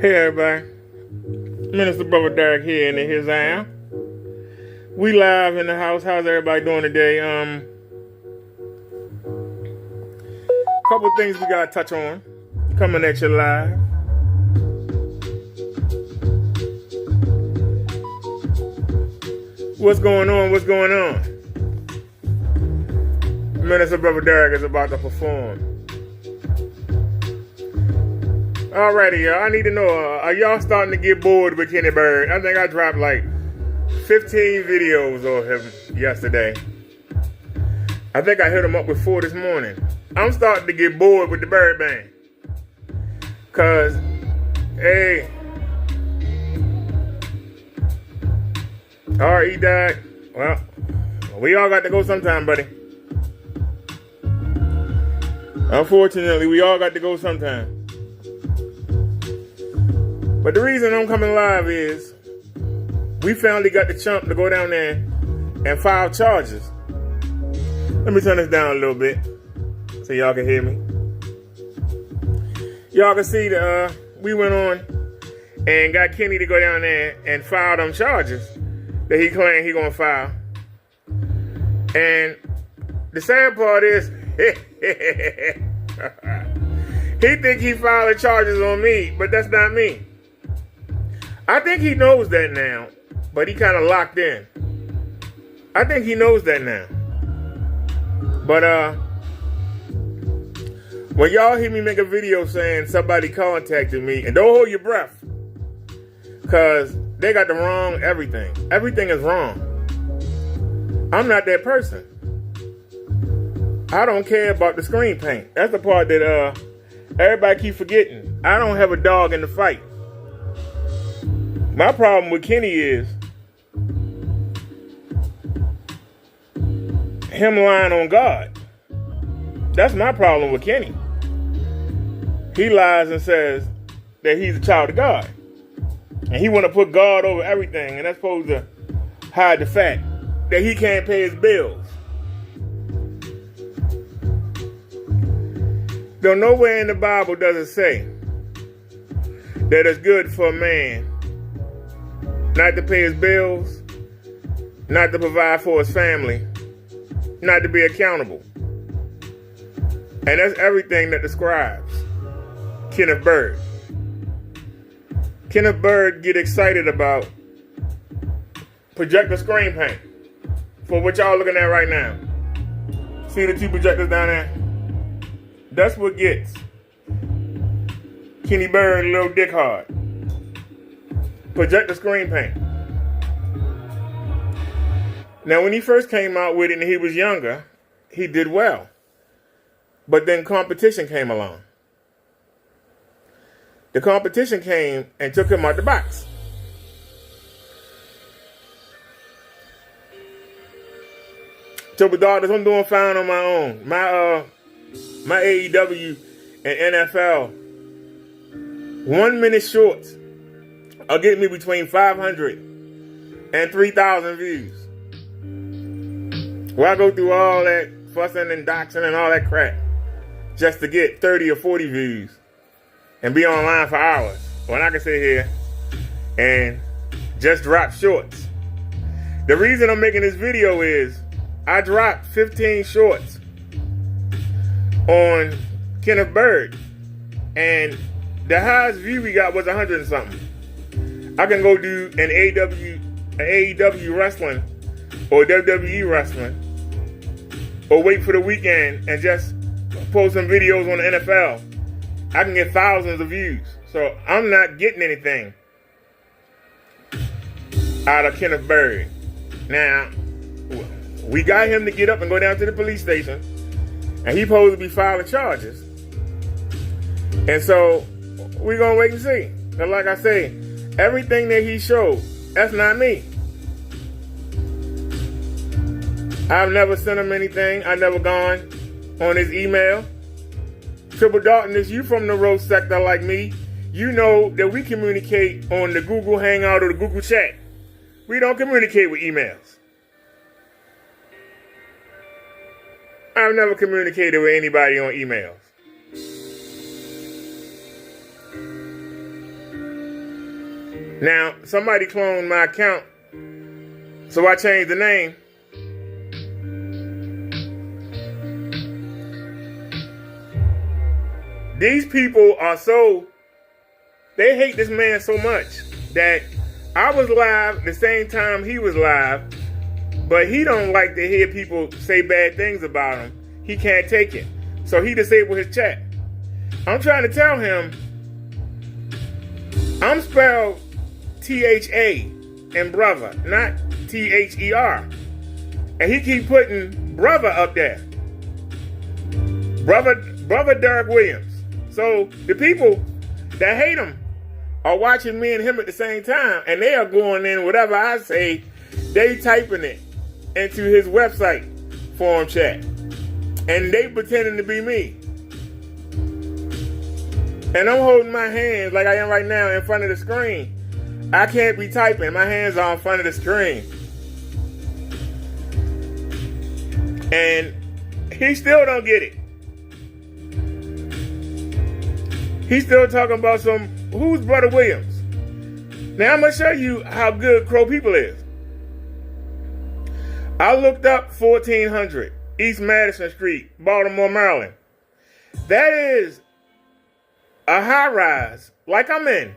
Hey everybody, Minister Brother Derek here in his am. We live in the house. How's everybody doing today? Couple things we gotta touch on. Coming at you live. What's going on? What's going on? Minister Brother Derek is about to perform. Alrighty, y'all. I need to know, are y'all starting to get bored with Kenny Bird? I think I dropped like 15 videos of him yesterday. I think I hit him up with 4 this morning. I'm starting to get bored with the Bird Band. Cause, hey, R.E. died. Well, we all got to go sometime, buddy. Unfortunately, we all got to go sometime. But the reason I'm coming live is we finally got the chump to go down there and file charges. Let me turn this down a little bit so y'all can hear me. Y'all can see that we went on and got Kenny to go down there and file them charges that he claimed he gonna file. And the sad part is, he think he filing charges on me, but that's not me. I think he knows that now, but he kind of locked in. I think he knows that now. But when y'all hear me make a video saying somebody contacted me, and don't hold your breath, because they got the wrong everything. Everything is wrong. I'm not that person. I don't care about the screen paint. That's the part that everybody keep forgetting. I don't have a dog in the fight. My problem with Kenny is him lying on God. That's my problem with Kenny. He lies and says that he's a child of God. And he want to put God over everything. And that's supposed to hide the fact that he can't pay his bills. Though nowhere in the Bible does it say that it's good for a man not to pay his bills, not to provide for his family, not to be accountable. And that's everything that describes Kenneth Bird. Kenneth Bird get excited about projector screen paint, for what y'all looking at right now. See the 2 projectors down there? That's what gets Kenny Bird a little dick hard. Projector screen paint. Now, when he first came out with it and he was younger, he did well. But then competition came along. The competition came and took him out the box. So, regardless, I'm doing fine on my own. My AEW and NFL 1 minute shorts will get me between 500 and 3,000 views. Well, I go through all that fussing and doxing and all that crap just to get 30 or 40 views and be online for hours when I can sit here and just drop shorts. The reason I'm making this video is I dropped 15 shorts on Kenneth Bird, and the highest view we got was 100 and something. I can go do an AEW wrestling or WWE wrestling, or wait for the weekend and just post some videos on the NFL. I can get thousands of views. So I'm not getting anything out of Kenneth Bird. Now, we got him to get up and go down to the police station, and he's supposed to be filing charges. And so we're going to wait and see. Because like I say, everything that he showed, that's not me. I've never sent him anything. I've never gone on his email. Triple Dalton, is you from the road sector like me? You know that we communicate on the Google Hangout or the Google Chat. We don't communicate with emails. I've never communicated with anybody on emails. Now, somebody cloned my account, so I changed the name. These people are they hate this man so much that I was live the same time he was live, but he don't like to hear people say bad things about him. He can't take it. So he disabled his chat. I'm trying to tell him, I'm spelled T-H-A in brother, not T-H-E-R. And he keep putting brother up there. Brother Derek Williams. So the people that hate him are watching me and him at the same time, and they are going in whatever I say, they typing it into his website forum chat. And they pretending to be me. And I'm holding my hands like I am right now in front of the screen. I can't be typing. My hands are in front of the screen. And he still don't get it. He's still talking about who's Brother Williams? Now I'm going to show you how good Crow People is. I looked up 1400 East Madison Street, Baltimore, Maryland. That is a high-rise, like I'm in.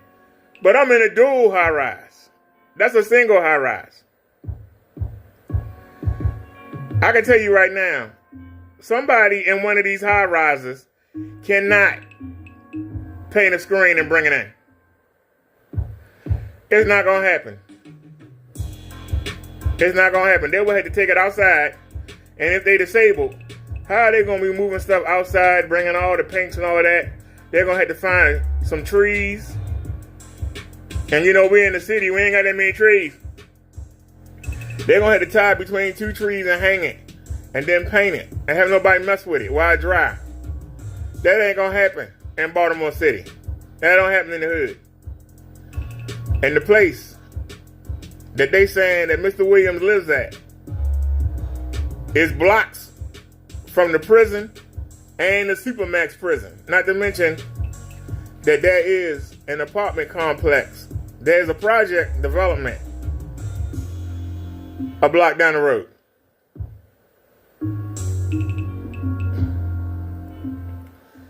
But I'm in a dual high-rise. That's a single high-rise. I can tell you right now, somebody in one of these high-rises cannot paint a screen and bring it in. It's not going to happen. It's not going to happen. They will have to take it outside. And if they disabled, how are they going to be moving stuff outside, bringing all the paints and all of that? They're going to have to find some trees. And you know, we're in the city. We ain't got that many trees. They're going to have to tie it between two trees and hang it. And then paint it. And have nobody mess with it while it's dry. That ain't going to happen in Baltimore City. That don't happen in the hood. And the place that they saying that Mr. Williams lives at is blocks from the prison and the Supermax prison. Not to mention that there is an apartment complex. There's a project development a block down the road.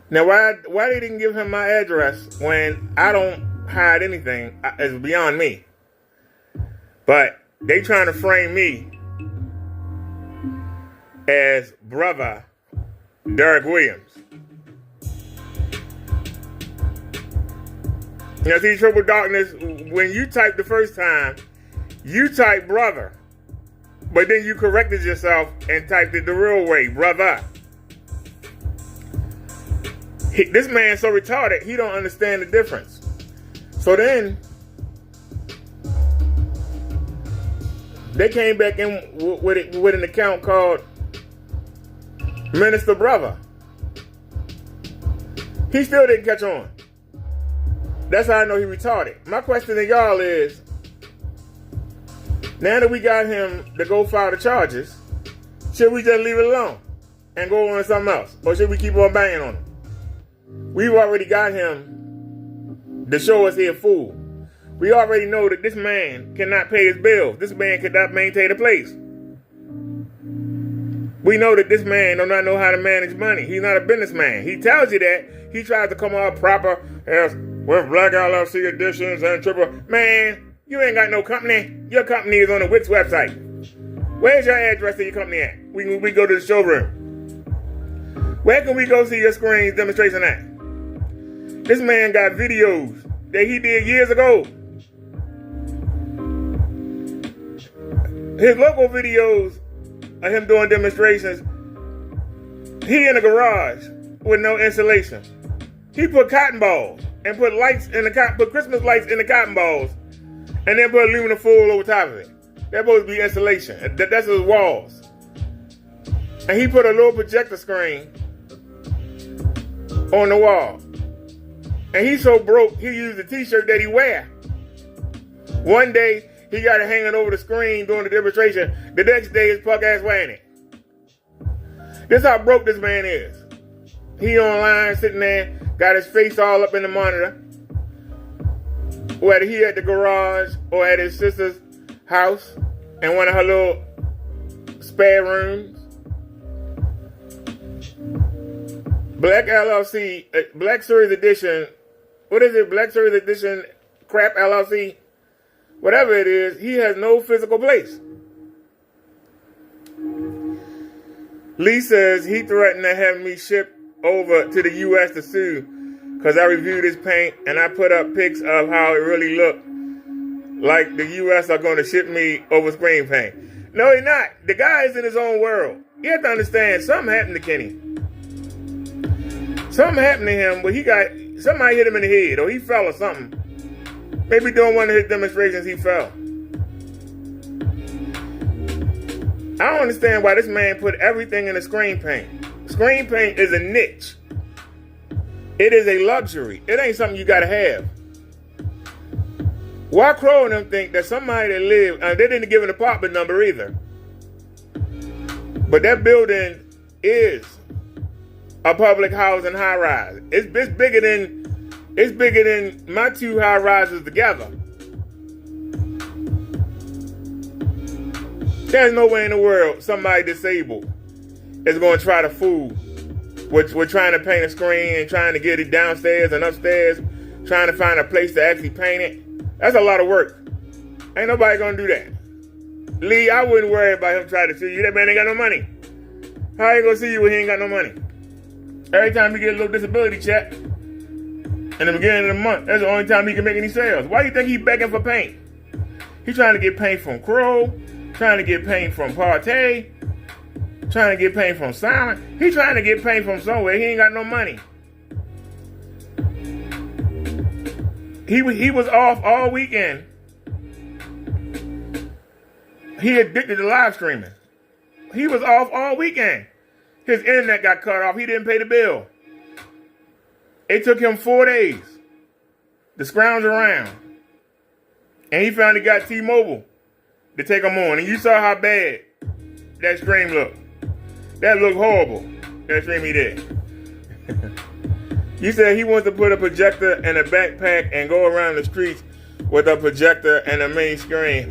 Now, why they didn't give him my address when I don't hide anything is beyond me. But they trying to frame me as Brother Derek Williams. Now, see, Triple Darkness, when you typed the first time, you typed brother. But then you corrected yourself and typed it the real way, brother. This man's so retarded, he don't understand the difference. So then, they came back in with an account called Minister Brother. He still didn't catch on. That's how I know he retarded. My question to y'all is, now that we got him to go file the charges, should we just leave it alone and go on to something else? Or should we keep on banging on him? We've already got him to show us he a fool. We already know that this man cannot pay his bills. This man cannot maintain a place. We know that this man does not know how to manage money. He's not a businessman. He tells you that. He tries to come out proper as with Black LLC Editions and Triple. Man, you ain't got no company. Your company is on the Wix website. Where's your address of your company at? We go to the showroom. Where can we go see your screens demonstration at? This man got videos that he did years ago. His local videos of him doing demonstrations, he in a garage with no insulation. He put cotton balls and put Christmas lights in the cotton balls, and then put aluminum foil over top of it. That's supposed to be insulation. That's his walls. And he put a little projector screen on the wall. And he's so broke, he used the t-shirt that he wear. One day, he got it hanging over the screen during the demonstration. The next day, his punk ass wearing it. This is how broke this man is. He online, sitting there, got his face all up in the monitor. whether he at the garage or at his sister's house in one of her little spare rooms. Black LLC, Black Series Edition, what is it? Black Series Edition Crap LLC? Whatever it is, he has no physical place. Lee says he threatened to have me shipped over to the U.S. to sue because I reviewed his paint and I put up pics of how it really looked like the U.S. are going to ship me over screen paint. No, he's not. The guy is in his own world. You have to understand, something happened to Kenny. Something happened to him where somebody hit him in the head or he fell or something. Maybe during one of his demonstrations he fell. I don't understand why this man put everything in the screen paint. Screen paint is a niche. It is a luxury. It ain't something you gotta have. Why Crow and them think that somebody that live, they didn't give an apartment number either. But that building is a public housing high rise. It's bigger than my two high rises together. There's no way in the world somebody disabled is going to try to fool. We're trying to paint a screen and trying to get it downstairs and upstairs, trying to find a place to actually paint it. That's a lot of work. Ain't nobody going to do that. Lee, I wouldn't worry about him trying to sue you. That man ain't got no money. How you going to sue you when he ain't got no money? Every time he get a little disability check in the beginning of the month, that's the only time he can make any sales. Why do you think he begging for paint? He's trying to get paint from Crow, trying to get paint from Partey, trying to get paint from Silent. He's trying to get paint from somewhere. He ain't got no money. He was off all weekend. He addicted to live streaming. He was off all weekend. His internet got cut off. He didn't pay the bill. It took him 4 days to scrounge around. And he finally got T-Mobile to take him on. And you saw how bad that stream looked. That looked horrible, that stream he did. You said he wants to put a projector in a backpack and go around the streets with a projector and a main screen.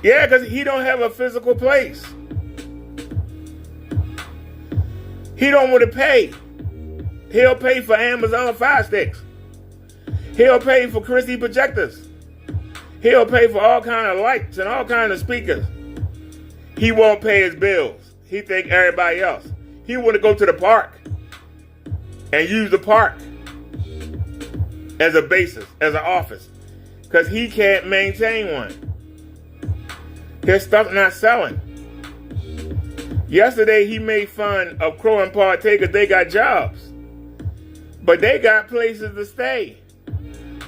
Yeah, because he don't have a physical place. He don't want to pay. He'll pay for Amazon Fire Sticks. He'll pay for Christie projectors. He'll pay for all kind of lights and all kind of speakers. He won't pay his bills. He think everybody else. He want to go to the park and use the park as a basis, as an office, because he can't maintain one. His stuff not selling. Yesterday he made fun of Crow and Partey because they got jobs, but they got places to stay.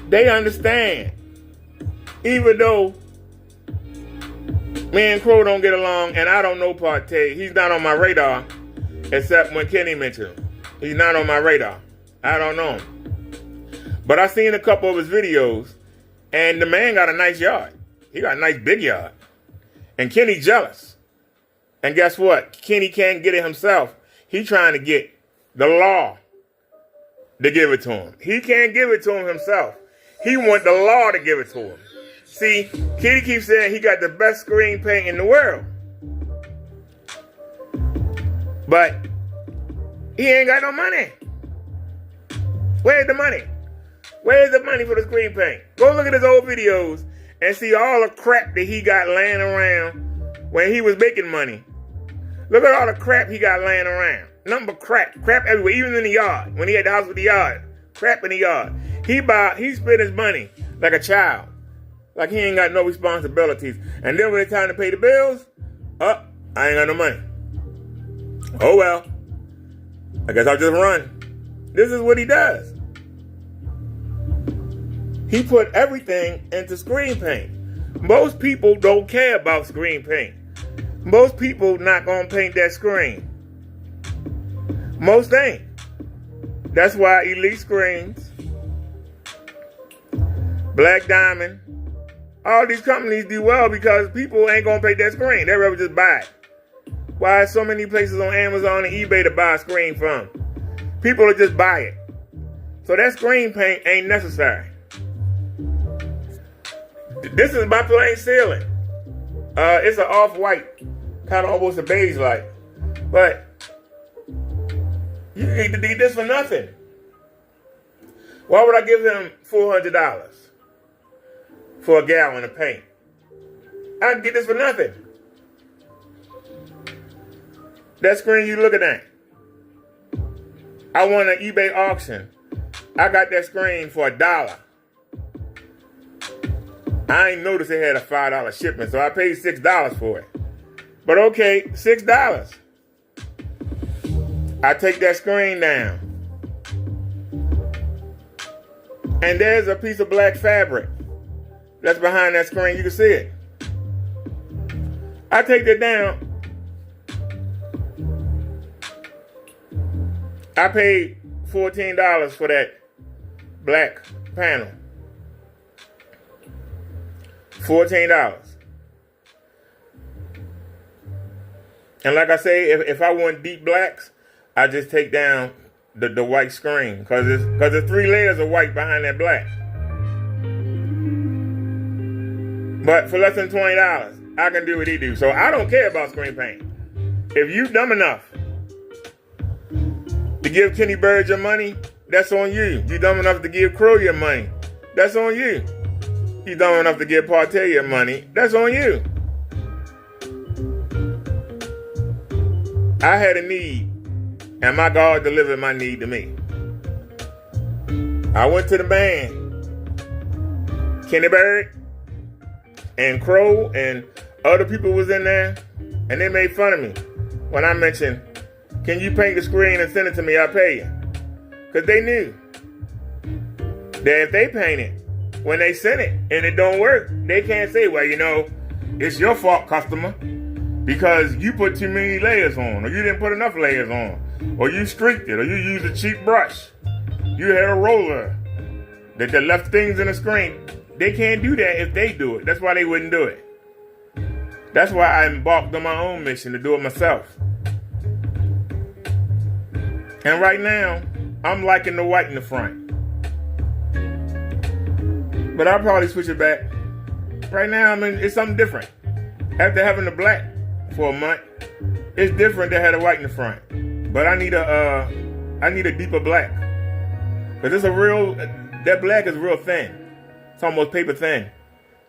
They understand. Even though me and Crow don't get along, and I don't know Partey, he's not on my radar, except when Kenny mentioned him. He's not on my radar. I don't know him. But I seen a couple of his videos, and the man got a nice yard. He got a nice big yard. And Kenny jealous. And guess what? Kenny can't get it himself. He trying to get the law to give it to him. He can't give it to him himself. He want the law to give it to him. See, Kenny keeps saying he got the best screen paint in the world. But he ain't got no money. Where's the money? Where's the money for the screen paint? Go look at his old videos and see all the crap that he got laying around when he was making money. Look at all the crap he got laying around. Nothing but crap. Crap everywhere, even in the yard. When he had the house with the yard. Crap in the yard. He spent his money like a child. Like he ain't got no responsibilities. And then when it's time to pay the bills, I ain't got no money. Oh well. I guess I'll just run. This is what he does. He put everything into screen paint. Most people don't care about screen paint. Most people not gonna paint that screen. Most ain't. That's why Elite Screens, Black Diamond, all these companies do well because people ain't gonna paint that screen. They'd rather just buy it. Why so many places on Amazon and eBay to buy a screen from? People will just buy it. So that screen paint ain't necessary. This is my plain ceiling. It's an off-white, kind of almost a beige light. But you need to do this for nothing. Why would I give him $400 for a gallon of paint? I can get this for nothing. That screen you looking at, I won an eBay auction. I got that screen for $1. I ain't noticed it had a $5 shipment, so I paid $6 for it. But okay, $6. I take that screen down, and there's a piece of black fabric that's behind that screen. You can see it. I take that down. I paid $14 for that black panel. $14. And like I say, if I want deep blacks, I just take down the white screen, because there's 3 layers of white behind that black. But for less than $20, I can do what he do. So I don't care about screen paint. If you dumb enough to give Kenny Bird your money, that's on you. You dumb enough to give Crow your money, that's on you. You dumb enough to give Partey your money, that's on you. I had a need, and my God delivered my need to me. I went to the band, Kenny Bird and Crow and other people was in there, and they made fun of me when I mentioned, can you paint the screen and send it to me, I'll pay you. Because they knew that if they paint it, when they send it and it don't work, they can't say, well, it's your fault, customer, because you put too many layers on, or you didn't put enough layers on, or you streaked it, or you used a cheap brush, you had a roller that left things in the screen. They can't do that if they do it. That's why they wouldn't do it. That's why I embarked on my own mission to do it myself. And right now, I'm liking the white in the front. But I'll probably switch it back. Right now, it's something different. After having the black for a month, it's different to have the white in the front. But I need a deeper black. Because that black is real thin. It's almost paper thin.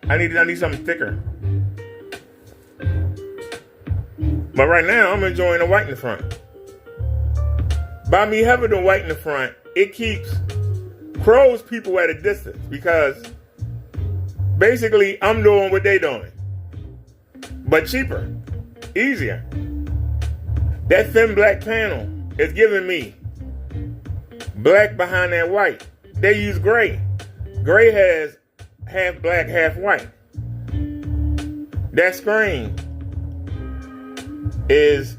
I need something thicker. But right now, I'm enjoying the white in the front. By me having the white in the front, it keeps Crow's people at a distance, because basically I'm doing what they doing, but cheaper, easier. That thin black panel is giving me black behind that white. They use gray. Gray has half black, half white. That screen is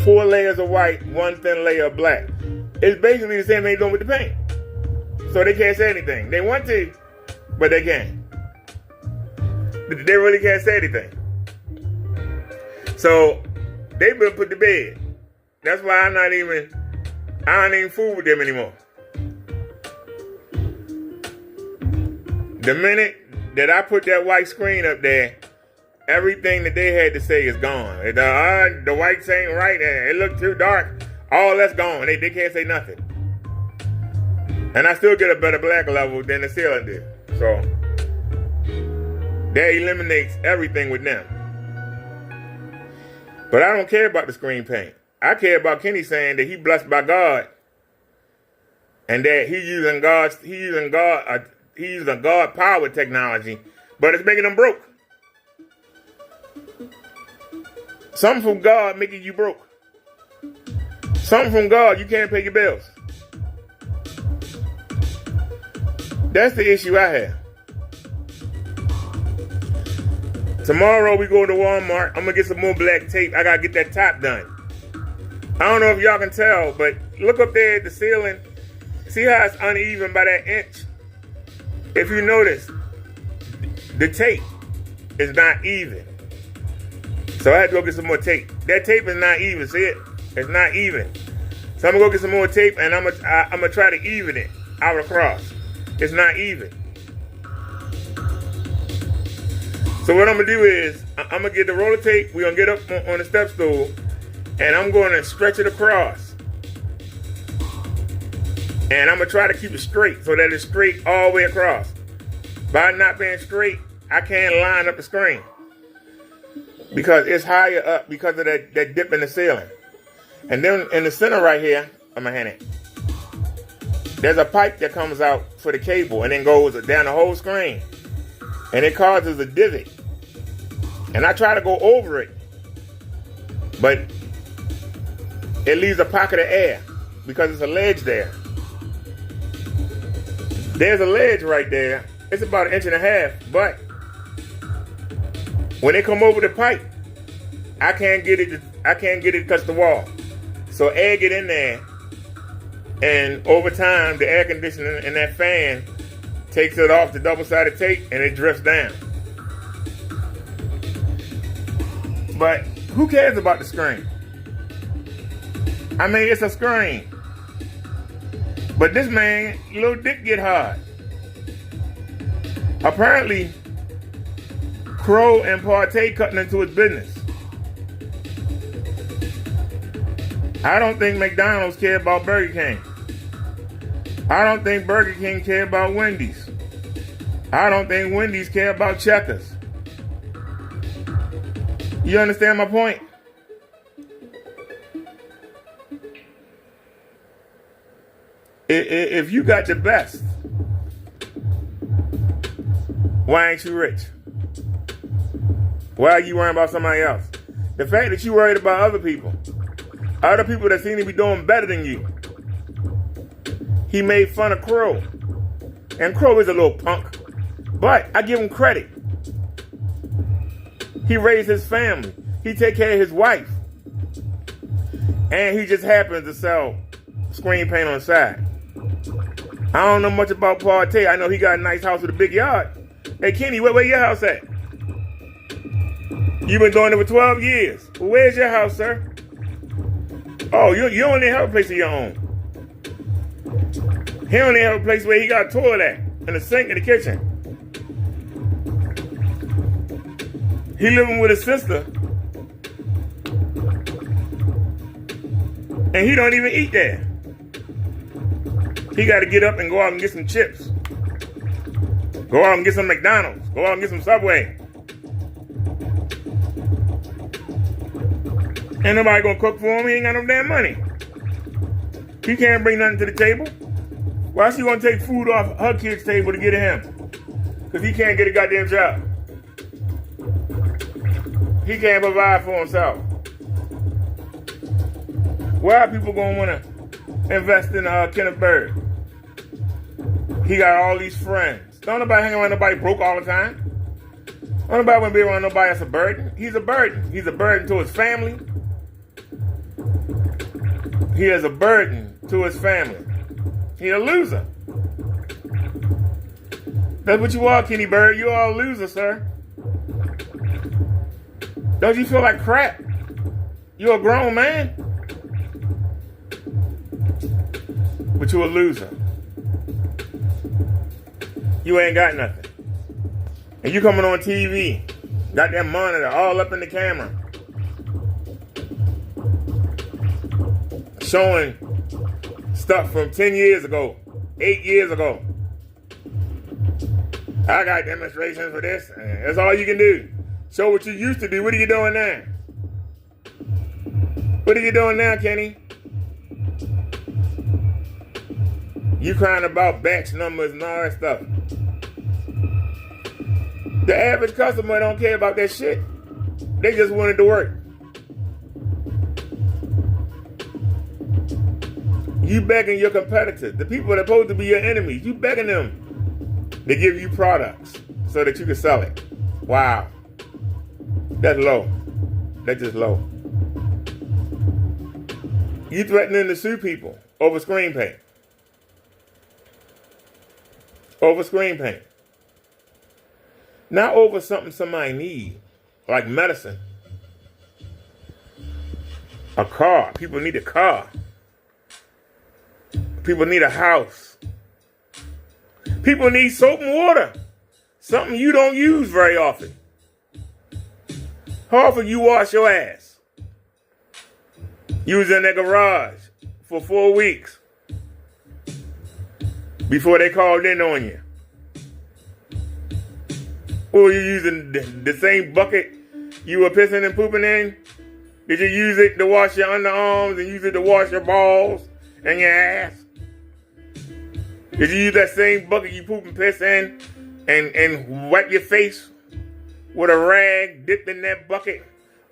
4 layers of white, 1 thin layer of black. It's basically the same thing they're doing with the paint. So they can't say anything. They want to, but they can't. They really can't say anything. So they've been put to bed. That's why I don't even fool with them anymore. The minute that I put that white screen up there, everything that they had to say is gone. The whites ain't right. It looked too dark. All that's gone. They can't say nothing. And I still get a better black level than the ceiling did. So that eliminates everything with them. But I don't care about the screen paint. I care about Kenny saying that he blessed by God, and that he's using God power technology, but it's making them broke. Something from God making you broke. Something from God, you can't pay your bills. That's the issue I have. Tomorrow we go to Walmart. I'm going to get some more black tape. I got to get that top done. I don't know if y'all can tell, but look up there at the ceiling. See how it's uneven by that inch? If you notice, the tape is not even. So I had to go get some more tape. That tape is not even. See it? It's not even. So I'm going to go get some more tape, and I'm gonna try to even it out across. It's not even. So what I'm going to do is, I'm going to get the roller tape. We're going to get up on the step stool. And I'm going to stretch it across. And I'm going to try to keep it straight so that it's straight all the way across. By not being straight, I can't line up the screen. Because it's higher up because of that dip in the ceiling. And then in the center right here, I'm going to hand it. There's a pipe that comes out for the cable and then goes down the whole screen. And it causes a divot. And I try to go over it. But it leaves a pocket of air because there's a ledge there. There's a ledge right there. It's about 1.5 inches, but when they come over the pipe, I can't get it to touch the wall. So air get in there, and over time, the air conditioner and that fan takes it off the double-sided tape, and it drifts down. But who cares about the screen? I mean, it's a screen. But this man, little dick get hard. Apparently, Crow and Partey cutting into his business. I don't think McDonald's care about Burger King. I don't think Burger King care about Wendy's. I don't think Wendy's care about Checkers. You understand my point? If you got the best, why ain't you rich? Why are you worrying about somebody else? The fact that you worried about other people that seem to be doing better than you. He made fun of Crow. And Crow is a little punk. But I give him credit. He raised his family. He take care of his wife. And he just happens to sell screen paint on the side. I don't know much about Partey. I know he got a nice house with a big yard. Hey, Kenny, where your house at? You've been doing it for 12 years. Well, where's your house, sir? Oh, you only have a place of your own. He only have a place where he got a toilet at, and a sink in the kitchen. He living with his sister. And he don't even eat there. He got to get up and go out and get some chips. Go out and get some McDonald's. Go out and get some Subway. Ain't nobody gonna cook for him. He ain't got no damn money. He can't bring nothing to the table. Why is she gonna take food off her kid's table to get to him? Because he can't get a goddamn job. He can't provide for himself. Why are people gonna wanna invest in Kenneth Bird? He got all these friends. Don't nobody hang around nobody broke all the time. Don't nobody want to be around nobody that's a burden. He's a burden. He's a burden to his family. He is a burden to his family. He's a loser. That's what you are, Kenny Bird. You are a loser, sir. Don't you feel like crap? You're a grown man. But you're a loser. You ain't got nothing. And you coming on TV, got that monitor all up in the camera, showing stuff from 10 years ago, 8 years ago. I got demonstrations for this. That's all you can do. Show what you used to do. What are you doing now? What are you doing now, Kenny? You crying about batch numbers and all that stuff. The average customer don't care about that shit. They just wanted to work. You begging your competitors, the people that are supposed to be your enemies, you begging them to give you products so that you can sell it. Wow. That's low. That's just low. You threatening to sue people over screen paint. Over screen paint. Not over something somebody needs, like medicine. A car. People need a car. People need a house. People need soap and water. Something you don't use very often. How often you wash your ass? You was in that garage for 4 weeks before they called in on you. Or you using the same bucket you were pissing and pooping in? Did you use it to wash your underarms and use it to wash your balls and your ass? Did you use that same bucket you poop and piss in and wipe your face with a rag dipped in that bucket?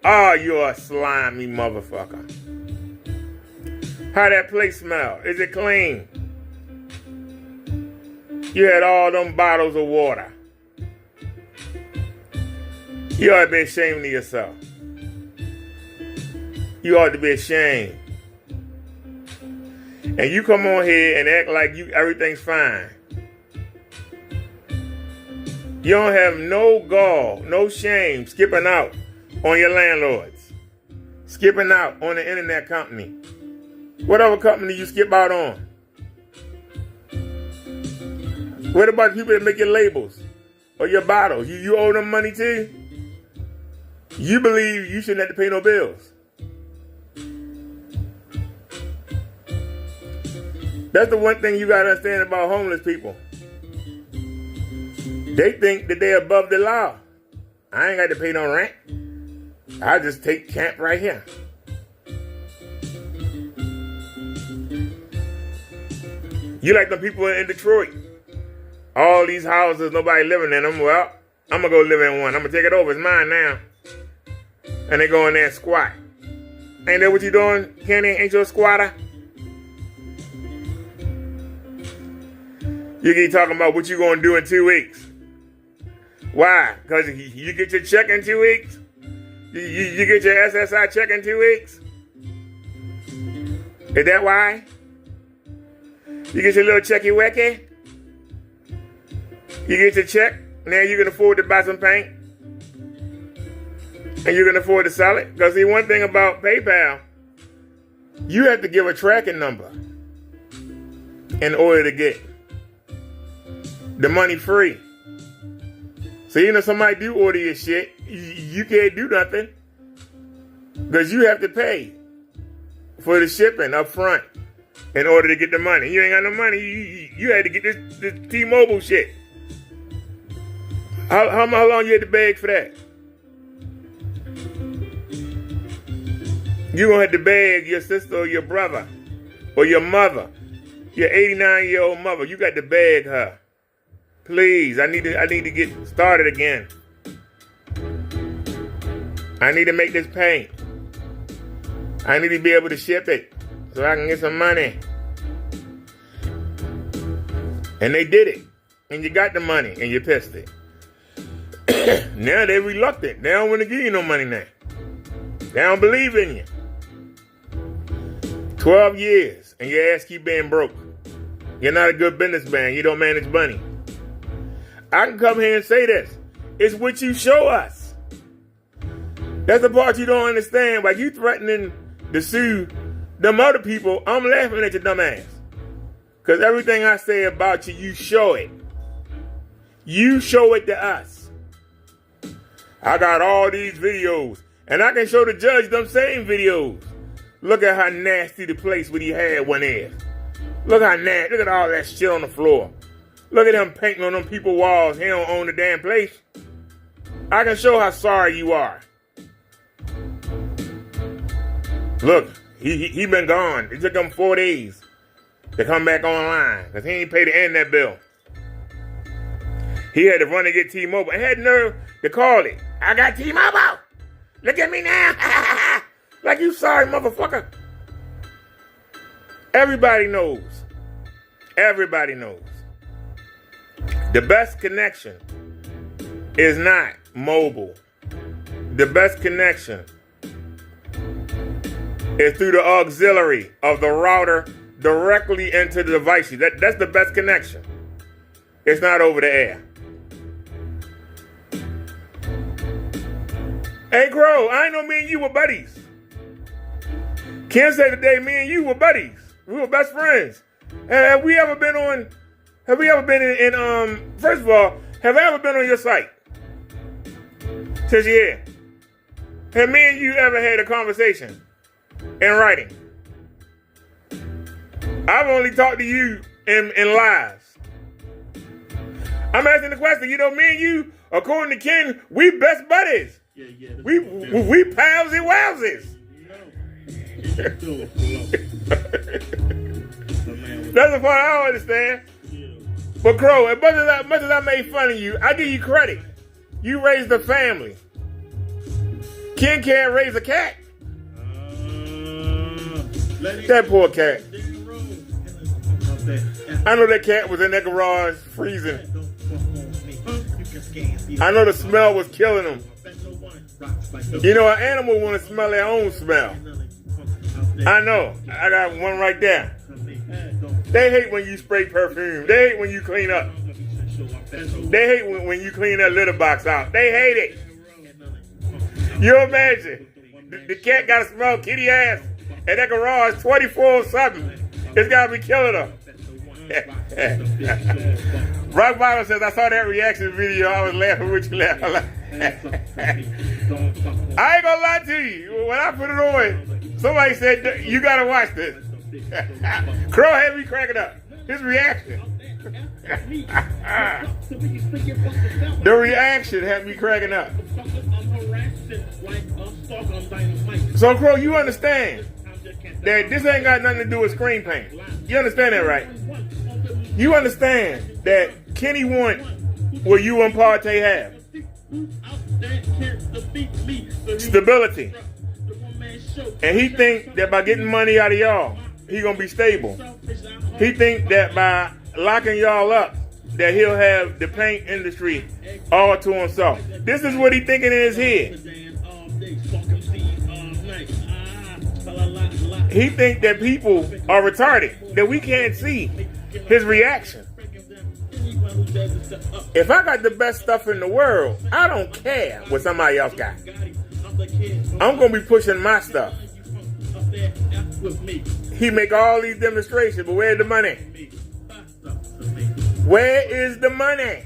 Oh, you're a slimy motherfucker. How that place smell? Is it clean? You had all them bottles of water. You ought to be ashamed of yourself. You ought to be ashamed. And you come on here and act like everything's fine. You don't have no gall, no shame skipping out on your landlords. Skipping out on the internet company. Whatever company you skip out on. What about the people that make your labels or your bottles? You owe them money too? You believe you shouldn't have to pay no bills. That's the one thing you got to understand about homeless people. They think that they're above the law. I ain't got to pay no rent. I just take camp right here. You like the people in Detroit. All these houses, nobody living in them. Well, I'm going to go live in one. I'm going to take it over. It's mine now. And they go in there and squat. Ain't that what you doing, Kenny? Ain't you a squatter? You keep talking about what you going to do in 2 weeks. Why? Because you get your check in 2 weeks? You get your SSI check in 2 weeks? Is that why? You get your little checky-wecky? You get your check, now you can afford to buy some paint? And you can afford to sell it? Because see, one thing about PayPal, you have to give a tracking number in order to get the money free. So even if somebody do order your shit, you can't do nothing because you have to pay for the shipping up front in order to get the money. You ain't got no money. You had to get this T-Mobile shit. How long you had to beg for that? You're going to have to beg your sister or your brother or your mother, your 89-year-old mother. You got to beg her. Please, I need to get started again. I need to make this paint. I need to be able to ship it so I can get some money. And they did it. And you got the money and you pissed it. Now they're reluctant. They don't want to give you no money now. They don't believe in you. 12 years and your ass keep being broke. You're not a good businessman. You don't manage money. I can come here and say this. It's what you show us. That's the part you don't understand. Like you threatening to sue them other people, I'm laughing at your dumb ass. Because everything I say about you, you show it. You show it to us. I got all these videos. And I can show the judge them same videos. Look at how nasty the place where he had one is. Look how nasty. Look at all that shit on the floor. Look at him painting on them people's walls. He don't own the damn place. I can show how sorry you are. Look, he been gone. It took him 4 days to come back online because he ain't paid the internet bill. He had to run and get T-Mobile. I had nerve to call it. I got T-Mobile. Look at me now. Like you sorry, motherfucker. Everybody knows. Everybody knows. The best connection is not mobile. The best connection is through the auxiliary of the router directly into the device. That's the best connection. It's not over the air. Hey, Crow, I know me and you were buddies. Ken said today me and you were buddies. We were best friends. Have we ever been in, first of all, have I ever been on your site? Since you're here. Have me and you ever had a conversation in writing? I've only talked to you in lies. I'm asking the question. You know, me and you, according to Ken, we best buddies. Yeah. We palsy wowsies. That's the part I don't understand. But Crow, as much as I made fun of you, I give you credit. You raised a family. Ken can't raise a cat. That poor cat. I know that cat was in that garage freezing. I know the smell was killing him. You know, an animal want to smell their own smell. I know. I got one right there. They hate when you spray perfume. They hate when you clean up. They hate when you clean that litter box out. They hate it. You imagine. The cat got to smell kitty ass at that garage 24/7. It's got to be killing her. Rock Bottom says, I saw that reaction video. I was laughing with you. I ain't gonna lie to you. When I put it on, somebody said, you gotta watch this. Crow had me cracking up. His reaction. The reaction had me cracking up. So, Crow, you understand that this ain't got nothing to do with screen paint. You understand that, right? You understand that Kenny want what you and Partey have. Stability. And he think that by getting money out of y'all, he gonna be stable. He think that by locking y'all up, that he'll have the paint industry all to himself. This is what he thinking in his head. He think that people are retarded, that we can't see his reaction. If I got the best stuff in the world, I don't care what somebody else got. I'm going to be pushing my stuff. He make all these demonstrations, but where's the money? Where is the money?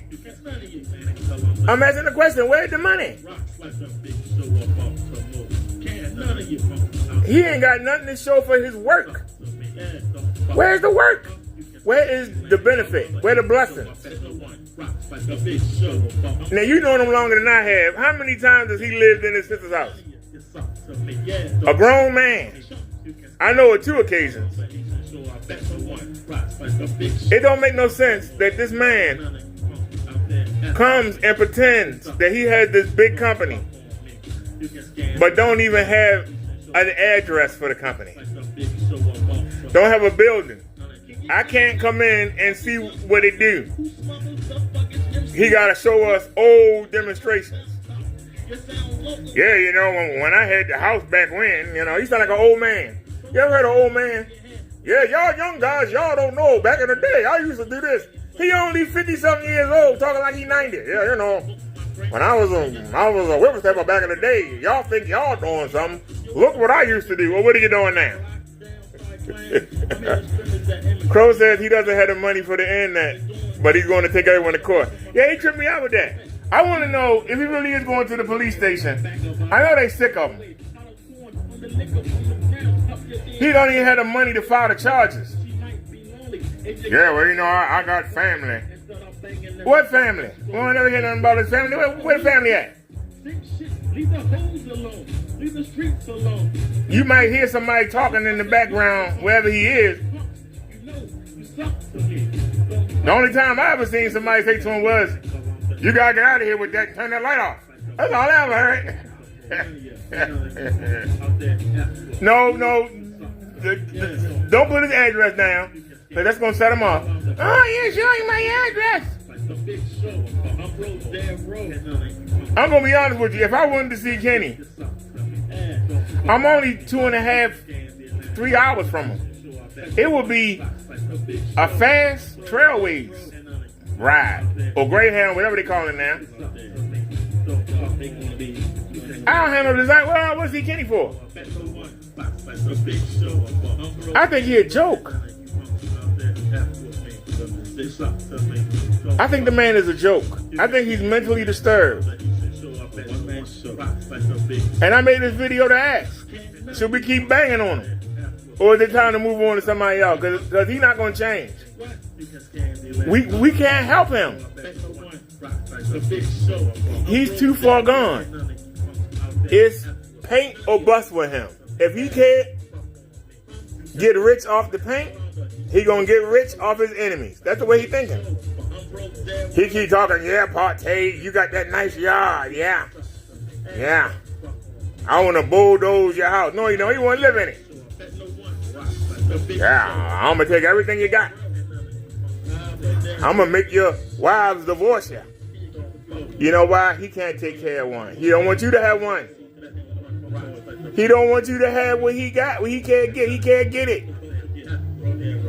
I'm asking the question, where's the money? He ain't got nothing to show for his work. Where's the work? Where is the benefit? Where the blessings? Now, you know him longer than I have. How many times has he lived in his sister's house? A grown man. I know of 2 occasions. It don't make no sense that this man comes and pretends that he has this big company, but don't even have an address for the company. Don't have a building. I can't come in and see what it do. He got to show us old demonstrations. Yeah, you know, when I had the house back when, you know, he sound like an old man. You ever heard of an old man? Yeah, y'all young guys, y'all don't know. Back in the day, I used to do this. He only 50-something years old, talking like he 90. Yeah, you know, when I was a whippersnapper back in the day, y'all think y'all doing something. Look what I used to do. Well, what are you doing now? Crow says he doesn't have the money for the internet, but he's going to take everyone to court. Yeah, he tripped me out with that. I want to know if he really is going to the police station. I know they sick of him. He don't even have the money to file the charges. Yeah, well, you know, I got family. What family? We don't ever hear nothing about his family. Where the family at? Leave the hoes alone. Leave the streets alone. You might hear somebody talking in the background wherever he is. The only time I ever seen somebody say to him was, you gotta get out of here with that and turn that light off. That's all I ever heard. No, don't put his address down, because that's gonna set him off. Oh, yeah, show you my address. I'm gonna be honest with you. If I wanted to see Kenny, I'm only 2.5, 3 hours from him. It would be a fast trailways ride or Greyhound, whatever they call it now. I don't have no desire. Well, what's he Kenny for? I think he a joke. I think the man is a joke. I think he's mentally disturbed. And I made this video to ask, should we keep banging on him? Or is it time to move on to somebody else? Because he's not going to change. We can't help him. He's too far gone. It's paint or bust with him. If he can't get rich off the paint, he gonna get rich off his enemies. That's the way he thinking. He keep talking, yeah, Partey, you got that nice yard, yeah. I want to bulldoze your house. No, you know, he want to live in it. Yeah, I'm gonna take everything you got. I'm gonna make your wives divorce you. You know why? He can't take care of one. He don't want you to have one. He don't want you to have what he got, what he can't get. He can't get it.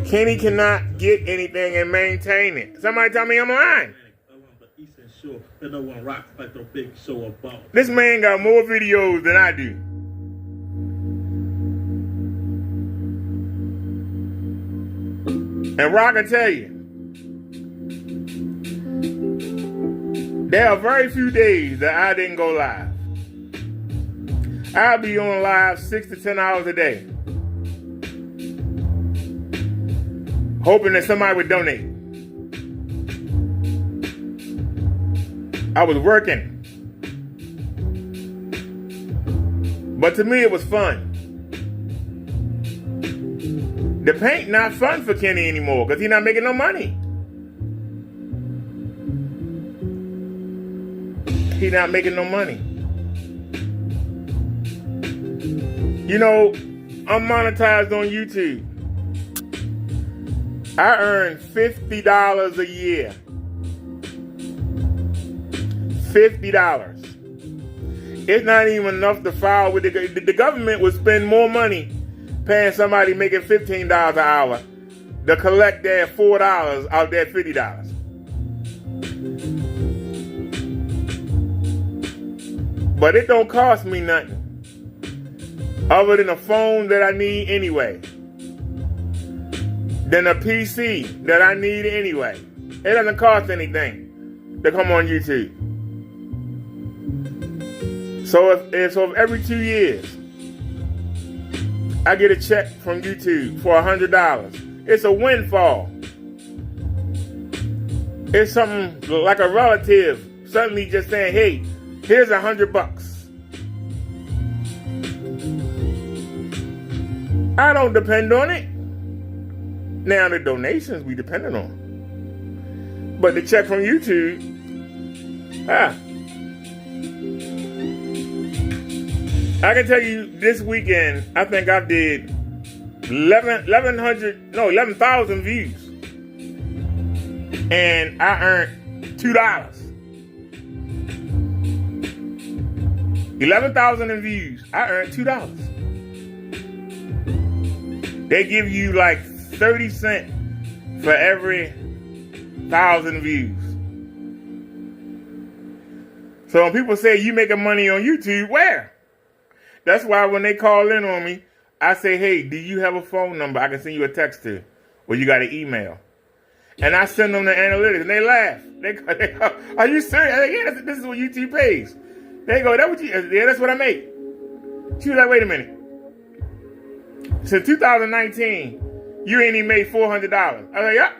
Kenny cannot get anything and maintain it. Somebody tell me I'm lying. This man got more videos than I do. And Rock can tell you, there are very few days that I didn't go live. I'll be on live 6 to 10 hours a day, hoping that somebody would donate. I was working. But to me, it was fun. The paint not fun for Kenny anymore because he's not making no money. He's not making no money. You know, I'm monetized on YouTube. I earn $50 a year. $50. It's not even enough to file with the government would spend more money paying somebody making $15 an hour to collect their $4 out their $50. But it don't cost me nothing other than a phone that I need anyway, than a PC that I need anyway. It doesn't cost anything to come on YouTube. So if every 2 years I get a check from YouTube for $100, it's a windfall. It's something like a relative suddenly just saying, hey, here's $100. I don't depend on it. Now the donations we depended on. But the check from YouTube, I can tell you this weekend, I think I did 11,000 views. And I earned $2. 11,000 in views. I earned $2. They give you like 30 cents for every 1,000 views. So when people say you making money on YouTube, where? That's why when they call in on me, I say, hey, do you have a phone number I can send you a text to? Or you got an email? And I send them the analytics, and they laugh. They go, are you serious? I say, yeah, this is what YouTube pays. They go, yeah, that's what I make. She was like, wait a minute. Since 2019, you ain't even made $400. I was like, yeah.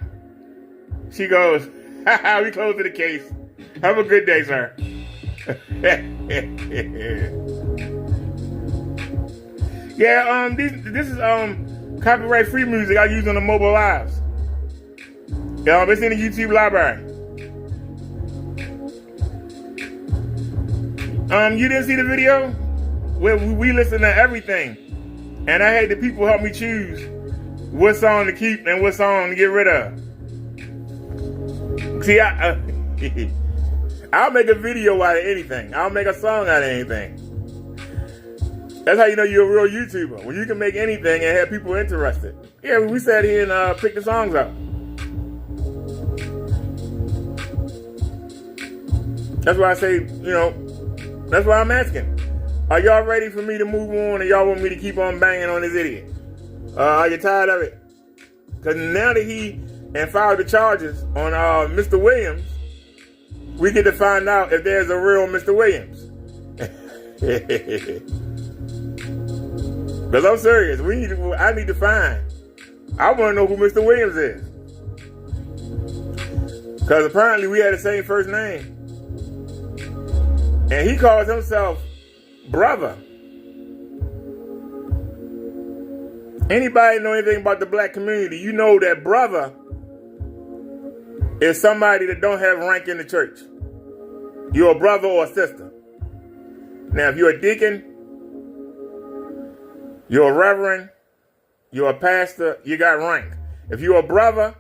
She goes, we close to the case. Have a good day, sir. Yeah, this is copyright free music I use on the mobile lives. It's in the YouTube library. You didn't see the video where we listen to everything, and I had the people help me choose what song to keep and what song to get rid of. See, I'll make a video out of anything. I'll make a song out of anything. That's how you know you're a real YouTuber, when you can make anything and have people interested. Yeah, we sat here and picked the songs out. That's why I say, that's why I'm asking. Are y'all ready for me to move on, or y'all want me to keep on banging on this idiot? Are you tired of it? Because now that he filed the charges on Mr. Williams, we get to find out if there's a real Mr. Williams. Because I'm serious. I need to find. I want to know who Mr. Williams is. Because apparently we had the same first name. And he calls himself brother. Anybody know anything about the black community, you know that brother is somebody that don't have rank in the church. You're a brother or a sister. Now, if you're a deacon, you're a reverend, you're a pastor, you got rank. If you're a brother,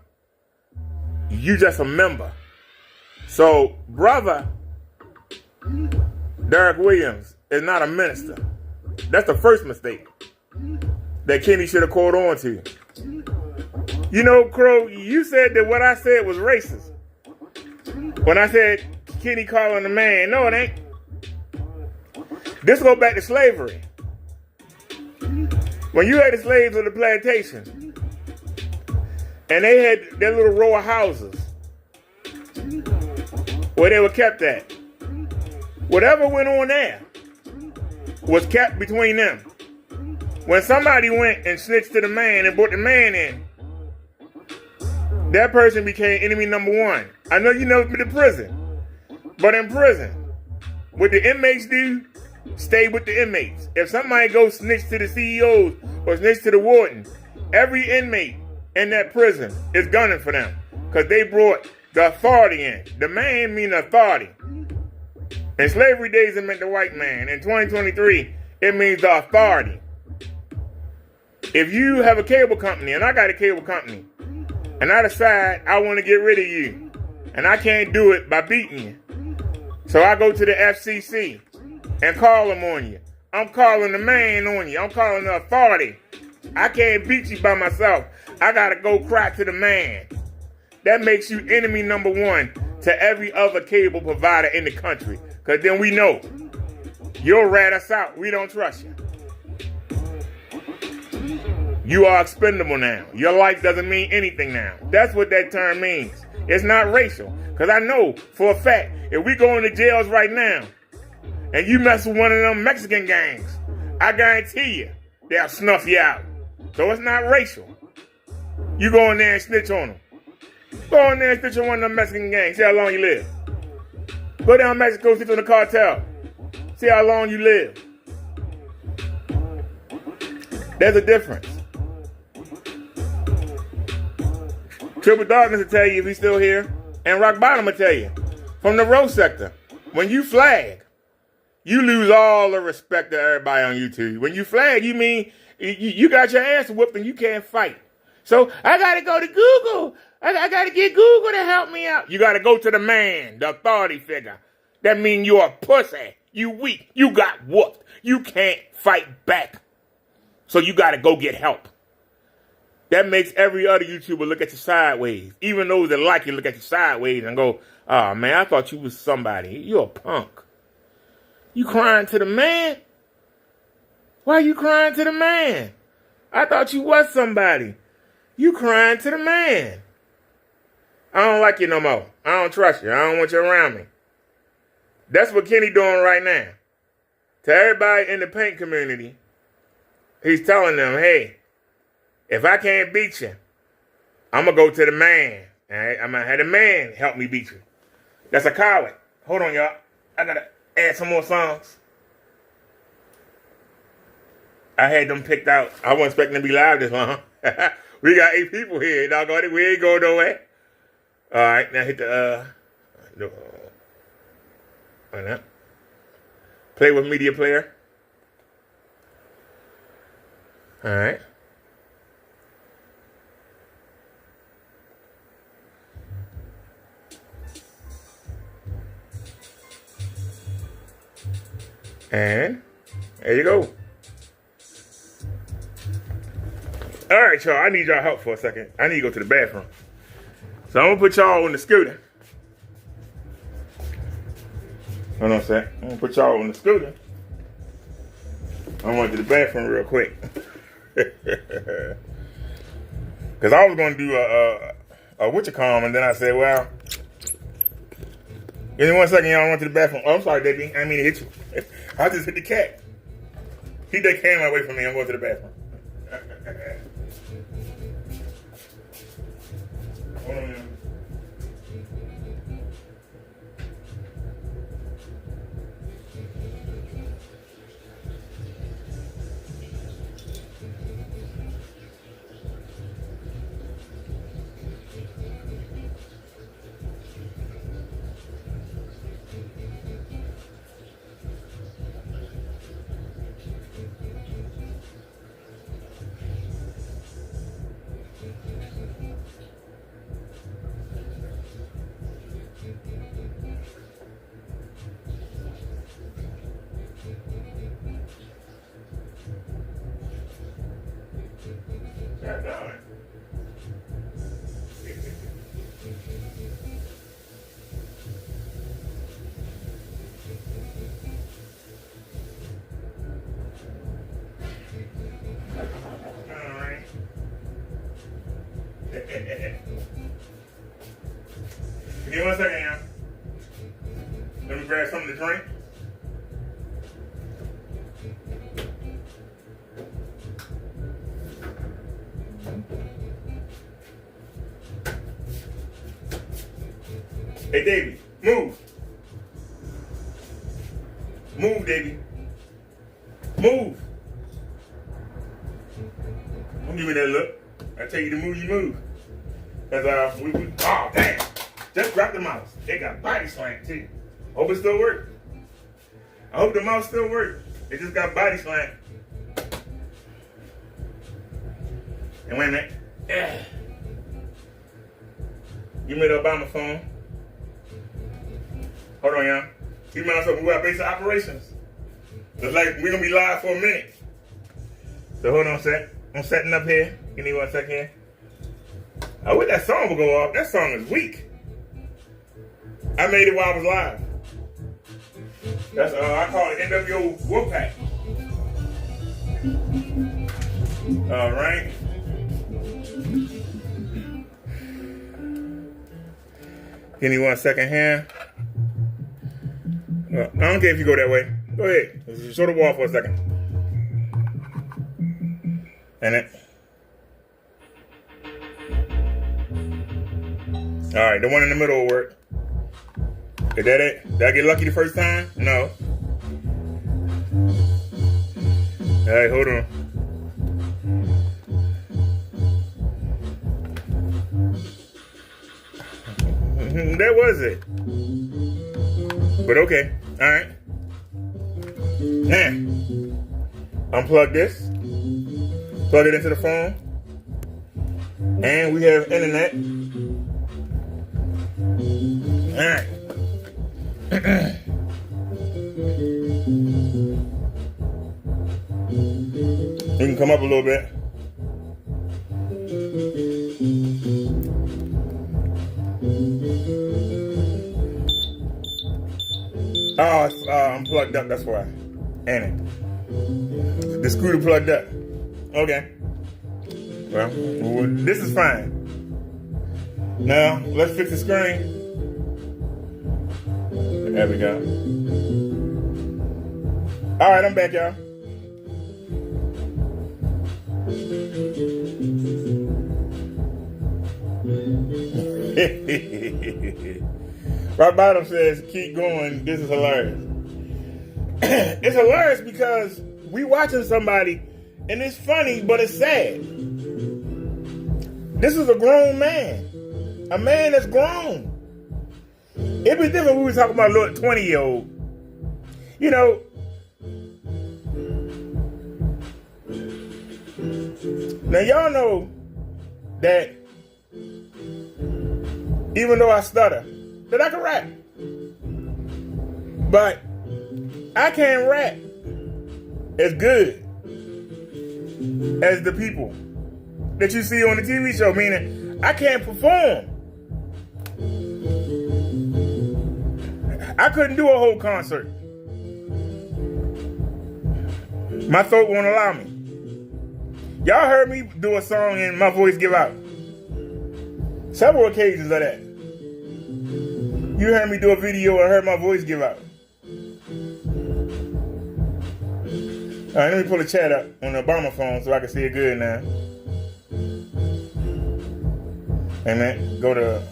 you just a member. So, brother Derek Williams is not a minister. That's the first mistake that Kenny should have caught on to. You know, Crow, you said that what I said was racist. When I said Kenny calling the man, no, it ain't. This go back to slavery. When you had the slaves on the plantation, and they had their little row of houses where they were kept at, whatever went on there was kept between them. When somebody went and snitched to the man and brought the man in, that person became enemy number one. I know you never been to prison, but in prison, what the inmates do, stay with the inmates. If somebody goes snitch to the CEOs or snitch to the warden, every inmate in that prison is gunning for them because they brought the authority in. The man mean authority. In slavery days, it meant the white man. In 2023, it means the authority. If you have a cable company, and I got a cable company, and I decide I want to get rid of you, and I can't do it by beating you, so I go to the FCC and call them on you. I'm calling the man on you. I'm calling the authority. I can't beat you by myself. I got to go cry to the man. That makes you enemy number one to every other cable provider in the country. Because then we know you'll rat us out. We don't trust you. You are expendable now. Your life doesn't mean anything now. That's what that term means. It's not racial. Because I know for a fact, if we go into jails right now, and you mess with one of them Mexican gangs, I guarantee you, they'll snuff you out. So it's not racial. You go in there and snitch on them. Go in there and snitch on one of them Mexican gangs. See how long you live. Go down to Mexico, snitch on the cartel. See how long you live. There's a difference. Triple Darkness will tell you if he's still here. And Rock Bottom will tell you. From the road sector, when you flag, you lose all the respect to everybody on YouTube. When you flag, you mean you got your ass whooped and you can't fight. So I got to go to Google. I got to get Google to help me out. You got to go to the man, the authority figure. That means you're a pussy. You weak. You got whooped. You can't fight back. So you got to go get help. That makes every other YouTuber look at you sideways. Even those that like you look at you sideways and go, oh, man, I thought you was somebody. You're a punk. You crying to the man? Why you crying to the man? I thought you was somebody. You crying to the man. I don't like you no more. I don't trust you. I don't want you around me. That's what Kenny doing right now. To everybody in the paint community, he's telling them, hey, if I can't beat you, I'm going to go to the man. All right? I'm going to have the man help me beat you. That's a coward. Hold on, y'all. I got to add some more songs. I had them picked out. I wasn't expecting to be live this long. We got 8 people here. Doggone it. We ain't going nowhere. All right. Now hit the, why not? Play with media player. All right. And there you go. All right, y'all. I need y'all help for a second. I need to go to the bathroom. So I'm going to put y'all on the scooter. Hold on a sec. I'm going to put y'all on the scooter. I'm going to the bathroom real quick. Because I was going to do a witch-a-calm, and then I said, well, give me 1 second, y'all. I went to the bathroom. Oh, I'm sorry, Debbie. I didn't mean to hit you. I just hit the cat. Keep that camera away from me. I'm going to the bathroom. Hold on, man. God damn it. All right. Give me 1 second, yeah. Let me grab something to drink. Hey, Davey, move. Move, Davey. Move. Don't give me that look. I tell you to move, you move. Cause oh damn, just dropped the mouse. It got body slant too. Hope it still works. I hope the mouse still works. It just got body slant. And wait a minute. Give me the Obama phone. Hold on, y'all. Keep my myself, we got basic operations. Looks like we're gonna be live for a minute. So hold on a sec. I'm setting up here. Give me 1 second here. I wish that song would go off. That song is weak. I made it while I was live. That's I call it NWO Wolfpack. All right. Give me 1 second here. I don't care if you go that way. Go ahead. Let's show the wall for a second. And it. All right, the one in the middle will work. Is that it? Did I get lucky the first time? No. All right, hold on. That was it. But okay. All right. Now, unplug this. Plug it into the phone. And we have internet. All right. You can come up a little bit. Oh, it's unplugged up, that's why. And it. The screw plugged up. Okay. Well, this is fine. Now, let's fix the screen. There we go. All right, I'm back, y'all. Rock Bottom says, keep going. This is hilarious. It's hilarious because we watching somebody and it's funny, but it's sad. This is a grown man. A man that's grown. It'd be different if we were talking about a little 20-year-old. You know, now y'all know that even though I stutter, that I can rap. But I can't rap as good as the people that you see on the TV show, meaning I can't perform. I couldn't do a whole concert. My throat won't allow me. Y'all heard me do a song and my voice give out. Several occasions of that. You heard me do a video and heard my voice give out. All right, let me pull the chat up on the Obama phone so I can see it good now. Hey man, go to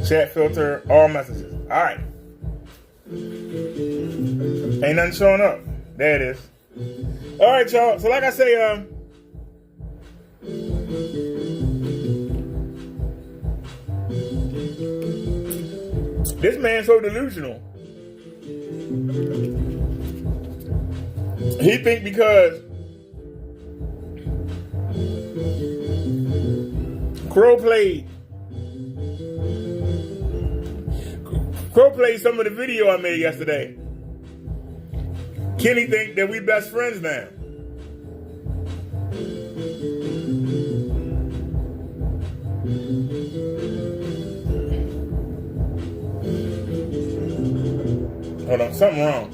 chat filter, all messages. All right. Ain't nothing showing up. There it is. All right, y'all. So like I say, this man's so delusional. He think because Crow played some of the video I made yesterday. Kenny think that we best friends now. Hold on, something wrong.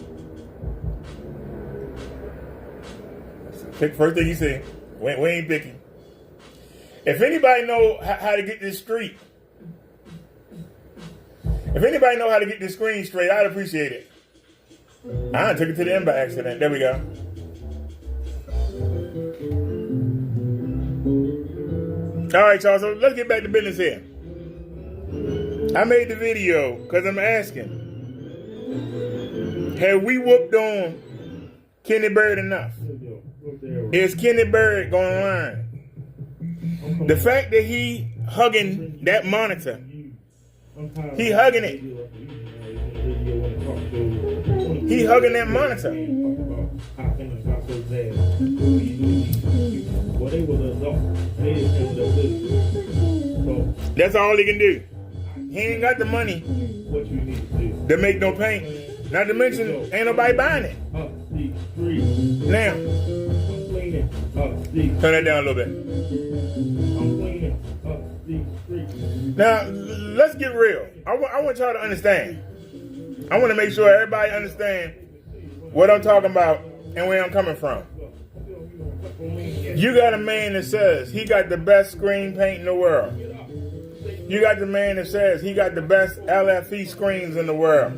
Pick first thing you say. We ain't picking. If anybody know how to get this street, if anybody know how to get this screen straight, I'd appreciate it. I took it to the end by accident. There we go. All right, y'all. So let's get back to business here. I made the video because I'm asking, have we whooped on Kenny Bird enough? Is Kenny Bird going to learn? The fact that he hugging that monitor, he hugging it. He hugging that monitor. That's all he can do. He ain't got the money to make no paint. Not to mention, ain't nobody buying it. Now, turn that down a little bit. Now, let's get real. I want y'all to understand. I want to make sure everybody understands what I'm talking about and where I'm coming from. You got a man that says he got the best screen paint in the world. You got the man that says he got the best LFE screens in the world.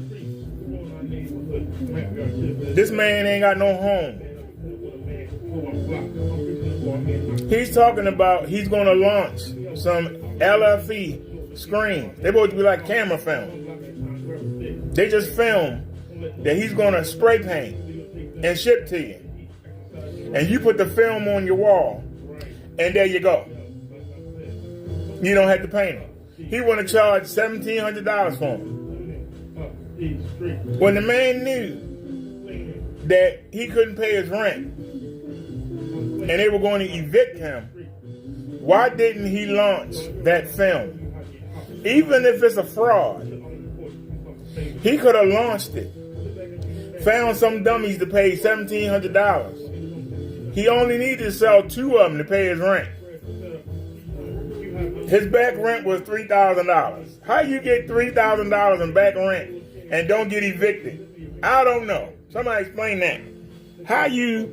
This man ain't got no home. He's talking about he's going to launch some LFE screens. They're supposed to be like camera film. They just film that he's going to spray paint and ship to you. And you put the film on your wall, and there you go. You don't have to paint it. He want to charge $1,700 for them. When the man knew that he couldn't pay his rent, and they were going to evict him, why didn't he launch that film? Even if it's a fraud, he could have launched it. Found some dummies to pay $1,700. He only needed to sell 2 of them to pay his rent. His back rent was $3,000. How you get $3,000 in back rent and don't get evicted? I don't know. Somebody explain that. How you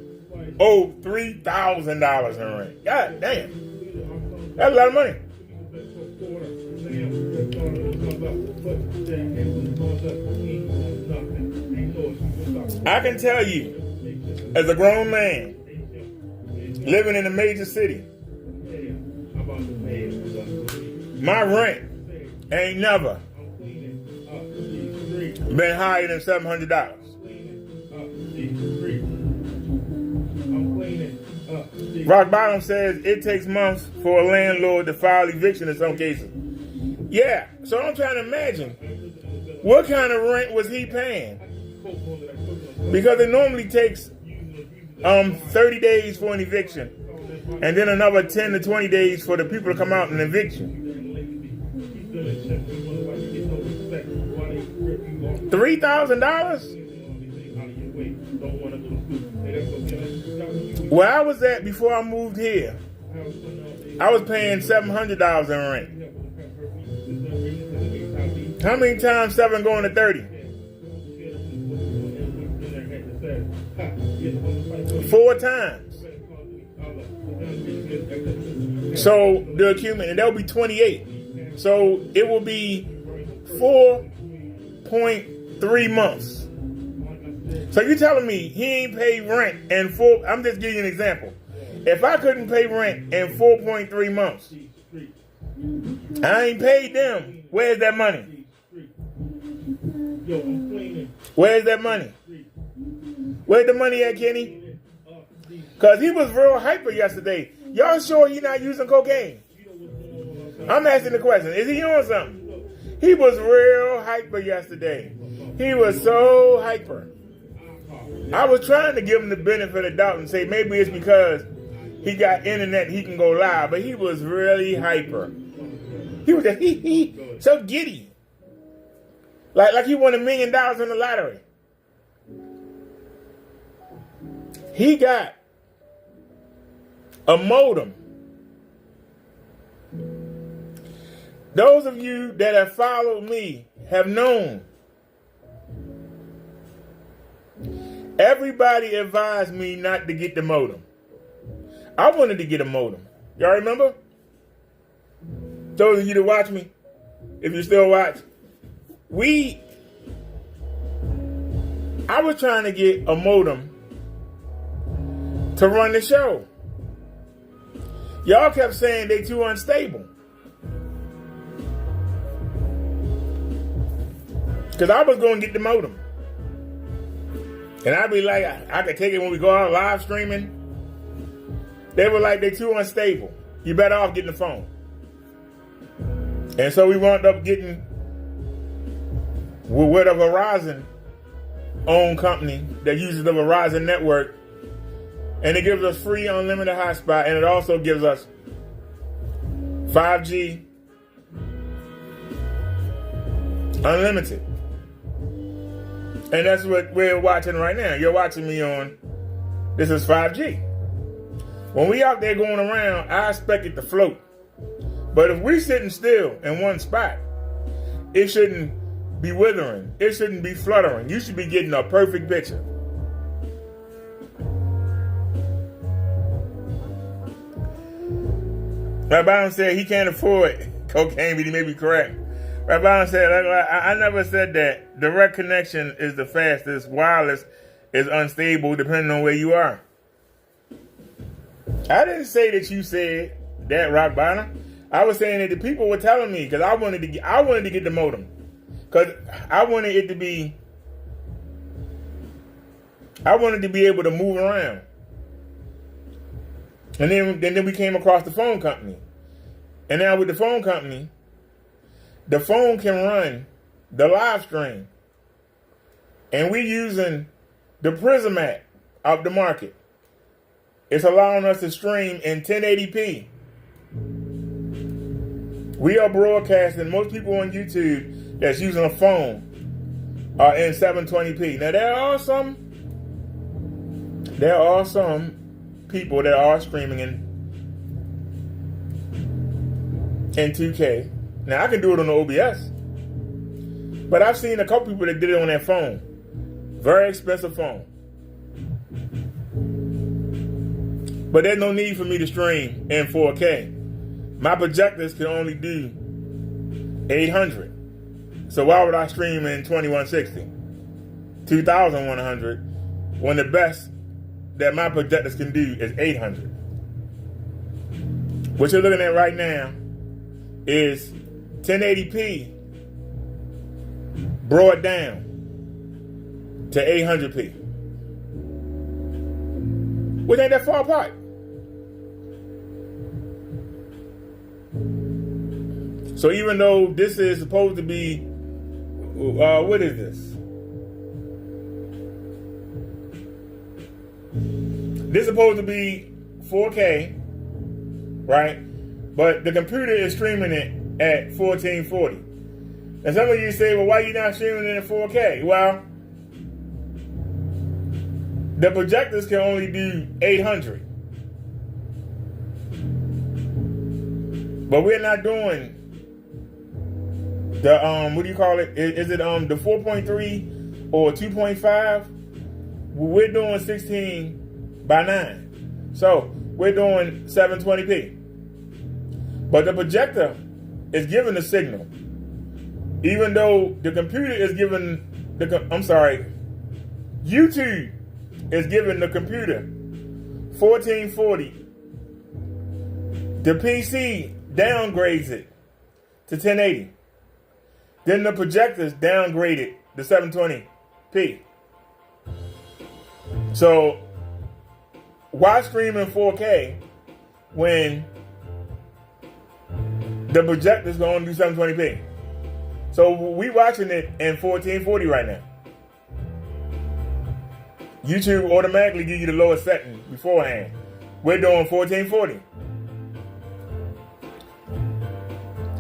owe $3,000 in rent? God damn. That's a lot of money. I can tell you, as a grown man, living in a major city, my rent ain't never been higher than $700. Rock Bottom says it takes months for a landlord to file eviction in some cases. Yeah, so I'm trying to imagine, what kind of rent was he paying? Because it normally takes 30 days for an eviction, and then another 10 to 20 days for the people to come out and evict you. $3,000? Where I was at before I moved here, I was paying $700 in rent. How many times 7 going to 30? 4 times. So the accumulate, and that will be 28. So it will be 4.3 months So you telling me he ain't paid rent in full? I'm just giving you an example. If I couldn't pay rent in 4.3 months, I ain't paid them. Where's that money? Where's that money? Where's the money at, Kenny? Because he was real hyper yesterday. Y'all sure he not using cocaine? I'm asking the question. Is he on something? He was real hyper yesterday. He was so hyper. I was trying to give him the benefit of doubt and say maybe it's because he got internet and he can go live, but he was really hyper. He was just so giddy. Like he won $1 million in the lottery. He got a modem. Those of you that have followed me have known. Everybody advised me not to get the modem. I wanted to get a modem. Y'all remember? Those of you that watch me, if you still watch, I was trying to get a modem to run the show. Y'all kept saying they too unstable. Because I was going to get the modem. And I'd be like, I could take it when we go out live streaming. They were like, they too unstable. You better off getting the phone. And so we wound up getting with a Verizon owned company that uses the Verizon network. And it gives us free unlimited hotspot. And it also gives us 5G unlimited. And that's what we're watching right now. You're watching me on, this is 5G. When we out there going around, I expect it to float. But if we're sitting still in one spot, it shouldn't be withering. It shouldn't be fluttering. You should be getting a perfect picture. Rabban said he can't afford cocaine, but he may be correct. Rabban said, I never said that. Direct connection is the fastest. Wireless is unstable depending on where you are. I didn't say that you said that, Rock Bottom. I was saying that the people were telling me because I wanted to get the modem. Because I wanted to be able to move around. And then we came across the phone company. And now with the phone company, the phone can run the live stream. And we're using the Prism app of the market. It's allowing us to stream in 1080p. We are broadcasting. Most people on YouTube that's using a phone are in 720p. Now there are some people that are streaming in 2K. Now I can do it on the OBS, but I've seen a couple people that did it on their phone. Very expensive phone. But there's no need for me to stream in 4K. My projectors can only do 800. So why would I stream in 2160? 2100 when the best that my projectors can do is 800. What you're looking at right now is 1080p brought down to 800p. Which ain't that far apart. So even though this is supposed to be, what is this? This is supposed to be 4K, right? But the computer is streaming it at 1440. And some of you say, well, why are you not streaming it in 4K? Well, the projectors can only do 800. But we're not doing the, what do you call it? Is it the 4.3 or 2.5? We're doing 16 by 9. So we're doing 720p. But the projector is giving the signal. Even though the computer is giving YouTube is giving the computer 1440. The PC downgrades it to 1080. Then the projectors downgraded to 720p. So why stream in 4K when the projector's going to do 720p? So we watching it in 1440 right now. YouTube automatically give you the lowest setting beforehand. We're doing 1440.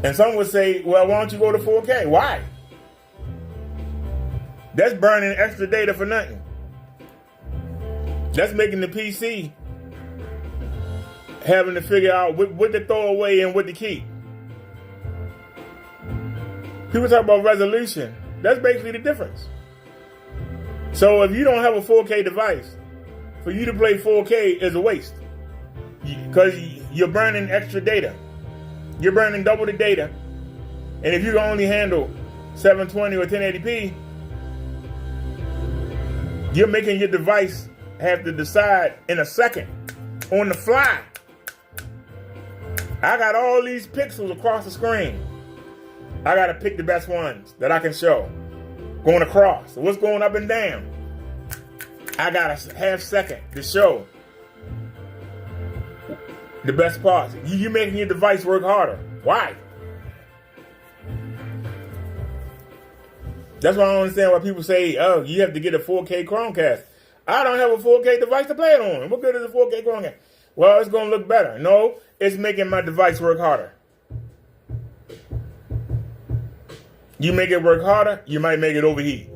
And some would say, well, why don't you go to 4K? Why? That's burning extra data for nothing. That's making the PC having to figure out what to throw away and what to keep. People talk about resolution. That's basically the difference. So if you don't have a 4K device, for you to play 4K is a waste. Because you're burning extra data. You're burning double the data. And if you can only handle 720 or 1080p, you're making your device have to decide in a second, on the fly. I got all these pixels across the screen. I got to pick the best ones that I can show. Going across. So what's going up and down? I got a half second to show the best parts. You're making your device work harder. Why? That's why I don't understand why people say, oh, you have to get a 4K Chromecast. I don't have a 4K device to play it on. What good is a 4K Chromecast? Well, it's going to look better. No, it's making my device work harder. You make it work harder, you might make it overheat.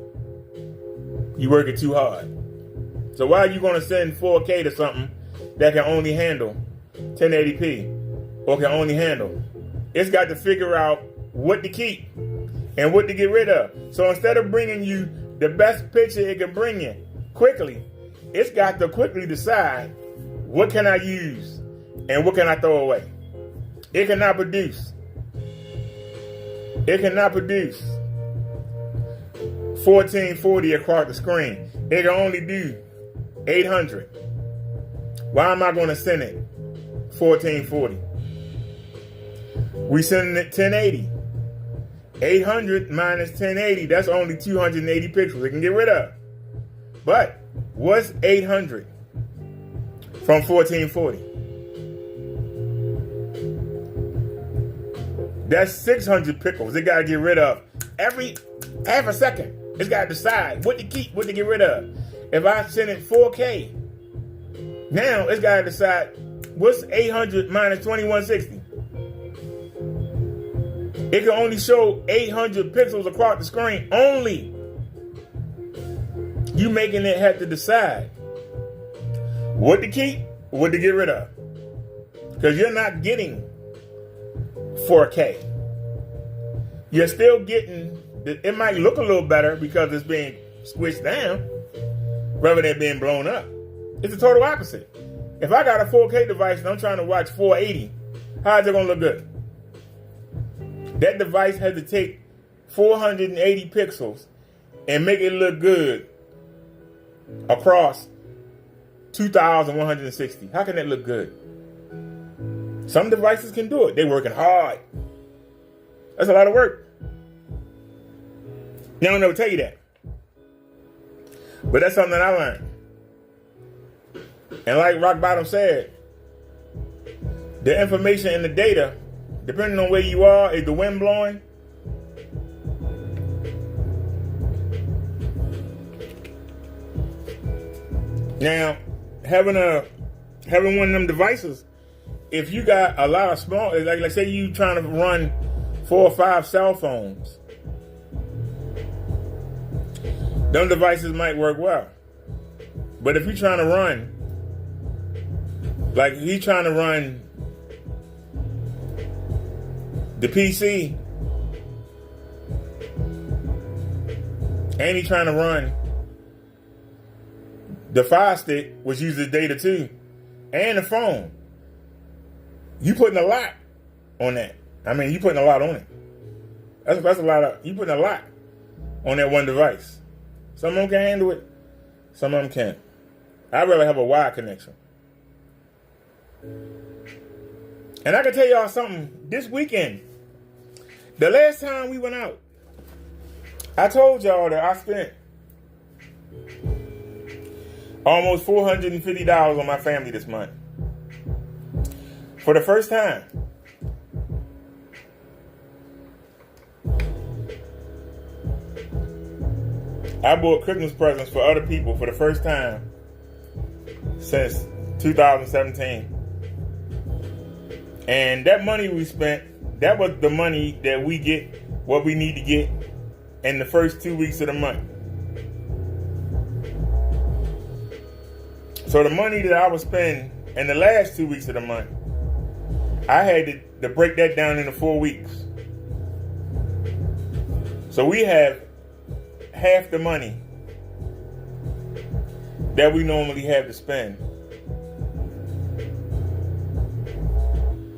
You work it too hard. So why are you going to send 4K to something that can only handle 1080p or can only handle? It's got to figure out what to keep and what to get rid of. So instead of bringing you the best picture it can bring you quickly, it's got to quickly decide what can I use and what can I throw away. It cannot produce. It cannot produce 1440 across the screen. It can only do 800. Why am I going to send it 1440? We sending it 1080. 800 minus 1080, that's only 280 pixels it can get rid of. But what's 800 from 1440? That's 600 pixels it got to get rid of every half a second. It's got to decide what to keep, what to get rid of. If I send it 4K, now it's got to decide what's 800 minus 2160. It can only show 800 pixels across the screen. Only. You making it have to decide what to keep, what to get rid of. Because you're not getting 4K. You're still getting, it might look a little better because it's being squished down rather than being blown up. It's the total opposite. If I got a 4K device and I'm trying to watch 480, how is it going to look good? That device has to take 480 pixels and make it look good across 2,160. How can that look good? Some devices can do it. They're working hard. That's a lot of work. They don't never tell you that. But that's something that I learned. And like Rock Bottom said, the information and the data, depending on where you are, is the wind blowing? Now, having one of them devices, if you got a lot of small, like say you trying to run 4 or 5 cell phones, them devices might work well. But if you're trying to run, like he's trying to run the PC, and he's trying to run the Fire Stick, which uses data too, and the phone, you putting a lot on that. I mean, you putting a lot on it. That's a lot of, you putting a lot on that one device. Some of them can handle it, Some of them can't. I'd rather have a wide connection. And I can tell y'all something. This weekend, the last time we went out, I told y'all that I spent almost $450 on my family this month. For the first time. I bought Christmas presents for other people for the first time since 2017. And that money we spent, that was the money that we get, what we need to get in the first 2 weeks of the month. So the money that I was spending in the last 2 weeks of the month, I had to break that down into 4 weeks. So we have half the money that we normally have to spend.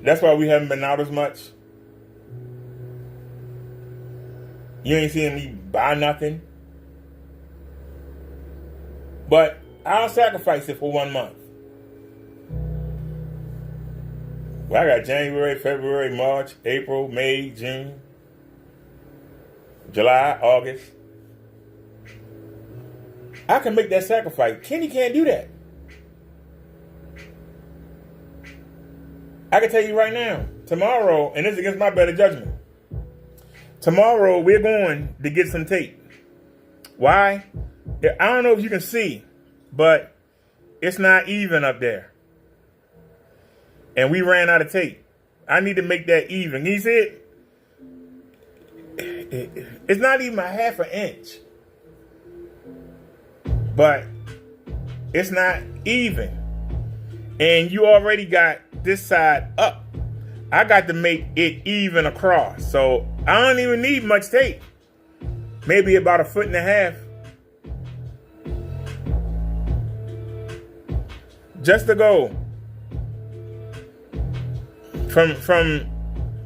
That's why we haven't been out as much. You ain't seeing me buy nothing. But I'll sacrifice it for 1 month. Well, I got January, February, March, April, May, June, July, August. I can make that sacrifice. Kenny can't do that. I can tell you right now, tomorrow, and this is against my better judgment, tomorrow we're going to get some tape. Why? I don't know if you can see, but it's not even up there. And we ran out of tape. I need to make that even. Can you see it? It's not even a half an inch. But it's not even. And you already got this side up. I got to make it even across. So I don't even need much tape. Maybe about 1.5 feet. Just to go from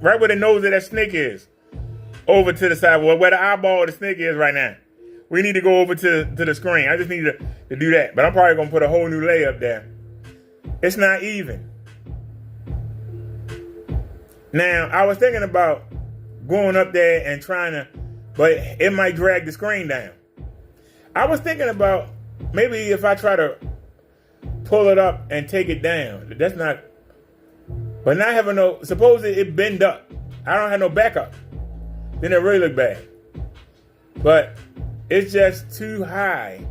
right where the nose of that snake is over to the side, where the eyeball of the snake is right now. We need to go over to the screen. I just need to do that. But I'm probably going to put a whole new layer up there. It's not even. Now, I was thinking about going up there and trying to, but it might drag the screen down. I was thinking about maybe if I try to pull it up and take it down. That's not, but not having no, suppose it bend up. I don't have no backup. Then it really look bad. But it's just too high.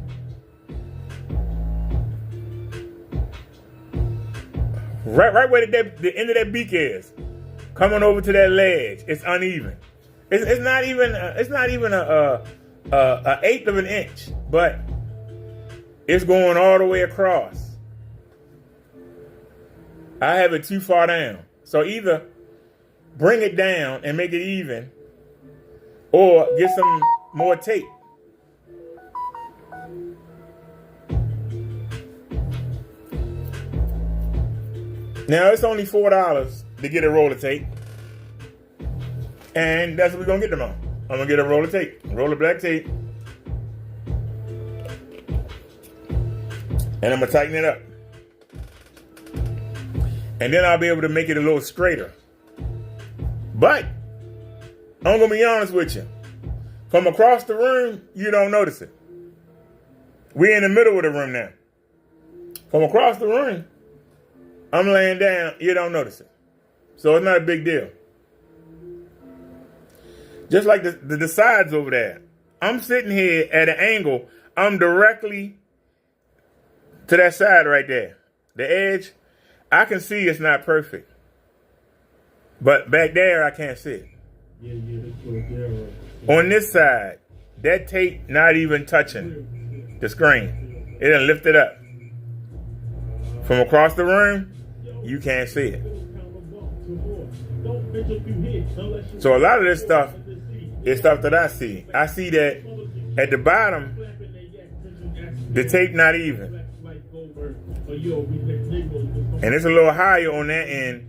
Right where the end of that beak is, coming over to that ledge, it's uneven. It's not even a eighth of an inch, but it's going all the way across. I have it too far down. So either bring it down and make it even, or get some more tape. Now, it's only $4 to get a roll of tape. And that's what we're going to get tomorrow. I'm going to get a roll of tape. Roll of black tape. And I'm going to tighten it up. And then I'll be able to make it a little straighter. But I'm going to be honest with you. From across the room, you don't notice it. We're in the middle of the room now. From across the room, I'm laying down, you don't notice it. So it's not a big deal. Just like the sides over there. I'm sitting here at an angle. I'm directly to that side right there. The edge, I can see it's not perfect. But back there, I can't see it. On this side, that tape not even touching the screen. It done lifted up. From across the room, you can't see it. So a lot of this stuff is stuff that I see. I see that at the bottom, the tape not even. And it's a little higher on that end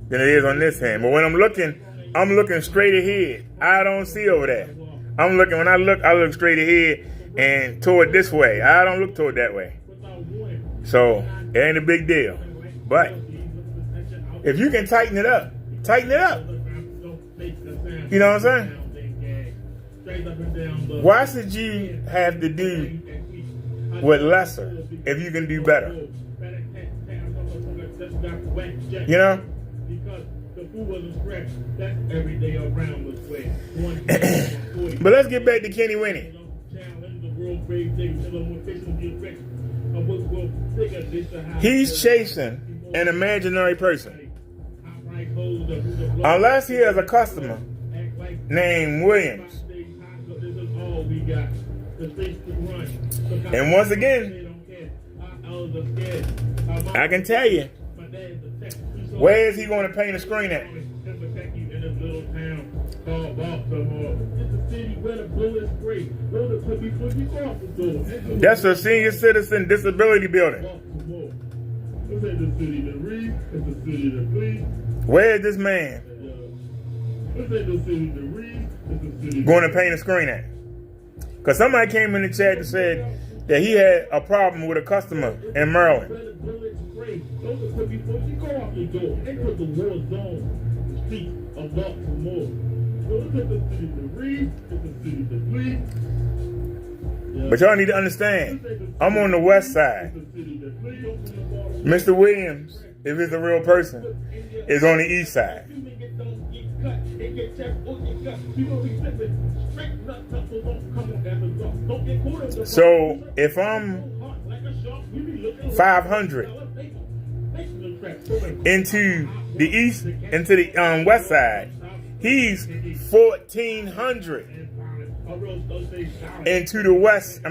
than it is on this end. But when I'm looking straight ahead. I don't see over there. When I look straight ahead, and toward this way. I don't look toward that way. So it ain't a big deal. But if you can tighten it up, tighten it up. You know what I'm saying? Why should you have to do with lesser if you can do better? You know? Because the food wasn't fresh. That's every day around was fresh. But let's get back to Kenny Winnie. He's chasing an imaginary person. Unless he has a customer named Williams. And once again, I can tell you, where is he going to paint a screen at? That's a senior citizen disability building. Where is this man going to paint a screen at? Because somebody came in the chat and said that he had a problem with a customer in Maryland. But y'all need to understand, I'm on the west side. Mr. Williams, if he's a real person, is on the east side. So if I'm 500 into the east, into the west side, he's 1,400 into the west.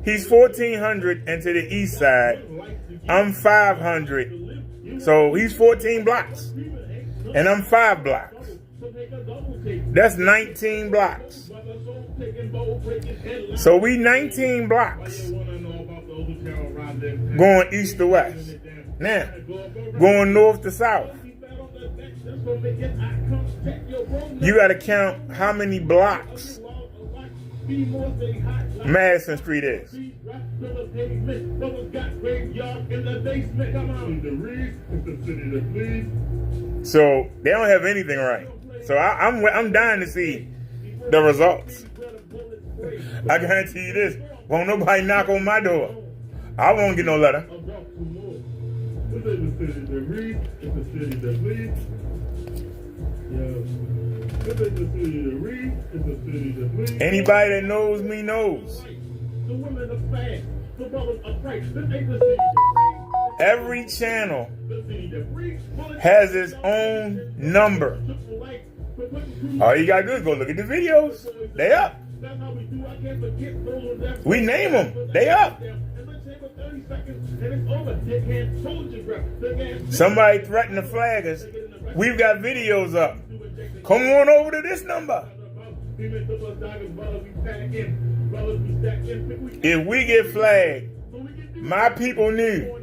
He's 1,400 into the east side. I'm 500, so he's 14 blocks, and I'm 5 blocks. That's 19 blocks. So we 19 blocks going east to west. Now, going north to south. You got to count how many blocks Madison Street is. So they don't have anything right. So I'm dying to see the results. I guarantee you this: won't nobody knock on my door. I won't get no letter. Anybody that knows me knows. Every channel has its own number. All you gotta do is go look at the videos. They up. We name them. They up. Somebody threatened to flag us. We've got videos up. Come on over to this number. If we get flagged, my people knew.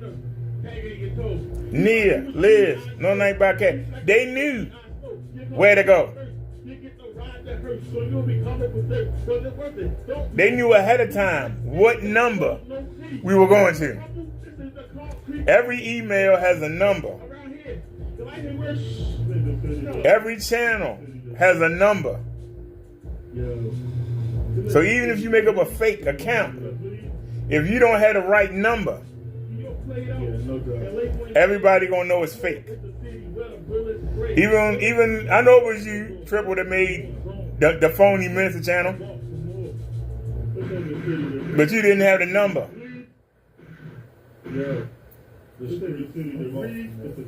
Nia, Liz, No Night by Cat. They knew where to go. They knew ahead of time what number we were going to. Every email has a number. Every channel has a number. So even if you make up a fake account, if you don't have the right number, everybody gonna know it's fake. Even I know it was you, Triple, that made the phony minister channel, but you didn't have the number.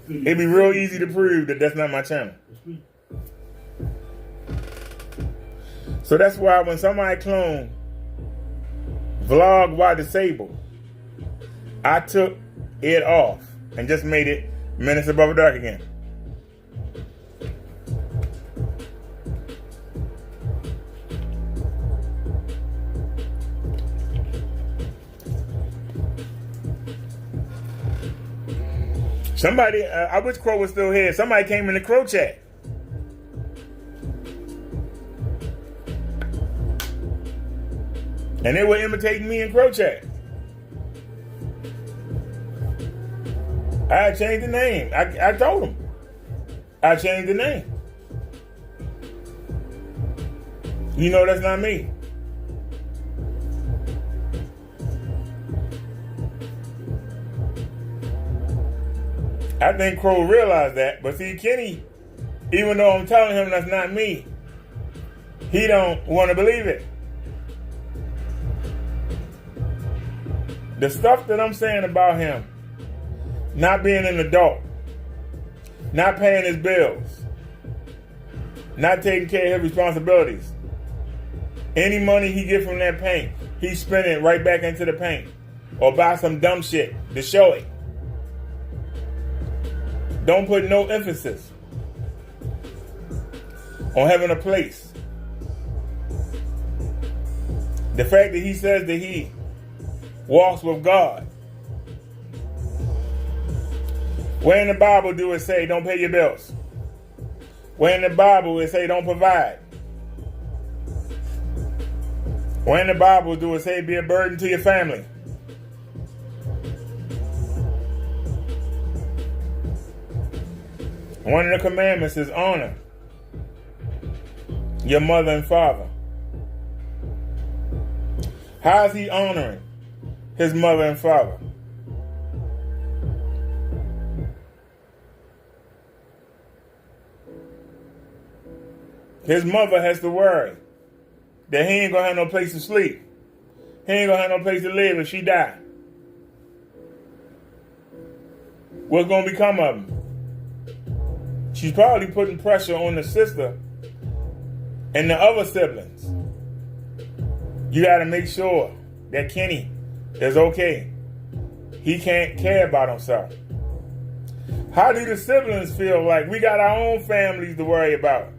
It'd be real easy to prove that that's not my channel. So that's why when somebody cloned Vlog While Disabled, I took it off and just made it Minutes Above Dark again. Somebody, I wish Crow was still here. Somebody came in the Crow chat. And they were imitating me in Crochat. I changed the name. I told them. I changed the name. You know that's not me. I think Crow realized that. But see, Kenny, even though I'm telling him that's not me, he don't want to believe it. The stuff that I'm saying about him, not being an adult, not paying his bills, not taking care of his responsibilities, any money he get from that paint, he's spending it right back into the paint or buy some dumb shit to show it. Don't put no emphasis on having a place. The fact that he says that he walks with God. Where in the Bible do it say don't pay your bills? Where in the Bible it say don't provide? Where in the Bible do it say be a burden to your family? One of the commandments is honor your mother and father. How is he honoring his mother and father? His mother has to worry that he ain't gonna have no place to sleep. He ain't gonna have no place to live if she die. What's gonna become of him? She's probably putting pressure on the sister and the other siblings. You gotta make sure that Kenny is okay. He can't care about himself. How do the siblings feel like we got our own families to worry about?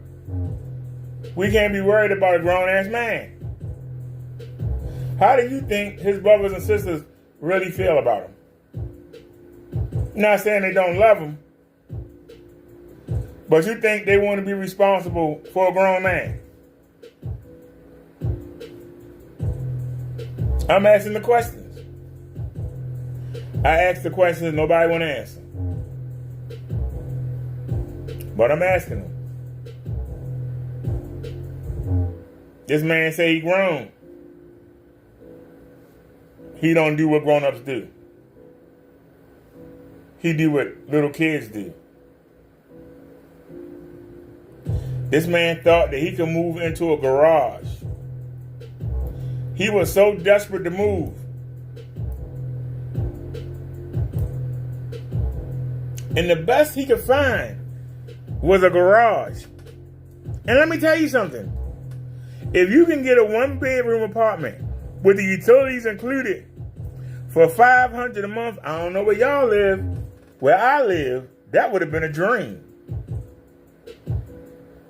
We can't be worried about a grown-ass man. How do you think his brothers and sisters really feel about him? Not saying they don't love him, but you think they want to be responsible for a grown man? I'm asking the questions. I ask the questions nobody want to answer. But I'm asking them. This man say he grown. He don't do what grown-ups do. He do what little kids do. This man thought that he could move into a garage. He was so desperate to move. And the best he could find was a garage. And let me tell you something. If you can get a one-bedroom apartment with the utilities included for $500 a month, I don't know where y'all live. Where I live, that would have been a dream.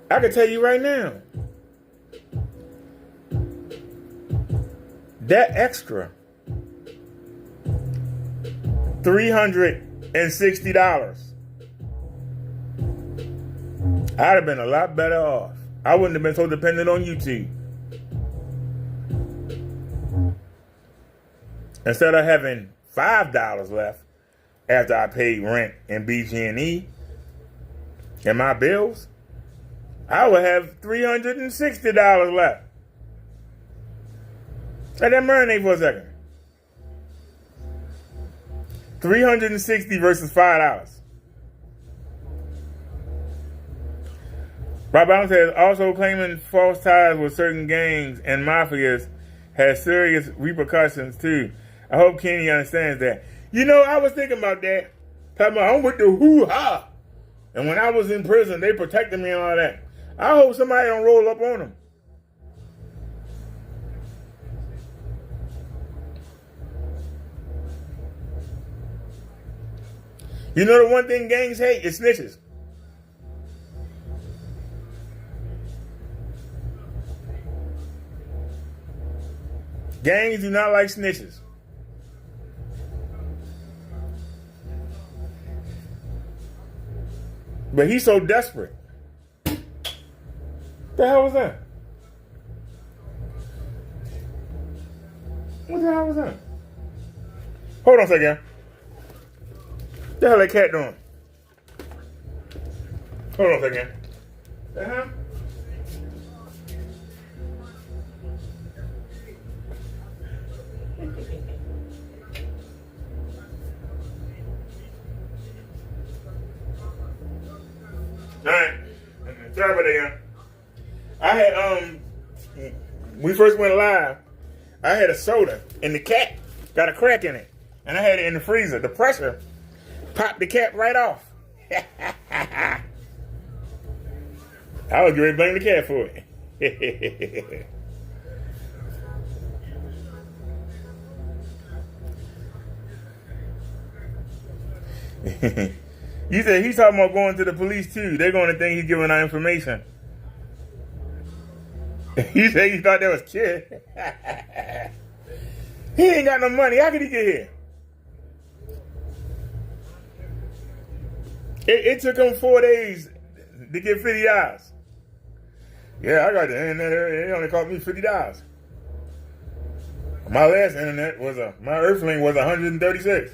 I can tell you right now, that extra $360, I'd have been a lot better off. I wouldn't have been so dependent on YouTube. Instead of having $5 left after I paid rent and BG&E and my bills, I would have $360 left. Let that marinate for a second. $360 versus $5. Rob Brown says, also claiming false ties with certain gangs and mafias has serious repercussions too. I hope Kenny understands that. You know, I was thinking about that. Talking about, I'm with the hoo-ha. And when I was in prison, they protected me and all that. I hope somebody don't roll up on them. You know the one thing gangs hate is snitches. Gangs do not like snitches. But he's so desperate. The hell was that? What the hell was that? Hold on a second. What the hell that cat doing? Hold on a second. Uh-huh. Alright. Sorry about that, y'all. I had, when we first went live, I had a soda, and the cap got a crack in it. And I had it in the freezer. The pressure popped the cap right off. I was going to blame the cat for it. He said he's talking about going to the police too. They're going to think he's giving out information. He said he thought that was kid. He ain't got no money. How could he get here? It took him 4 days to get $50. Yeah, I got the internet. It only cost me $50. My last internet was my Earthlink was $136.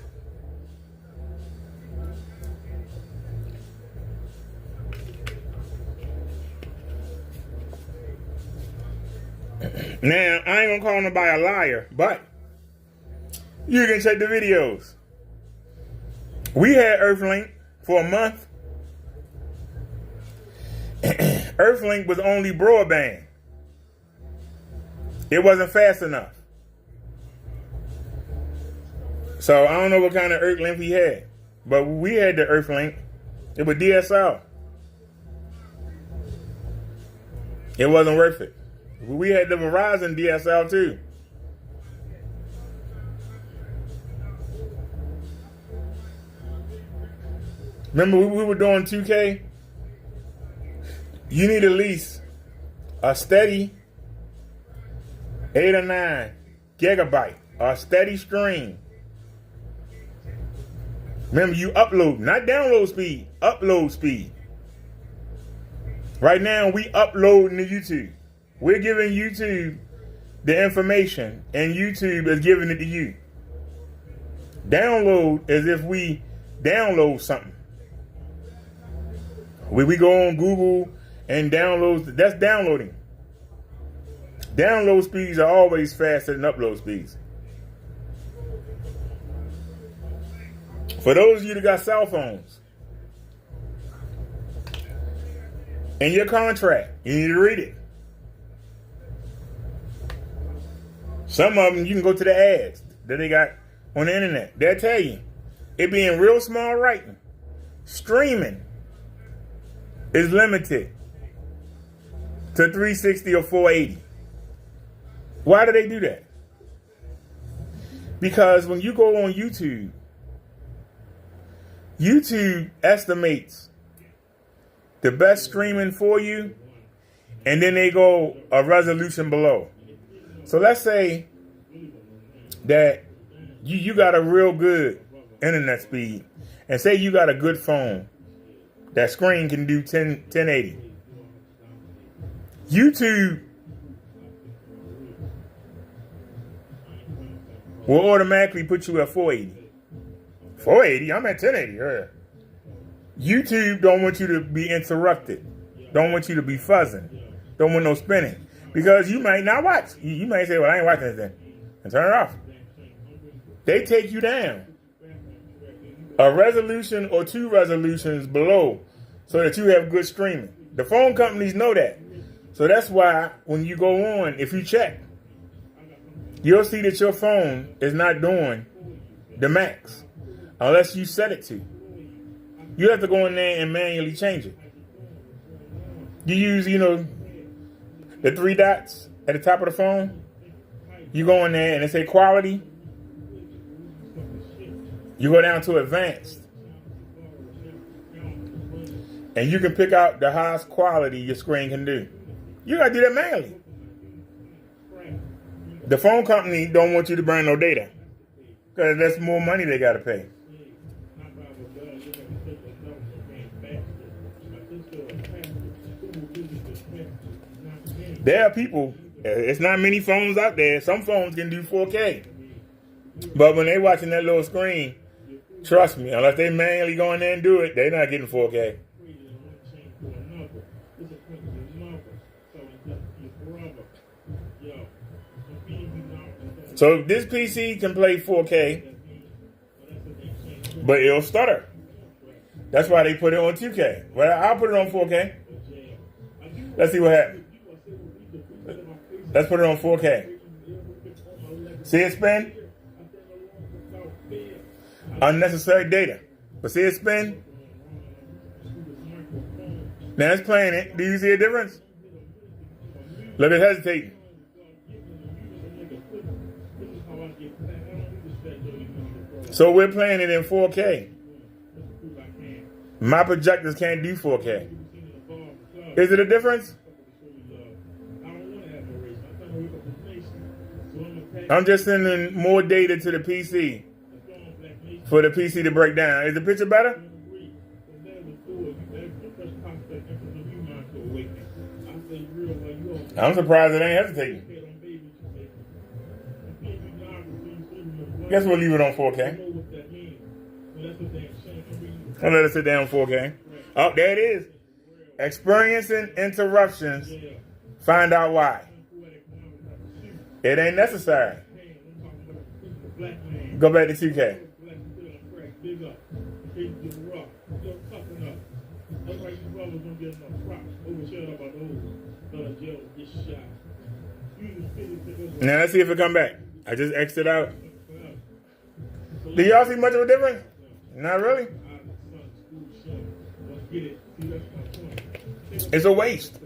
Now, I ain't gonna call nobody a liar, but you can check the videos. We had Earthlink for a month. Earthlink was only broadband. It wasn't fast enough. So I don't know what kind of Earthlink he had, but we had the Earthlink. It was DSL. It wasn't worth it. We had the Verizon DSL too. Remember we were doing 2K? You need at least a steady 8 or 9 gigabyte, a steady stream. Remember, you upload, not download speed, upload speed. Right now, we uploading to YouTube. We're giving YouTube the information, and YouTube is giving it to you. Download as if we download something. We go on Google and download. That's downloading. Download speeds are always faster than upload speeds. For those of you that got cell phones, in your contract, you need to read it. Some of them, you can go to the ads that they got on the internet. They'll tell you, it be in real small writing. Streaming is limited to 360 or 480. Why do they do that? Because when you go on YouTube, YouTube estimates the best streaming for you, and then they go a resolution below. So let's say that you got a real good internet speed, and say you got a good phone, that screen can do 1080. YouTube will automatically put you at 480. 480? I'm at 1080. Yeah. YouTube don't want you to be interrupted. Don't want you to be fuzzing. Don't want no spinning. Because you might not watch. You might say, well, I ain't watching this then. And turn it off. They take you down a resolution or 2 resolutions below so that you have good streaming. The phone companies know that. So that's why when you go on, if you check, you'll see that your phone is not doing the max unless you set it to. You have to go in there and manually change it. You use, the 3 dots at the top of the phone. You go in there and it say quality. You go down to advanced. And you can pick out the highest quality your screen can do. You gotta do that manually. The phone company don't want you to burn no data, because that's more money they gotta pay. There are people It's not many phones out there. Some phones can do 4K. But when they watching that little screen, trust me, unless they manually go in there and do it, they're not getting 4K. So this PC can play 4K, but it'll stutter. That's why they put it on 2K. Well, I'll put it on 4K. Let's see what happens. Let's put it on 4K. See it spin? Unnecessary data. But see it spin? Now it's playing it. Do you see a difference? Look at hesitating. So we're playing it in 4K. My projectors can't do 4K. Is it a difference? I'm just sending more data to the PC for the PC to break down. Is the picture better? I'm surprised it ain't hesitating. Guess we'll leave it on 4K. I'll let it sit down 4K. Oh, there it is. Experiencing interruptions. Find out why. It ain't necessary. Go back to 2K. Now let's see if it come back. I just exited out. Do y'all see much of a difference? Not really. It's a waste.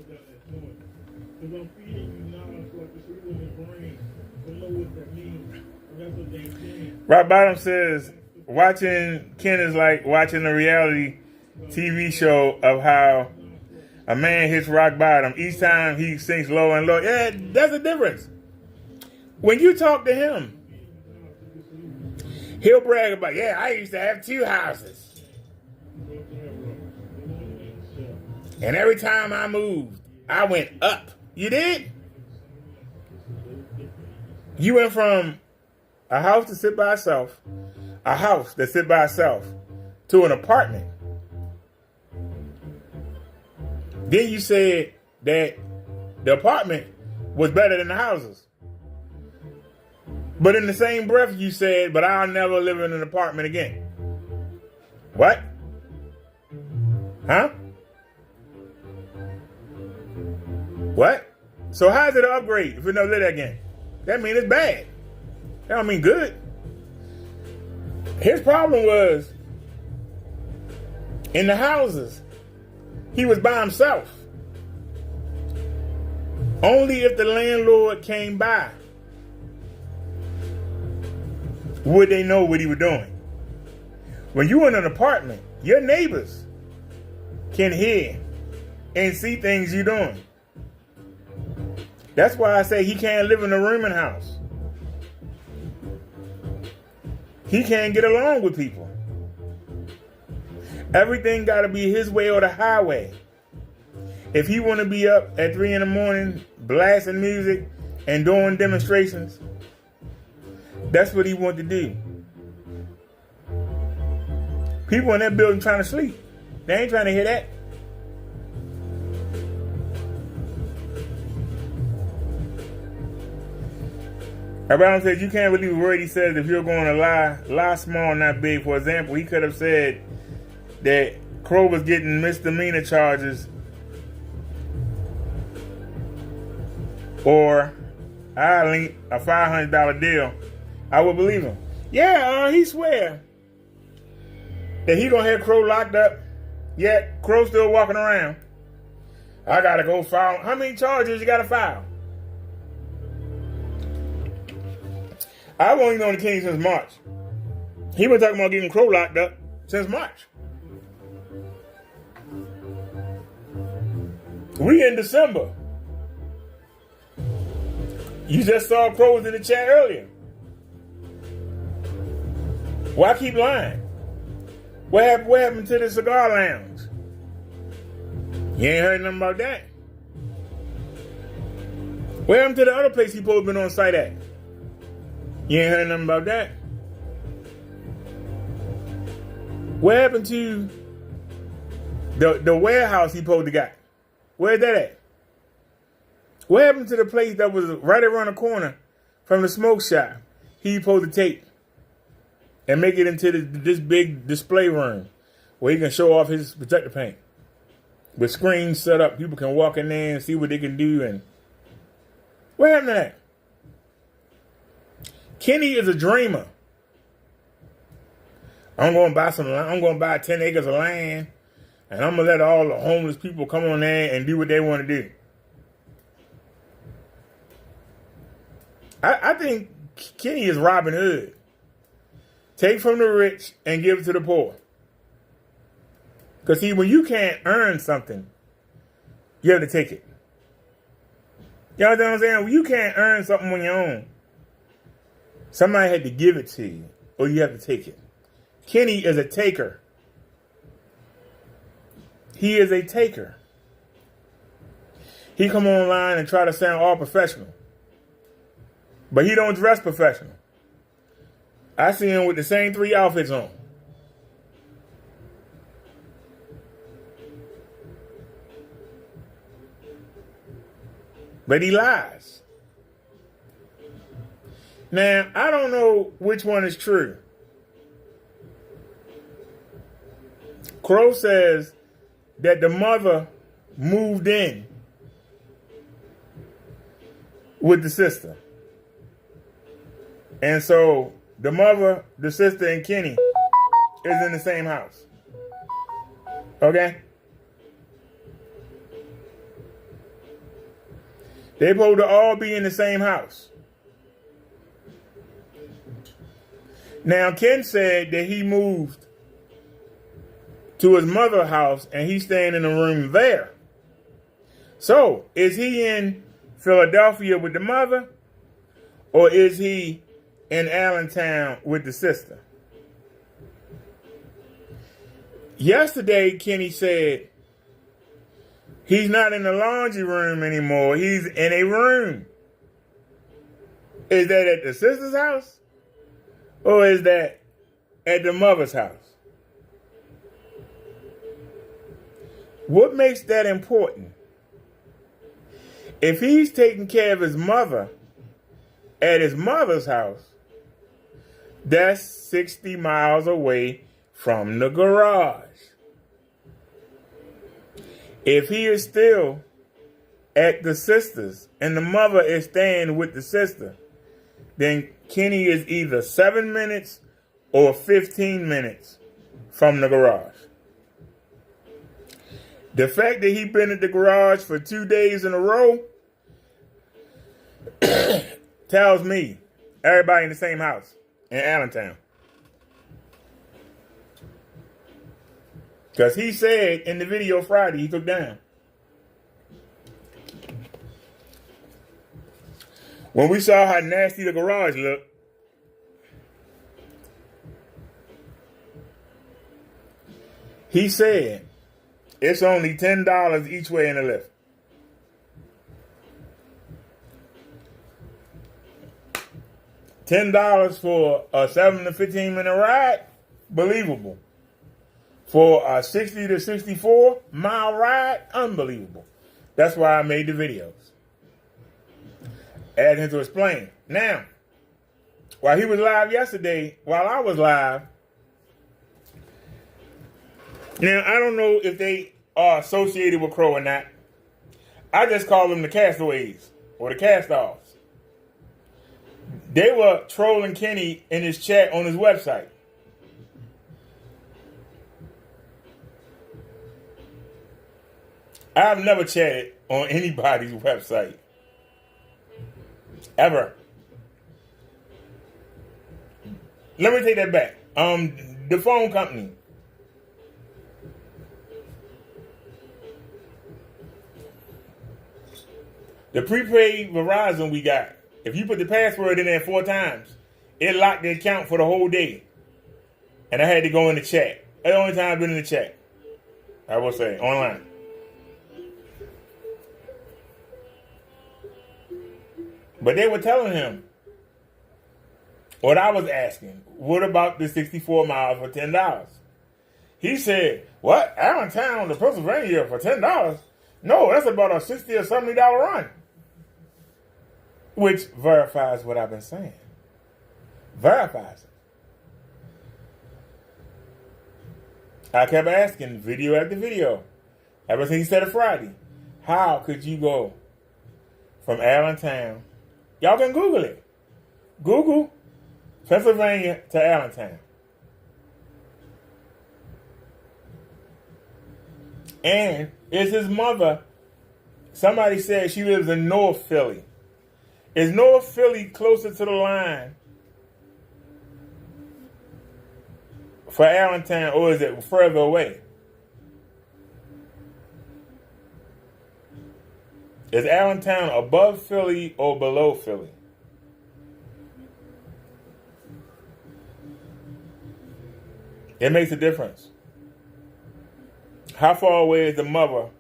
Rock Bottom says, watching Ken is like watching a reality TV show of how a man hits rock bottom. Each time he sinks lower and lower. Yeah, that's the difference. When you talk to him, he'll brag about, yeah, I used to have 2 houses. And every time I moved, I went up. You did? You went from a house to sit by itself, a house that sit by itself, to an apartment. Then you said that the apartment was better than the houses. But in the same breath you said, but I'll never live in an apartment again. What? Huh? What? So how's it an upgrade if we never live that again? That means it's bad. That don't mean good. His problem was, in the houses, he was by himself. Only if the landlord came by would they know what he was doing. When you in an apartment, your neighbors can hear and see things you're doing. That's why I say he can't live in a rooming house. He can't get along with people. Everything got to be his way or the highway. If he want to be up at 3 in the morning blasting music and doing demonstrations, that's what he want to do. People in that building trying to sleep. They ain't trying to hear that. Abraham says you can't believe a word he says if you're going to lie small, not big. For example, he could have said that Crow was getting misdemeanor charges, or I linked a $500 deal. I would believe him. Yeah, he swear that he gonna have Crow locked up. Yet Crow still walking around. I gotta go file. How many charges you gotta file? I won't even on the king since March. He been talking about getting Crow locked up since March. We in December. You just saw Crow was in the chat earlier. Why keep lying? What happened to the cigar lounge? You ain't heard nothing about that. What happened to the other place he supposed to been on site at? You ain't heard nothing about that. What happened to the warehouse he supposed to got? Where's that at? What happened to the place that was right around the corner from the smoke shop he supposed to take and make it into this big display room where he can show off his protector paint with screens set up? People can walk in there and see what they can do. And what happened to that? Kenny is a dreamer. I'm going to buy 10 acres of land, and I'm going to let all the homeless people come on there and do what they want to do. I think Kenny is Robin Hood. Take from the rich and give to the poor. Because see, when you can't earn something, you have to take it. You know what I'm saying? When you can't earn something on your own, somebody had to give it to you, or you have to take it. Kenny is a taker. He is a taker. He come online and try to sound all professional. But he don't dress professional. I see him with the same 3 outfits on. But he lies. Now, I don't know which one is true. Crow says that the mother moved in with the sister. And so the mother, the sister, and Kenny is in the same house. Okay? They supposed to all be in the same house. Now, Ken said that he moved to his mother's house and he's staying in a room there. So, is he in Philadelphia with the mother, or is he in Allentown with the sister? Yesterday, Kenny said he's not in the laundry room anymore. He's in a room. Is that at the sister's house, or is that at the mother's house? What makes that important? If he's taking care of his mother at his mother's house, that's 60 miles away from the garage. If he is still at the sister's and the mother is staying with the sister, then Kenny is either 7 minutes or 15 minutes from the garage. The fact that he's been at the garage for 2 days in a row tells me everybody in the same house in Allentown. Because he said in the video Friday he took down, when we saw how nasty the garage looked, he said it's only $10 each way in the lift. $10 for a 7 to 15 minute ride? Believable. For a 60 to 64 mile ride? Unbelievable. That's why I made the videos. Adding to explain. Now, while he was live yesterday, while I was live, now I don't know if they are associated with Crow or not. I just call them the castaways or the cast-offs. They were trolling Kenny in his chat on his website. I've never chatted on anybody's website. Ever. Let me take that back. The phone company. The prepaid Verizon we got, if you put the password in there 4 times, it locked the account for the whole day. And I had to go in the chat. That's the only time I've been in the chat. I will say, online. But they were telling him what I was asking. What about the 64 miles for $10? He said, what? Allentown to Pennsylvania for $10? No, that's about a $60 or $70 run. Which verifies what I've been saying. Verifies it. I kept asking, video after video, ever since he said it Friday, how could you go from Allentown? Y'all can Google it. Google Pennsylvania to Allentown. And is his mother, somebody said she lives in North Philly. Is North Philly closer to the line for Allentown, or is it further away? Is Allentown above Philly or below Philly? It makes a difference. How far away is the mother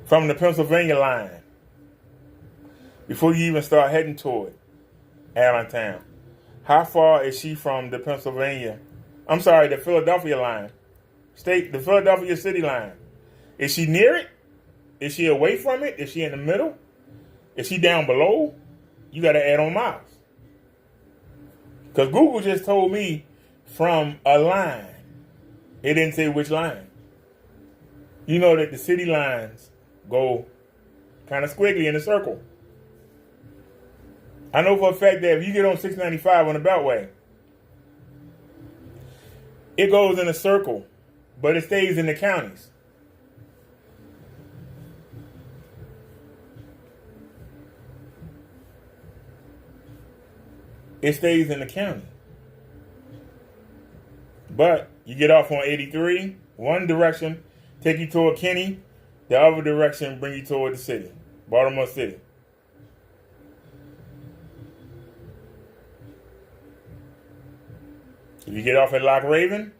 from the Pennsylvania line before you even start heading toward Allentown? How far is she from the the Philadelphia line? The Philadelphia city line. Is she near it? Is she away from it? Is she in the middle? Is she down below? You got to add on miles. Because Google just told me from a line. It didn't say which line. You know that the city lines go kind of squiggly in a circle. I know for a fact that if you get on 695 on the Beltway, it goes in a circle, but it stays in the counties. It stays in the county. But you get off on 83, one direction, take you toward Kenny, the other direction bring you toward the city, Baltimore City. If you get off at Lock Raven,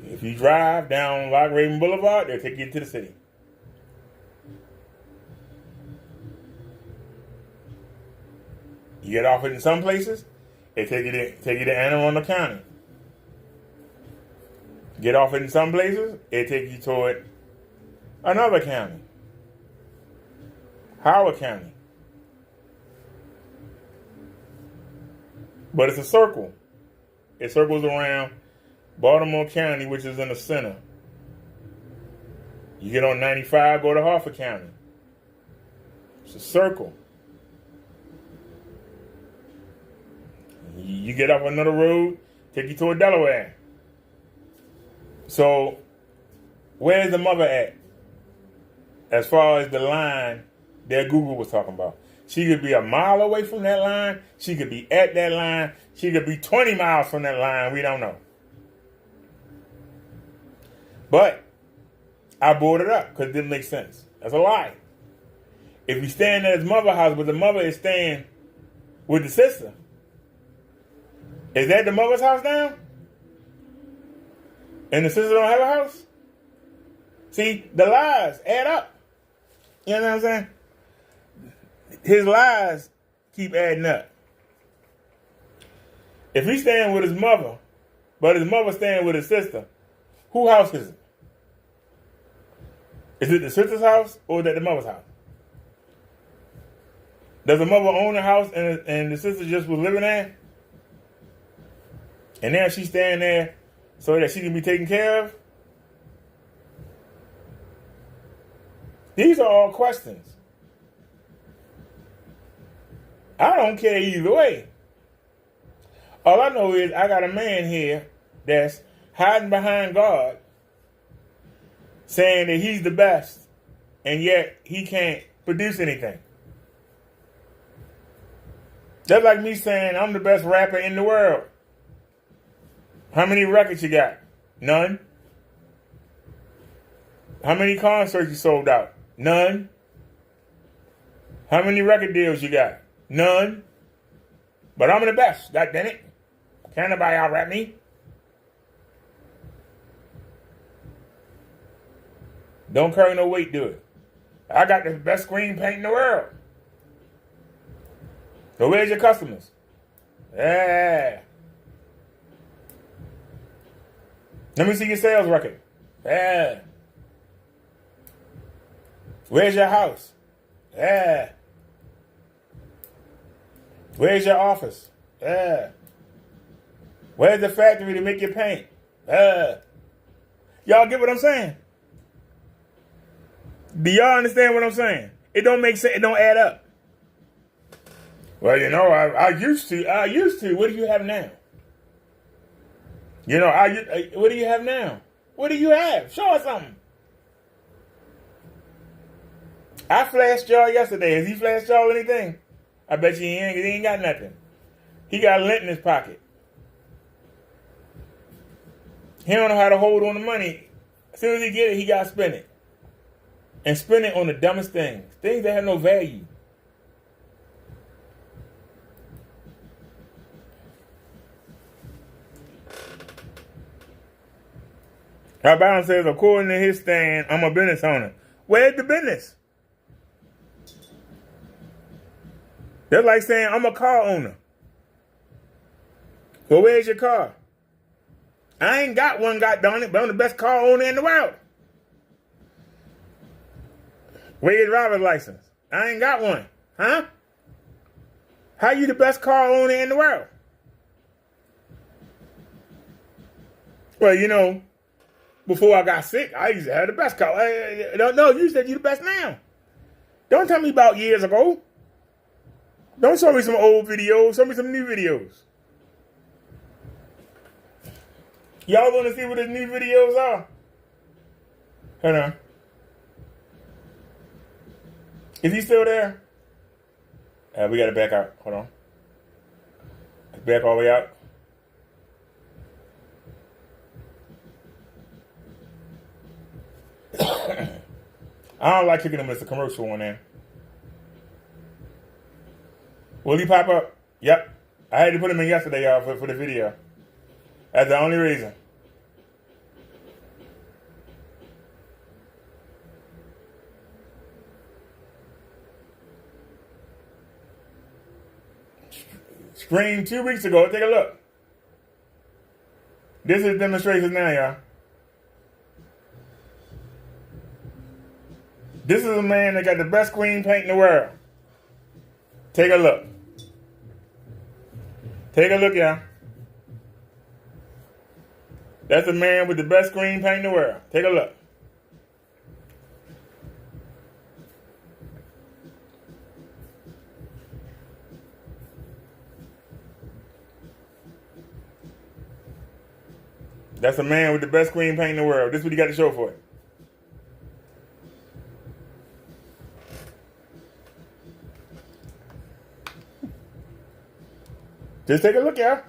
if you drive down Lock Raven Boulevard, they'll take you to the city. You get off it in some places, they take you to Anne Arundel County. Get off it in some places, it take you toward another county, Howard County. But it's a circle. It circles around Baltimore County, which is in the center. You get on 95, go to Harford County. It's a circle. You get off another road, take you toward Delaware. So, where's the mother at? As far as the line that Google was talking about. She could be a mile away from that line. She could be at that line. She could be 20 miles from that line. We don't know. But I brought it up because it didn't make sense. That's a lie. If he's staying at his mother's house, but the mother is staying with the sister, is that the mother's house now? And the sister don't have a house? See, the lies add up. You know what I'm saying? His lies keep adding up. If he's staying with his mother, but his mother's staying with his sister, whose house is it? Is it the sister's house or is it the mother's house? Does the mother own the house and the sister just was living there? And now she's staying there so that she can be taken care of? These are all questions. I don't care either way. All I know is I got a man here that's hiding behind God, saying that he's the best, and yet he can't produce anything. That's like me saying I'm the best rapper in the world. How many records you got? None. How many concerts you sold out? None. How many record deals you got? None. But I'm the best, goddammit. Can't nobody out-rap me. Don't carry no weight, do it. I got the best screen paint in the world. So where's your customers? Yeah. Let me see your sales record. Yeah. Where's your house? Yeah. Where's your office? Yeah. Where's the factory to make your paint? Yeah. Y'all get what I'm saying? Do y'all understand what I'm saying? It don't make sense. It don't add up. Well, you know, I used to. What do you have now? You know, what do you have now? What do you have? Show us something. I flashed y'all yesterday. Has he flashed y'all anything? I bet you he ain't got nothing. He got lint in his pocket. He don't know how to hold on the money. As soon as he get it, he got to spend it. And spend it on the dumbest things. Things that have no value. Alabama says, according to his stand, I'm a business owner. Where's the business? That's like saying, I'm a car owner. Well, where's your car? I ain't got one, goddamn it, but I'm the best car owner in the world. Where's your driver's license? I ain't got one. Huh? How you the best car owner in the world? Well, you know, before I got sick, I used to have the best car. No, you said you the best now. Don't tell me about years ago. Don't show me some old videos. Show me some new videos. Y'all want to see what his new videos are? Hold on. Is he still there? We got to back out. Hold on. Let's back all the way out. I don't like kicking him as a commercial one there. Will he pop up? Yep. I had to put him in yesterday, y'all, for the video. That's the only reason. Screen 2 weeks ago. Take a look. This is demonstration now, y'all. This is a man that got the best green paint in the world. Take a look. Take a look, y'all. That's a man with the best green paint in the world. Take a look. That's a man with the best green paint in the world. This is what he got to show for it. Just take a look, y'all.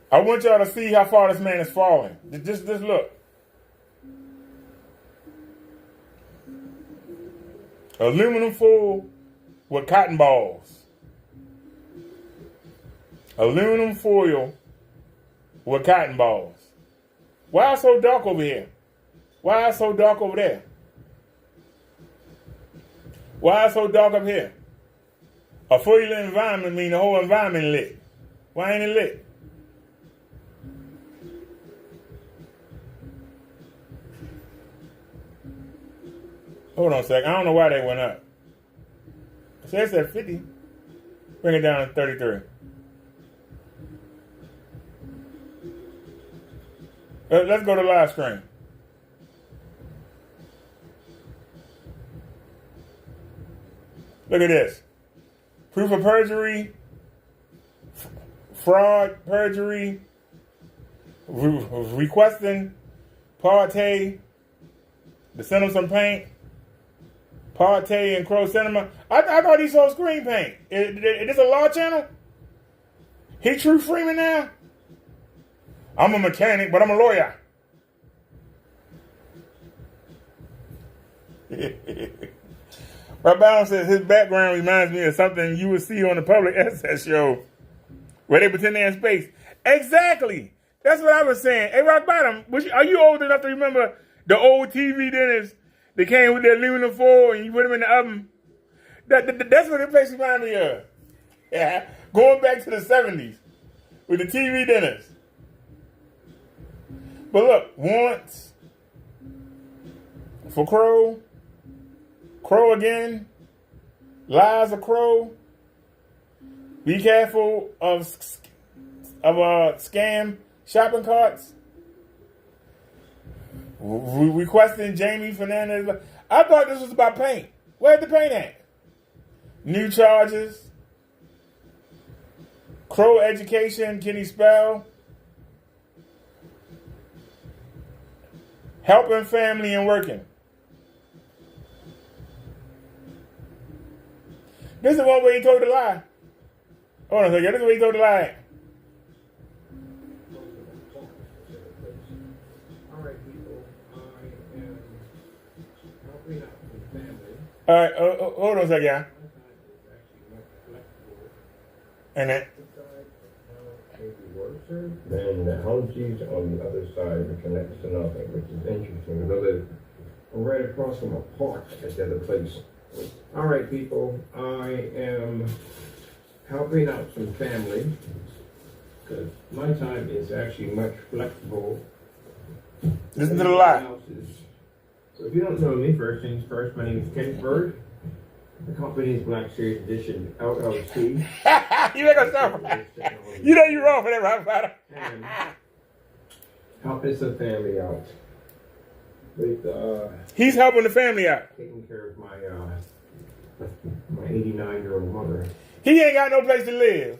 I want y'all to see how far this man is falling. Just look. Aluminum foil with cotton balls. Aluminum foil with cotton balls. Why is it so dark over here? Why is it so dark over there? Why is it so dark up here? A fully lit environment means the whole environment lit. Why ain't it lit? Hold on a sec. I don't know why they went up. So it's at 50. Bring it down to 33. Let's go to live stream. Look at this. Proof of perjury, fraud, perjury, requesting Partey to send him some paint. Partey and Crow Cinema. I thought he sold screen paint. Is this a law channel? He True Freeman now? I'm a mechanic, but I'm a lawyer. Rob Brown says his background reminds me of something you would see on the Public Access show where they pretend they're in space. Exactly. That's what I was saying. Hey, Rock Bottom, are you old enough to remember the old TV dinners that came with their aluminum foil and you put them in the oven? That's what the place reminds me of. Yeah. Going back to the 70s with the TV dinners. But look, once for Crow, Crow again, lies of Crow. Be careful of scam shopping carts. Requesting Jamie Fernandez. I thought this was about paint. Where's the paint at? New charges. Crow education. Can he spell? Helping family and working. This is the one where he told a lie. Hold on a second. This is where he told a lie. All right, people. I am helping out with family. All right. Hold on a second, y'all. And then. Then the Houses on the other side connects to nothing, which is interesting. Another right across from a park at the other place. All right, people. I am helping out some family because my time is actually much flexible. Listen to the lie. So if you don't know me, first things first, my name is Ken Bird. The company is Black Series Edition LLC. You ain't gonna stop. You know you're wrong for that, right, brother? And helping some family out with He's helping the family out. taking care of my 89-year-old mother. He ain't got no place to live.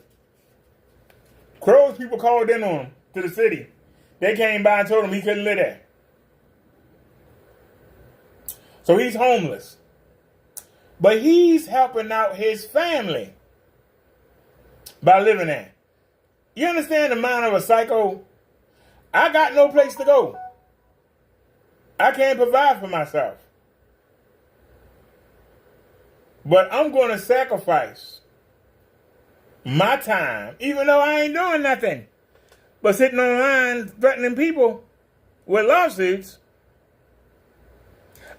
Crow's people called in on him to the city. They came by and told him he couldn't live there. So he's homeless. But he's helping out his family by living there. You understand the mind of a psycho? I got no place to go. I can't provide for myself. But I'm going to sacrifice my time, even though I ain't doing nothing but sitting online threatening people with lawsuits.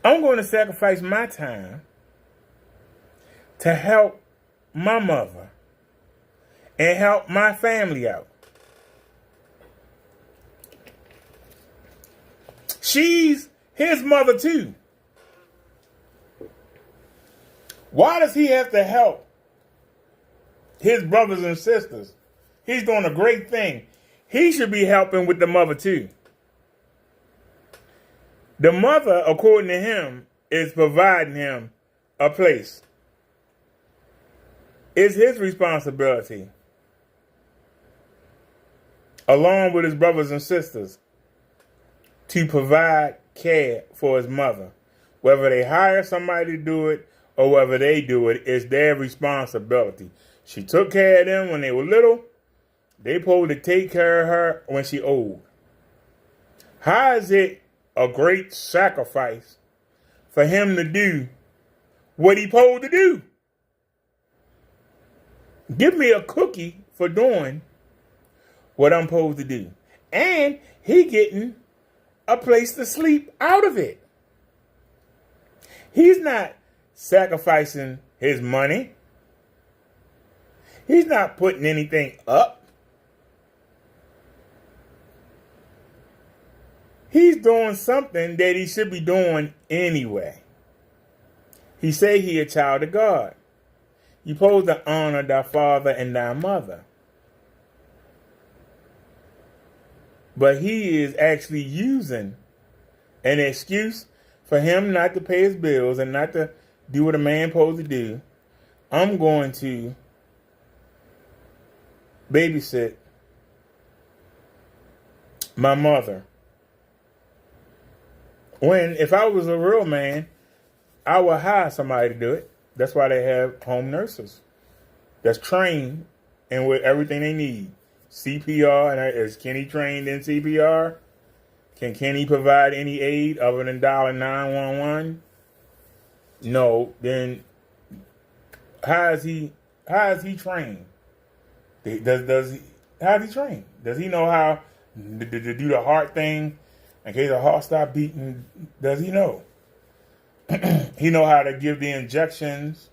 I'm going to sacrifice my time to help my mother and help my family out. She's his mother too. Why does he have to help his brothers and sisters? He's doing a great thing. He should be helping with the mother too. The mother, according to him, is providing him a place. It's his responsibility, along with his brothers and sisters, to provide care for his mother. Whether they hire somebody to do it or whether they do it, it's their responsibility. She took care of them when they were little. They supposed to take care of her when she old. How is it a great sacrifice for him to do what he supposed to do? Give me a cookie for doing what I'm supposed to do. And he getting a place to sleep out of it. He's not sacrificing his money. He's not putting anything up. He's doing something that he should be doing anyway. He say he a child of God. You supposed to honor thy father and thy mother. But he is actually using an excuse for him not to pay his bills and not to do what a man supposed to do. I'm going to babysit my mother. When, if I was a real man, I would hire somebody to do it. That's why they have home nurses that's trained and with everything they need. CPR, and is Kenny trained in CPR? Can Kenny provide any aid other than dialing 911? No, then how is he trained? How is he trained? Does he know how to do the heart thing in case the heart stop beating? Does he know? He know how to give the injections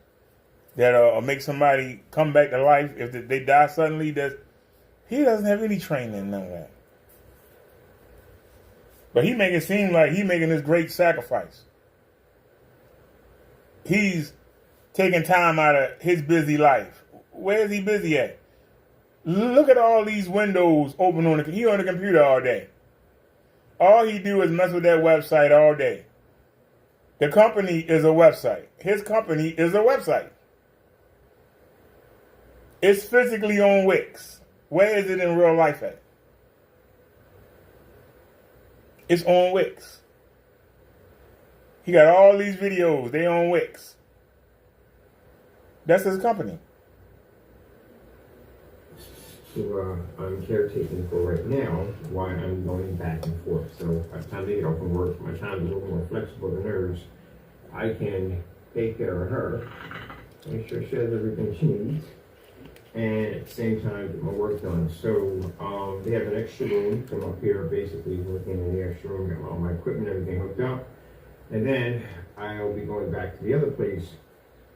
that make somebody come back to life if they die suddenly. He doesn't have any training in none of that. But he make it seem like he making this great sacrifice. He's taking time out of his busy life. Where is he busy at? Look at all these windows open on he on the computer all day. All he do is mess with that website all day. The company is a website. His company is a website. It's physically on Wix. Where is it in real life at? It's on Wix. He got all these videos. They on Wix. That's his company. So I'm caretaking for right now while I'm going back and forth. So by the time they get off from work, my time is a little more flexible than hers. I can take care of her, make sure she has everything she needs, and at the same time get my work done. So they have an extra room. So I'm up here basically working in the extra room, got all my equipment, everything hooked up. And then I'll be going back to the other place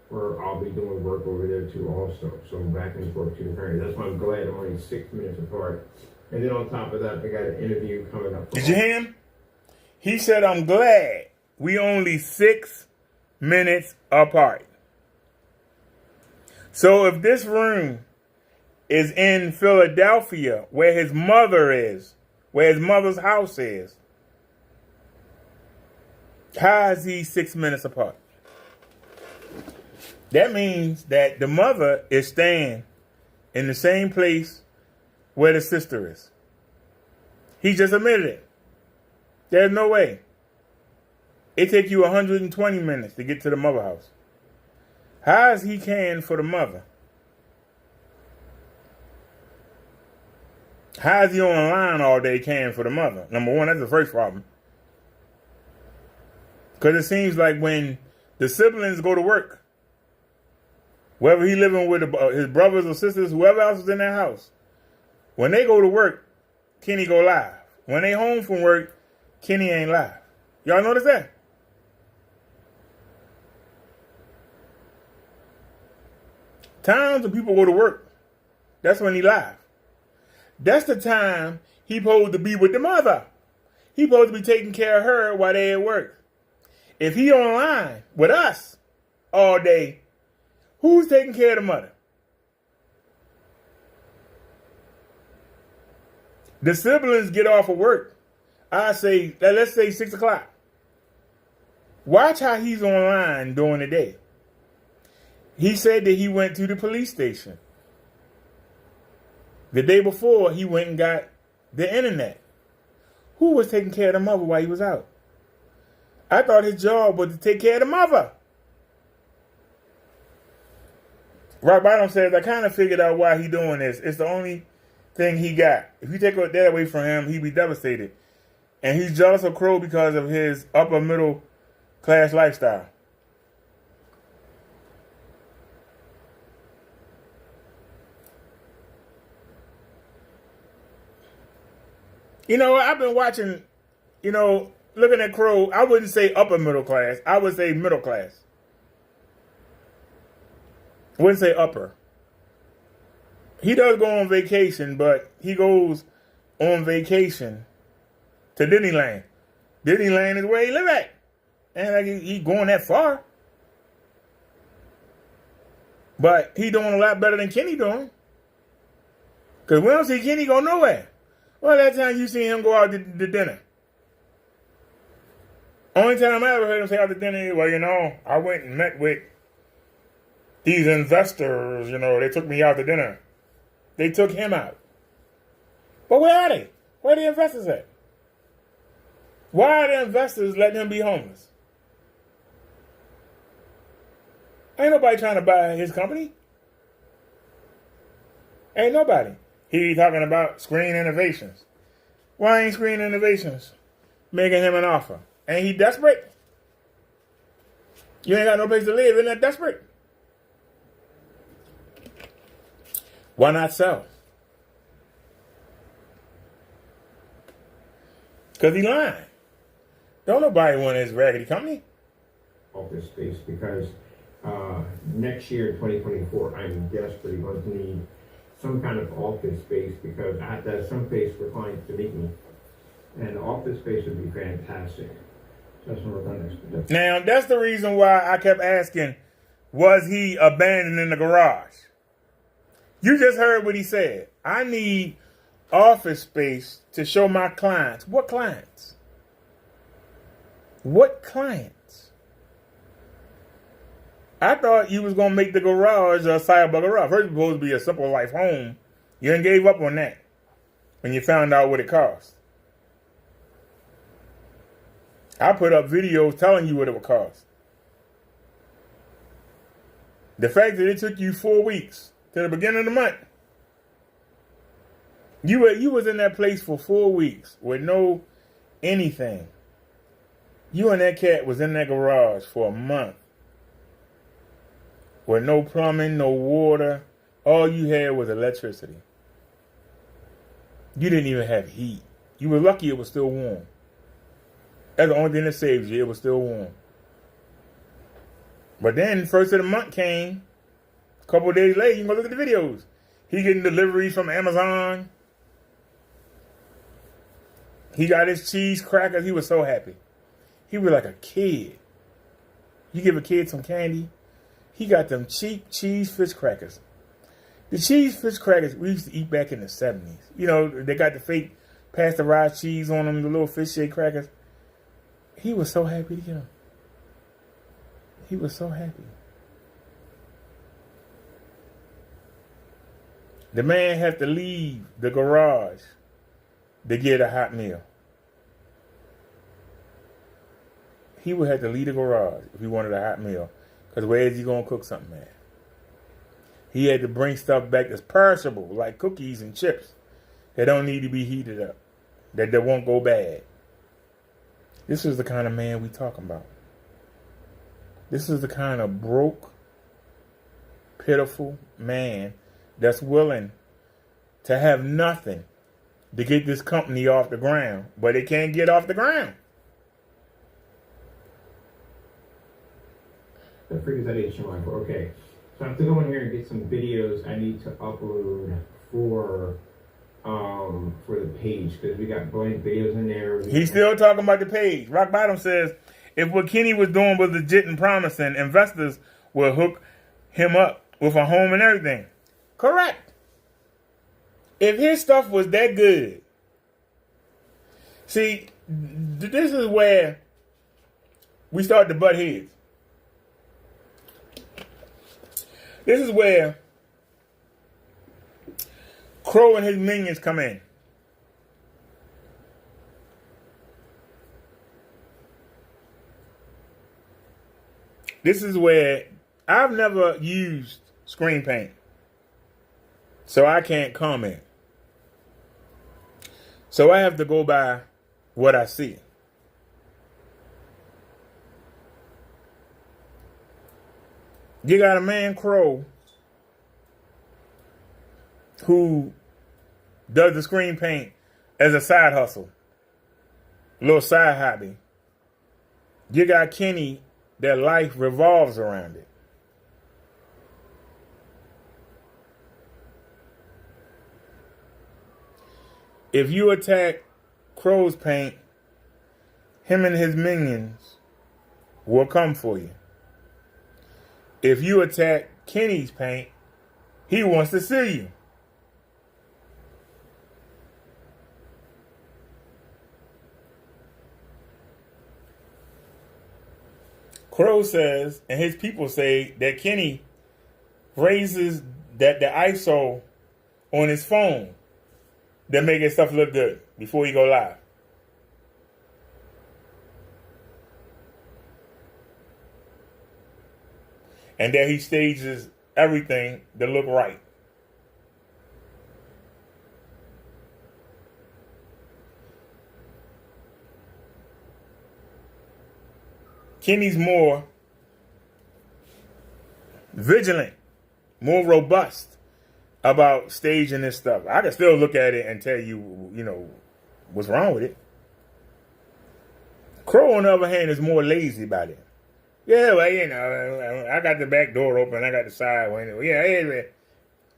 where I'll be doing work over there too also. So I'm back and forth to the various. That's why I'm glad I'm only 6 minutes apart. And then on top of that, I got an interview coming up. Did you hear him? He said, I'm glad we only 6 minutes apart. So if this room is in Philadelphia, where his mother is, where his mother's house is, how is he 6 minutes apart? That means that the mother is staying in the same place where the sister is. He just admitted it. There's no way. It takes you 120 minutes to get to the mother house. How is he caring for the mother? How is he online all day caring for the mother? Number one, that's the first problem. Because it seems like when the siblings go to work, whether he living with his brothers or sisters, whoever else is in that house, when they go to work, Kenny go live. When they home from work, Kenny ain't live. Y'all notice that? Times when people go to work, that's when he live. That's the time he supposed to be with the mother. He supposed to be taking care of her while they at work. If he online with us all day, who's taking care of the mother? The siblings get off of work. Let's say 6 o'clock. Watch how he's online during the day. He said that he went to the police station. The day before, he went and got the internet. Who was taking care of the mother while he was out? I thought his job was to take care of the mother. Rock Bottom says, I kind of figured out why he doing this. It's the only thing he got. If you take that away from him, he'd be devastated. And he's jealous of Crow because of his upper middle class lifestyle. You know, I've been watching, looking at Crow. I wouldn't say upper middle class. I would say middle class. I wouldn't say upper. He does go on vacation, but he goes on vacation to Disneyland. Disneyland is where he live at. And he going that far. But he doing a lot better than Kenny doing. Because we don't see Kenny go nowhere. Well, that time you seen him go out to dinner. Only time I ever heard him say out to dinner is, well, I went and met with these investors, they took me out to dinner. They took him out. But where are they? Where are the investors at? Why are the investors letting him be homeless? Ain't nobody trying to buy his company. Ain't nobody. He talking about Screen Innovations. Why ain't Screen Innovations making him an offer? Ain't he desperate? You ain't got no place to live. Isn't that desperate? Why not sell? Because he lying. Don't nobody want his raggedy company. Office space because next year, 2024, I'm desperately going to need some kind of office space because I have to have some place for clients to meet me. And the office space would be fantastic. So that's what we're going to do. Now, that's the reason why I kept asking, was he abandoned in the garage? You just heard what he said. I need office space to show my clients. What clients? What clients? I thought you was going to make the garage a cyber garage. First, it was supposed to be a simple life home. You done gave up on that when you found out what it cost. I put up videos telling you what it would cost. The fact that it took you 4 weeks to the beginning of the month. You was in that place for 4 weeks with no anything. You and that cat was in that garage for a month. With no plumbing, no water. All you had was electricity. You didn't even have heat. You were lucky it was still warm. That's the only thing that saves you. It was still warm. But then, first of the month came. A couple of days later, you can go look at the videos. He getting deliveries from Amazon. He got his cheese crackers. He was so happy. He was like a kid. You give a kid some candy. He got them cheap cheese fish crackers. The cheese fish crackers we used to eat back in the 70s. You know, they got the fake pasteurized cheese on them, the little fish shake crackers. He was so happy to get them. He was so happy. The man had to leave the garage to get a hot meal. He would have to leave the garage if he wanted a hot meal. Because where is he going to cook something at? He had to bring stuff back that's perishable, like cookies and chips, that don't need to be heated up, that won't go bad. This is the kind of man we talking about. This is the kind of broke, pitiful man that's willing to have nothing to get this company off the ground, but it can't get off the ground. I figured that HMI for okay. So I have to go in here and get some videos I need to upload for the page because we got blank videos in there. He's still talking about the page. Rock Bottom says if what Kenny was doing was legit and promising, investors will hook him up with a home and everything. Correct. If his stuff was that good. See, this is where we start to butt heads. This is where Crow and his minions come in. This is where I've never used screen paint, so I can't comment. So I have to go by what I see. You got a man, Crow, who does the screen paint as a side hustle, a little side hobby. You got Kenny, that life revolves around it. If you attack Crow's paint, him and his minions will come for you. If you attack Kenny's paint, he wants to see you. Crow says, and his people say, that Kenny raises the ISO on his phone that make his stuff look good before he go live. And that he stages everything to look right. Kenny's more vigilant, more robust about staging this stuff. I can still look at it and tell you, what's wrong with it. Crow, on the other hand, is more lazy about it. Yeah, well, I got the back door open. I got the side window. Yeah,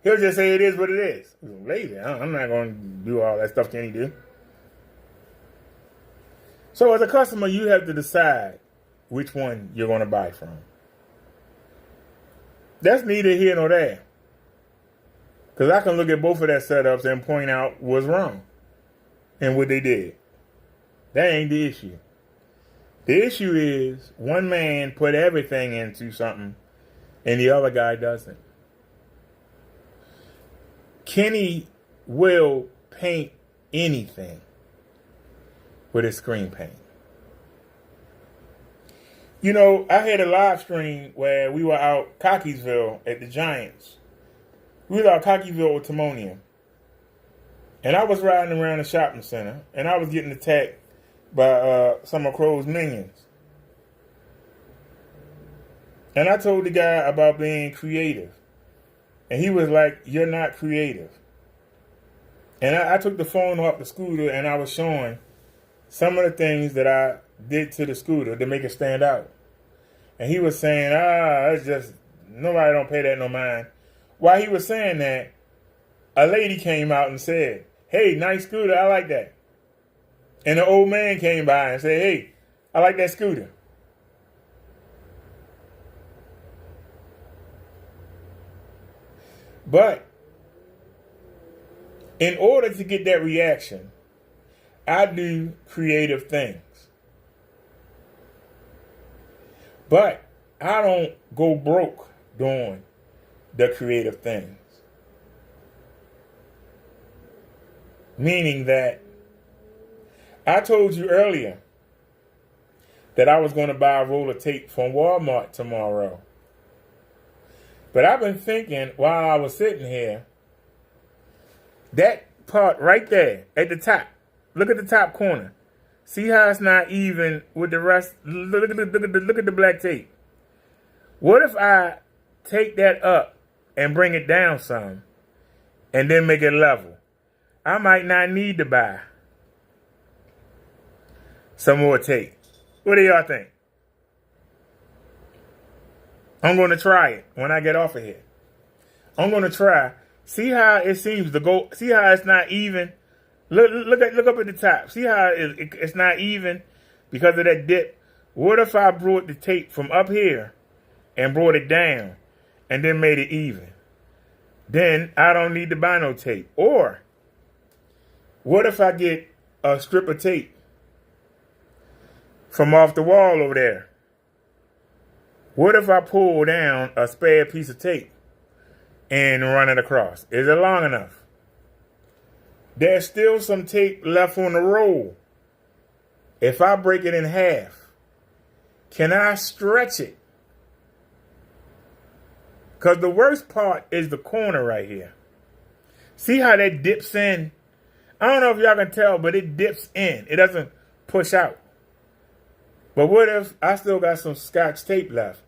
he'll just say it is what it is. He's lazy. I'm not going to do all that stuff. Can he do? So as a customer, you have to decide which one you're going to buy from. That's neither here nor there. Because I can look at both of their setups and point out what's wrong and what they did. That ain't the issue. The issue is one man put everything into something and the other guy doesn't. Kenny will paint anything with his screen paint. I had a live stream where we were out Cockeysville at the Giants. We were out Cockeysville with Timonium. And I was riding around the shopping center and I was getting attacked by some of Crow's minions. And I told the guy about being creative. And he was like, "You're not creative." And I took the phone off the scooter and I was showing some of the things that I did to the scooter to make it stand out. And he was saying, it's just, nobody don't pay that no mind. While he was saying that, a lady came out and said, "Hey, nice scooter, I like that." And an old man came by and said, "Hey, I like that scooter." But in order to get that reaction, I do creative things. But I don't go broke doing the creative things. Meaning that I told you earlier that I was going to buy a roll of tape from Walmart tomorrow. But I've been thinking while I was sitting here, that part right there at the top, look at the top corner. See how it's not even with the rest? Look at the black tape. What if I take that up and bring it down some and then make it level? I might not need to buy some more tape. What do y'all think? I'm going to try it when I get off of here. I'm going to try. See how it seems to go. See how it's not even. Look up at the top. See how it's not even because of that dip. What if I brought the tape from up here and brought it down and then made it even? Then I don't need to buy no tape. Or what if I get a strip of tape from off the wall over there? What if I pull down a spare piece of tape and run it across? Is it long enough? There's still some tape left on the roll. If I break it in half, can I stretch it? Because the worst part is the corner right here. See how that dips in? I don't know if y'all can tell, but it dips in. It doesn't push out. But what if I still got some Scotch tape left?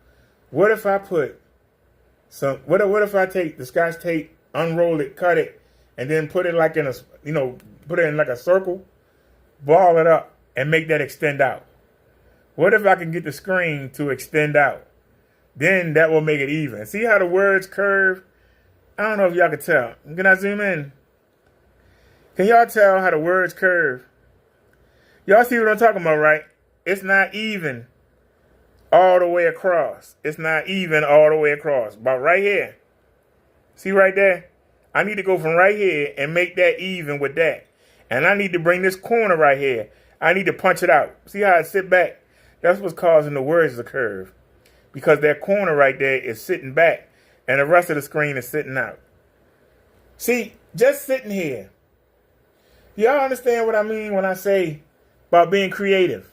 What if I put some, what if I take the Scotch tape, unroll it, cut it, and then put it like in a, put it in like a circle, ball it up, and make that extend out? What if I can get the screen to extend out? Then that will make it even. See how the words curve? I don't know if y'all can tell. Can I zoom in? Can y'all tell how the words curve? Y'all see what I'm talking about, right? It's not even all the way across. It's not even all the way across. About right here. See right there? I need to go from right here and make that even with that. And I need to bring this corner right here. I need to punch it out. See how it sit back? That's what's causing the words to curve. Because that corner right there is sitting back and the rest of the screen is sitting out. See, just sitting here. Y'all understand what I mean when I say about being creative?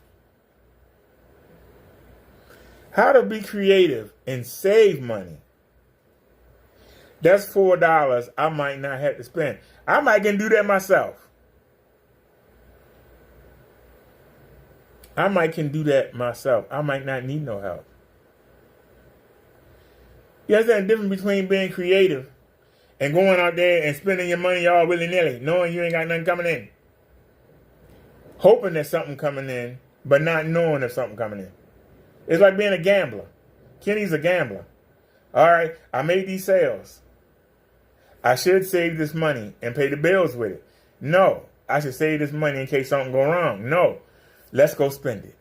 How to be creative and save money. That's $4 I might not have to spend. I might can do that myself. I might can do that myself. I might not need no help. Yes, there's a difference between being creative and going out there and spending your money all willy-nilly, knowing you ain't got nothing coming in. Hoping there's something coming in, but not knowing there's something coming in. It's like being a gambler. Kenny's a gambler. All right, I made these sales. I should save this money and pay the bills with it. No, I should save this money in case something go wrong. No, let's go spend it.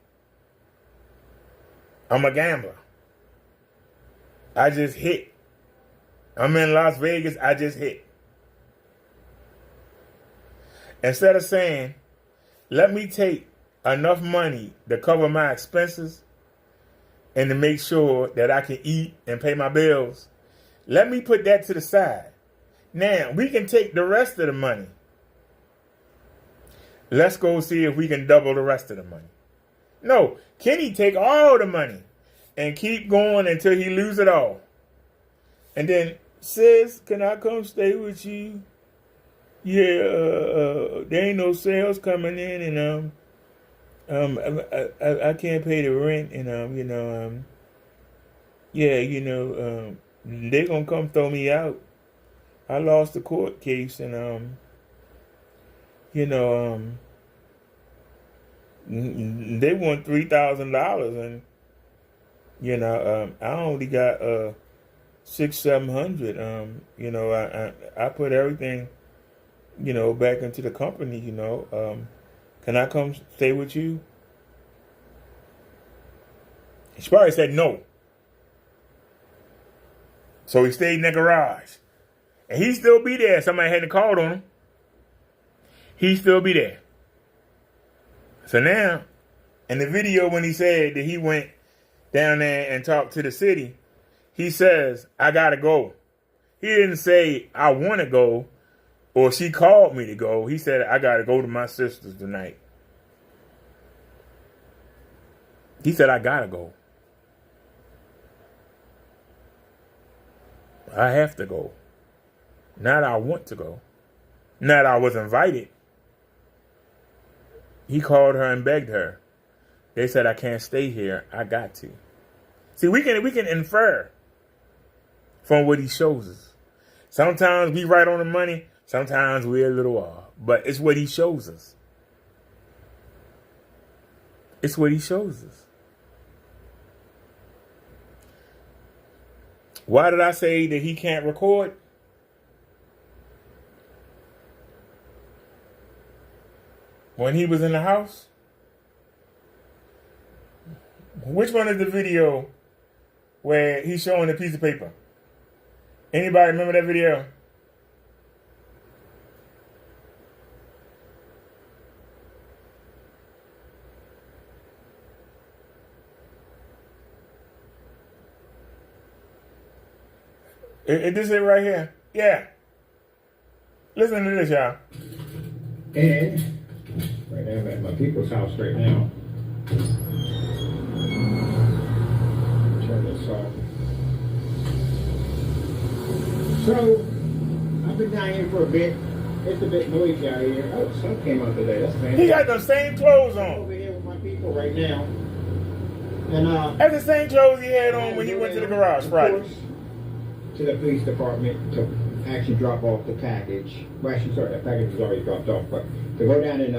I'm a gambler. I just hit. I'm in Las Vegas, I just hit. Instead of saying, let me take enough money to cover my expenses and to make sure that I can eat and pay my bills, let me put that to the side. Now, we can take the rest of the money. Let's go see if we can double the rest of the money. No, Kenny take all the money and keep going until he lose it all. And then, sis, can I come stay with you? Yeah, there ain't no sales coming in, and I can't pay the rent, and they gonna come throw me out. I lost the court case, and they want $3,000, and I only got $600-700. I put everything, back into the company. Can I come stay with you? She probably said no. So he stayed in the garage. And he still be there. Somebody hadn't called on him. He still be there. So now, in the video when he said that he went down there and talked to the city, he says, I gotta go. He didn't say, I want to go, or she called me to go. He said, I gotta go to my sister's tonight. He said, I gotta go. I have to go. Not I want to go. Not I was invited. He called her and begged her. They said, I can't stay here. I got to. See, we can infer from what he shows us. Sometimes we right on the money. Sometimes we're a little off. But it's what he shows us. It's what he shows us. Why did I say that he can't record? When he was in the house? Which one is the video where he's showing a piece of paper? Anybody remember that video? Is this it right here? Yeah. Listen to this, y'all. And right now I'm at my people's house right now. Turn this off. So, I've been down here for a bit. It's a bit noisy out here. Oh, the sun came out today. That's fantastic. He got the same clothes I'm on. over here with my people right now. And That's the same clothes he had on when he went to the garage Friday. To the police department to actually drop off the package. Well, actually, sorry, that package was already dropped off, but to go down and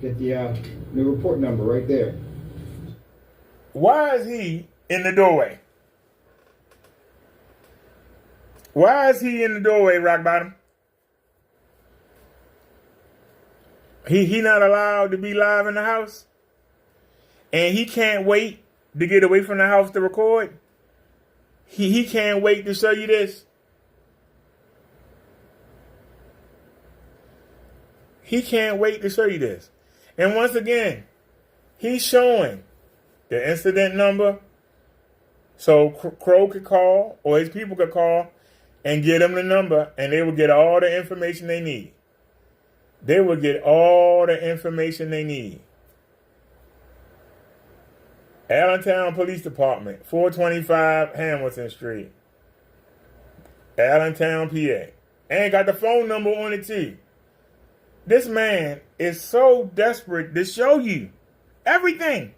get the new report number right there. Why is he in the doorway? Why is he in the doorway, Rock Bottom? He not allowed to be live in the house? And he can't wait to get away from the house to record? He can't wait to show you this? He can't wait to show you this. And once again, he's showing the incident number so Crow could call, or his people could call and get him the number, and they would get all the information they need. They would get all the information they need. Allentown Police Department, 425 Hamilton Street, Allentown, PA. And got the phone number on it too. This man is so desperate to show you everything.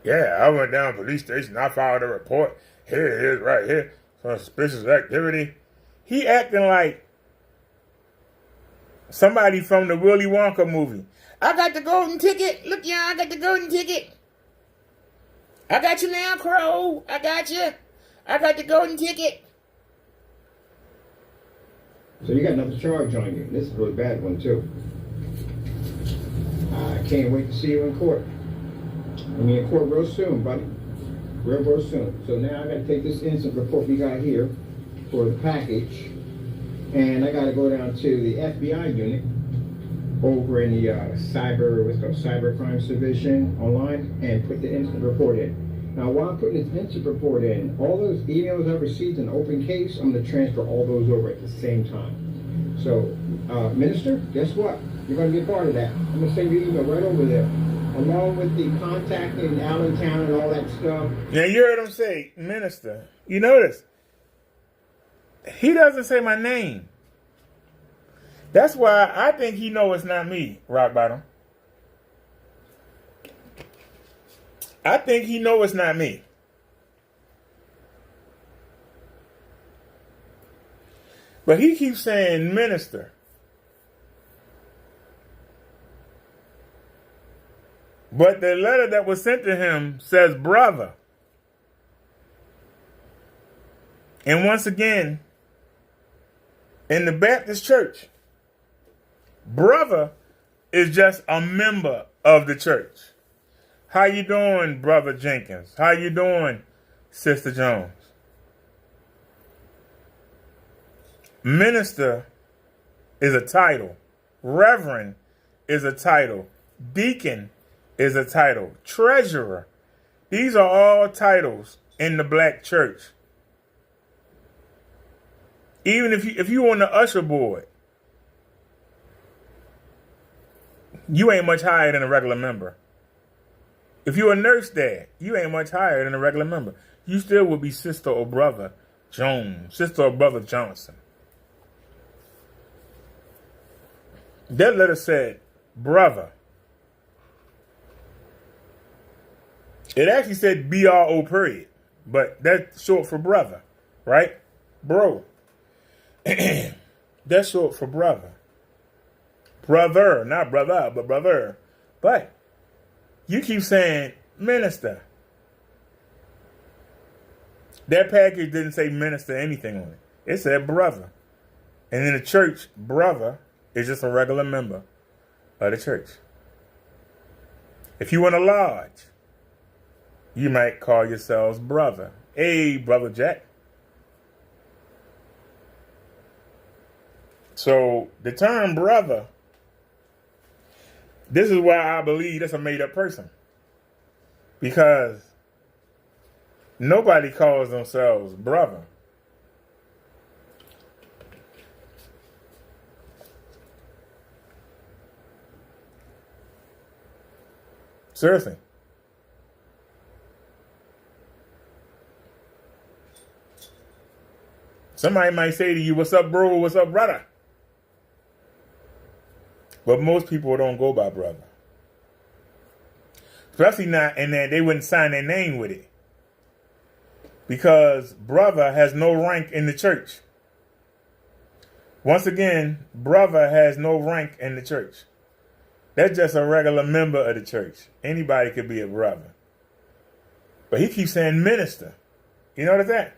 Yeah, I went down to the police station. I filed a report. Here it is right here. Suspicious activity. He acting like somebody from the Willy Wonka movie. I got the golden ticket. Look, y'all, I got the golden ticket. I got you now, Crow. I got you. I got the golden ticket. So you got another charge on you. This is a really bad one, too. I can't wait to see you in court. I'll be in court real soon, buddy. Real soon. So now I got to take this incident report we got here for the package. And I got to go down to the FBI unit over in the cyber crimes division online and put the incident report in. Now, while I'm putting this incident report in, all those emails I've received in open case, I'm going to transfer all those over at the same time. So, Minister, guess what? You're going to be a part of that. I'm going to send you an email right over there, along with the contact in Allentown and all that stuff. Now, you heard him say, Minister. You notice, he doesn't say my name. That's why I think he know it's not me, Rock Bottom. I think he know it's not me. But he keeps saying minister. But the letter that was sent to him says brother. And once again, in the Baptist church, brother is just a member of the church. How you doing, Brother Jenkins? How you doing, Sister Jones? Minister is a title. Reverend is a title. Deacon is a title. Treasurer. These are all titles in the black church. Even if you on the usher board, you ain't much higher than a regular member. If you're a nurse there, you ain't much higher than a regular member. You still would be sister or brother Jones, sister or brother Johnson. That letter said brother. It actually said BRO period, but that's short for brother, right? Bro. That's short for brother. Brother, not brother, but brother. But you keep saying minister. That package didn't say minister anything on it. It said brother. And in the church, brother is just a regular member of the church. If you in a lodge, you might call yourselves brother. Hey, Brother Jack. So the term brother, this is why I believe that's a made-up person. Because nobody calls themselves brother. Seriously. Somebody might say to you, what's up, bro? What's up, brother? But most people don't go by brother. Especially not, and then they wouldn't sign their name with it. Because brother has no rank in the church. Once again, brother has no rank in the church. That's just a regular member of the church. Anybody could be a brother. But he keeps saying minister. You notice that?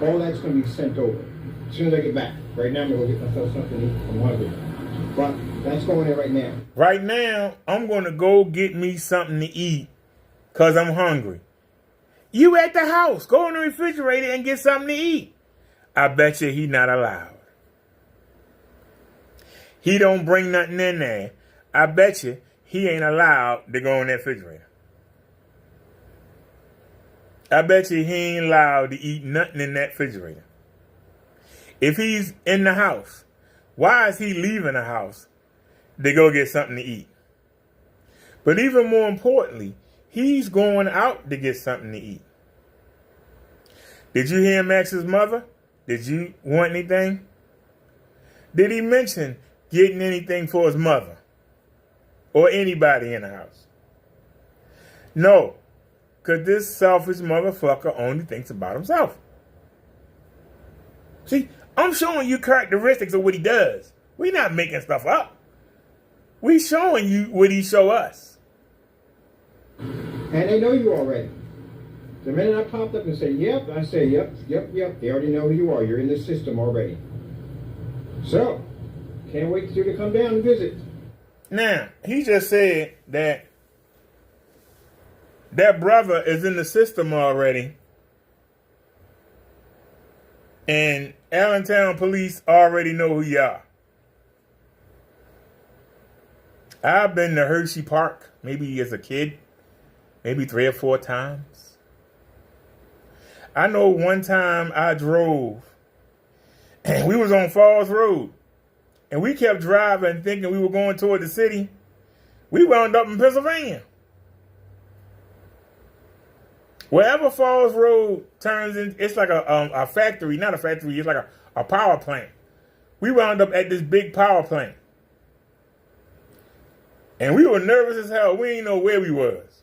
All that's going to be sent over as soon as I get back. Right now, I'm going to go get myself something to eat. I'm hungry. But that's going there right now. Right now, I'm going to go get me something to eat because I'm hungry. You at the house. Go in the refrigerator and get something to eat. I bet you he not allowed. He don't bring nothing in there. I bet you he ain't allowed to go in that refrigerator. I bet you he ain't allowed to eat nothing in that refrigerator. If he's in the house, why is he leaving the house to go get something to eat? But even more importantly, he's going out to get something to eat. Did you hear Max's mother? Did you want anything? Did he mention getting anything for his mother or anybody in the house? No. Because this selfish motherfucker only thinks about himself. See, I'm showing you characteristics of what he does. We're not making stuff up. We showing you what he show us. And they know you already. The minute I popped up and said, yep, I say, yep. They already know who you are. You're in the system already. So, can't wait for you to come down and visit. Now, he just said that brother is in the system already. And Allentown police already know who you are. I've been to Hershey Park, maybe as a kid, maybe 3 or 4 times. I know one time I drove, and we was on Falls Road, and we kept driving thinking we were going toward the city. We wound up in Pennsylvania. Wherever Falls Road turns in, it's like a factory, not a factory, it's like a power plant. We wound up at this big power plant. And we were nervous as hell. We didn't know where we was.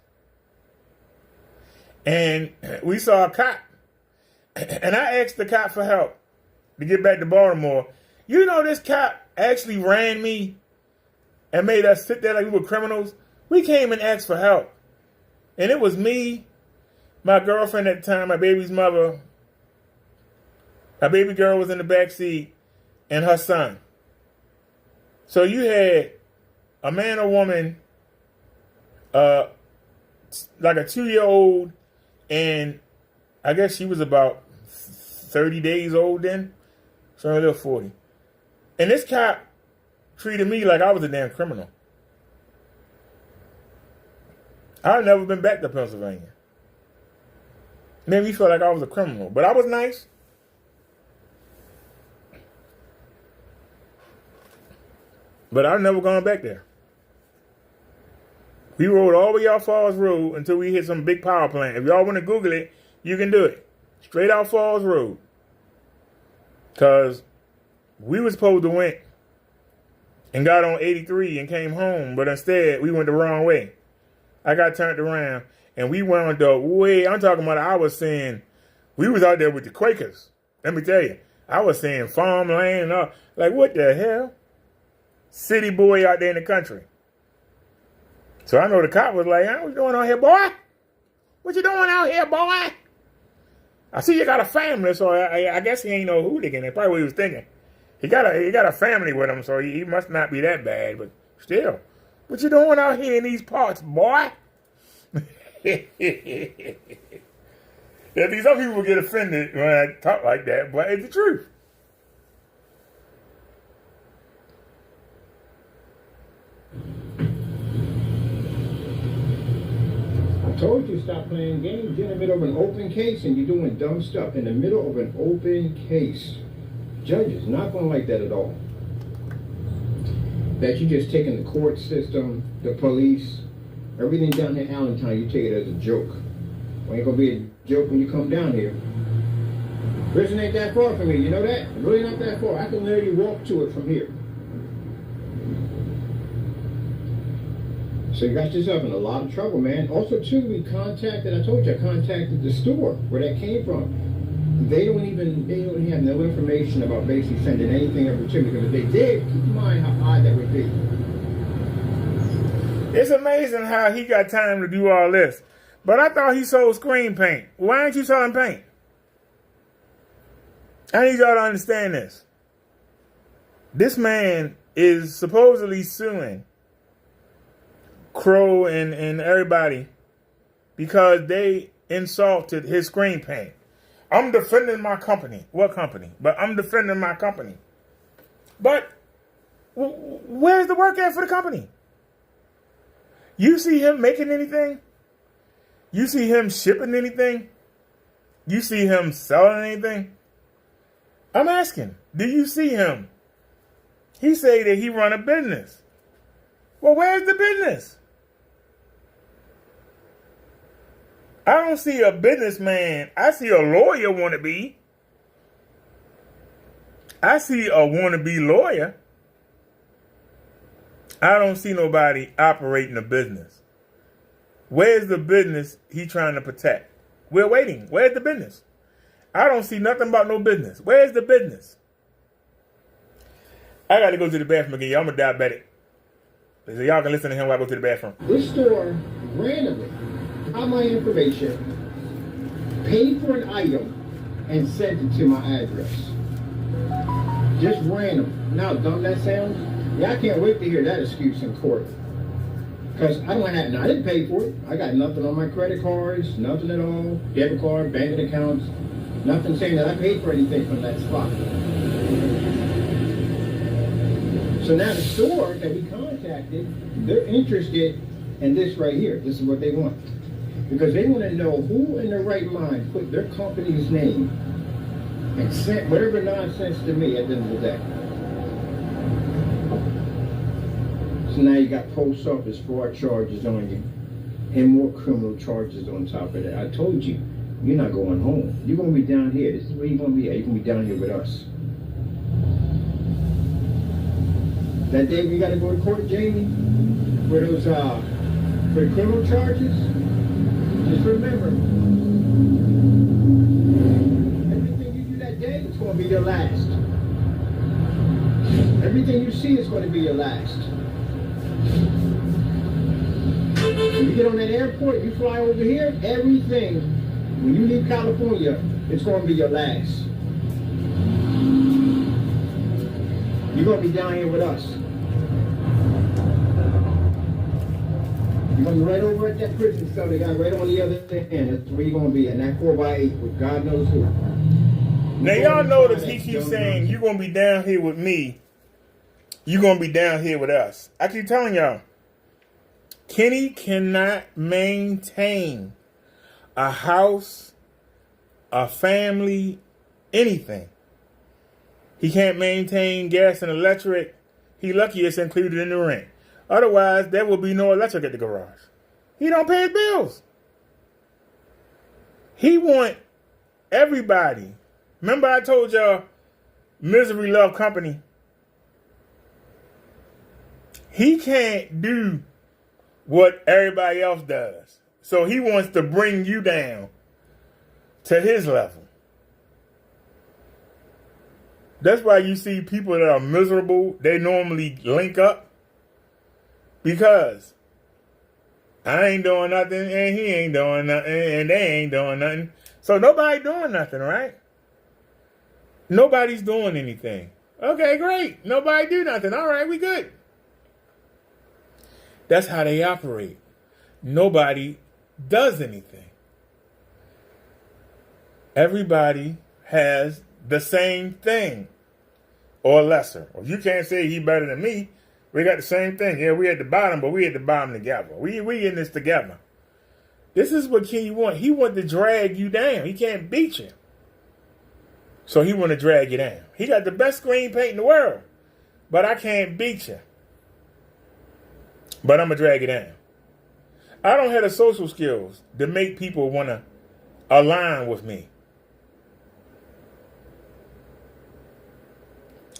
And we saw a cop. And I asked the cop for help to get back to Baltimore. You know, this cop actually ran me and made us sit there like we were criminals. We came and asked for help. And it was me, my girlfriend at the time, my baby's mother. My baby girl was in the back seat, and her son. So you had a man or woman, like a 2-year-old, and I guess she was about 30 days old then, so a little 40. And this cop treated me like I was a damn criminal. I've never been back to Pennsylvania. Made me feel like I was a criminal, but I was nice. But I've never gone back there. We rode all the way off Falls Road until we hit some big power plant. If y'all want to Google it, you can do it. Straight out Falls Road. Because we were supposed to went and got on 83 and came home, but instead we went the wrong way. I got turned around and we wound up way, I'm talking about, I was saying, we was out there with the Quakers. Let me tell you, I was saying farmland and all. Like, what the hell? City boy out there in the country. So I know the cop was like, hey, what you doing out here, boy? What you doing out here, boy? I see you got a family, so I guess he ain't no hooligan. That's probably what he was thinking. He got a family with him, so he must not be that bad, but still. What you doing out here in these parts, boy? Yeah, some people get offended when I talk like that, but it's the truth. I told you stop playing games. You're in the middle of an open case and you're doing dumb stuff in the middle of an open case. Judges not going to like that at all. That you just taking the court system, the police, everything down here in Allentown, you take it as a joke. Well, ain't going to be a joke when you come down here. Prison ain't that far from me, you know that? Really not that far. I can literally walk to it from here. So you got yourself in a lot of trouble, man. Also, too, I contacted the store where that came from. They don't have no information about basically sending anything over to me, because if they did, keep in mind how odd that would be. It's amazing how he got time to do all this. But I thought he sold screen paint. Why aren't you selling paint? I need y'all to understand this. This man is supposedly suing Crow and everybody because they insulted his screen paint. I'm defending my company. What company? But I'm defending my company. But where's the work at for the company? You see him making anything? You see him shipping anything? You see him selling anything? I'm asking, do you see him? He say that he run a business. Well, where's the business? I don't see a businessman. I see a lawyer wannabe. I see a wannabe lawyer. I don't see nobody operating a business. Where's the business he trying to protect? We're waiting. Where's the business? I don't see nothing about no business. Where's the business? I got to go to the bathroom again. Y'all, I'm a diabetic. So y'all can listen to him while I go to the bathroom. This store randomly got my information, paid for an item, and sent it to my address. Just random. Now, don't that sound? Yeah, I can't wait to hear that excuse in court. Because I didn't pay for it. I got nothing on my credit cards, nothing at all. Debit card, banking accounts, nothing saying that I paid for anything from that spot. So now the store that we contacted, they're interested in this right here. This is what they want. Because they want to know who in their right mind put their company's name and sent whatever nonsense to me at the end of the day. So now you got post office fraud charges on you and more criminal charges on top of that. I told you, you're not going home. You're going to be down here. This is where you're going to be at. You're going to be down here with us. That day we got to go to court, Jamie, for those, for the criminal charges, just remember, everything you do that day is going to be your last. Everything you see is going to be your last. When you get on that airport, you fly over here, everything, when you leave California, it's going to be your last. You're going to be down here with us. You're going to be right over at that prison cell they got right on the other end. That's where you're going to be, in that 4x8 with God knows who. Now, y'all notice he keeps saying, you're going to be down here with me. You're going to be down here with us. I keep telling y'all, Kenny cannot maintain a house, a family, anything. He can't maintain gas and electric. He lucky it's included in the rent. Otherwise, there will be no electric at the garage. He don't pay his bills. He want everybody. Remember I told y'all, misery love company. He can't do what everybody else does. So he wants to bring you down to his level. That's why you see people that are miserable, they normally link up. Because I ain't doing nothing and he ain't doing nothing and they ain't doing nothing. So nobody doing nothing, right? Nobody's doing anything. Okay, great. Nobody do nothing. All right, we good. That's how they operate. Nobody does anything. Everybody has the same thing or lesser. Well, you can't say he better than me. We got the same thing. Yeah, we at the bottom, but we at the bottom together. We in this together. This is what Kenny want. He want to drag you down. He can't beat you. So he want to drag you down. He got the best screen paint in the world, but I can't beat you. But I'm going to drag you down. I don't have the social skills to make people want to align with me.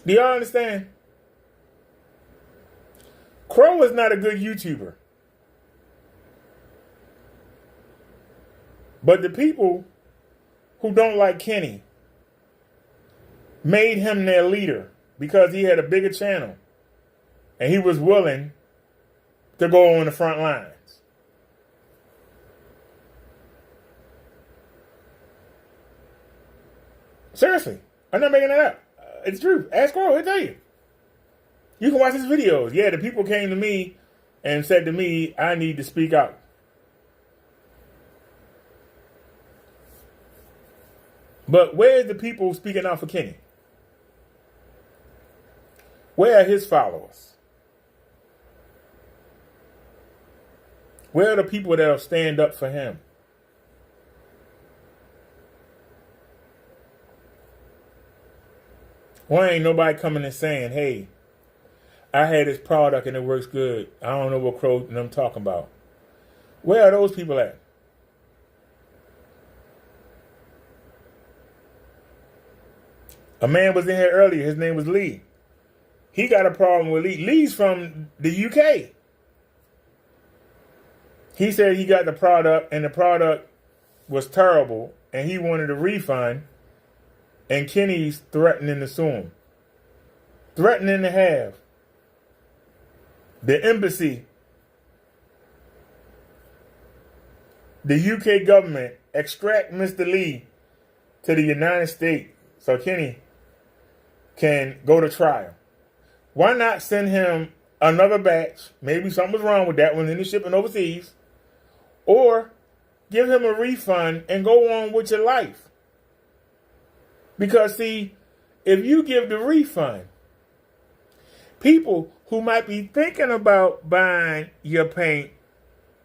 Do y'all understand? Crow is not a good YouTuber. But the people who don't like Kenny made him their leader because he had a bigger channel and he was willing to go on the front lines. Seriously, I'm not making that up. It's true. Ask Crow, he'll tell you. You can watch his videos. Yeah, the people came to me and said to me, I need to speak out. But where's the people speaking out for Kenny? Where are his followers? Where are the people that will stand up for him? Why ain't nobody coming and saying, hey, I had this product and it works good. I don't know what Crow and I'm talking about. Where are those people at? A man was in here earlier. His name was Lee. He got a problem with Lee. Lee's from the UK. He said he got the product and the product was terrible and he wanted a refund, and Kenny's threatening to sue him. Threatening to have the embassy, the UK government, extract Mr. Lee to the United States so Kenny can go to trial. Why not send him another batch? Maybe something was wrong with that one in the shipping overseas. Or give him a refund and go on with your life. Because, see, if you give the refund, people who might be thinking about buying your paint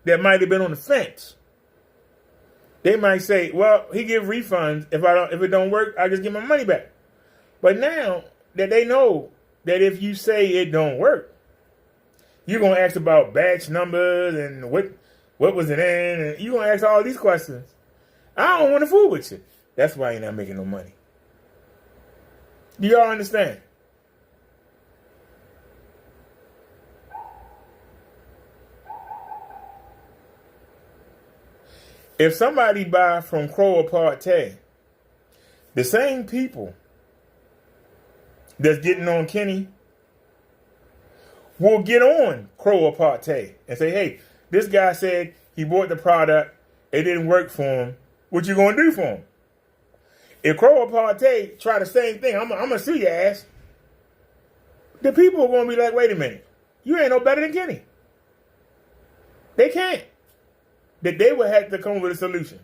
that might have been on the fence, they might say, well, he give refunds. If it don't work, I just get my money back. But now that they know that if you say it don't work, you're going to ask about batch numbers and what was it in, and you're going to ask all these questions. I don't want to fool with you. That's why you're not making no money. Do y'all understand? If somebody buy from Crow Partey, the same people that's getting on Kenny will get on Crow Partey and say, hey, this guy said he bought the product, it didn't work for him. What you gonna do for him? If Crow Partey try the same thing, I'm gonna sue your ass. The people are gonna be like, wait a minute, you ain't no better than Kenny. They can't. That they would have to come with a solution.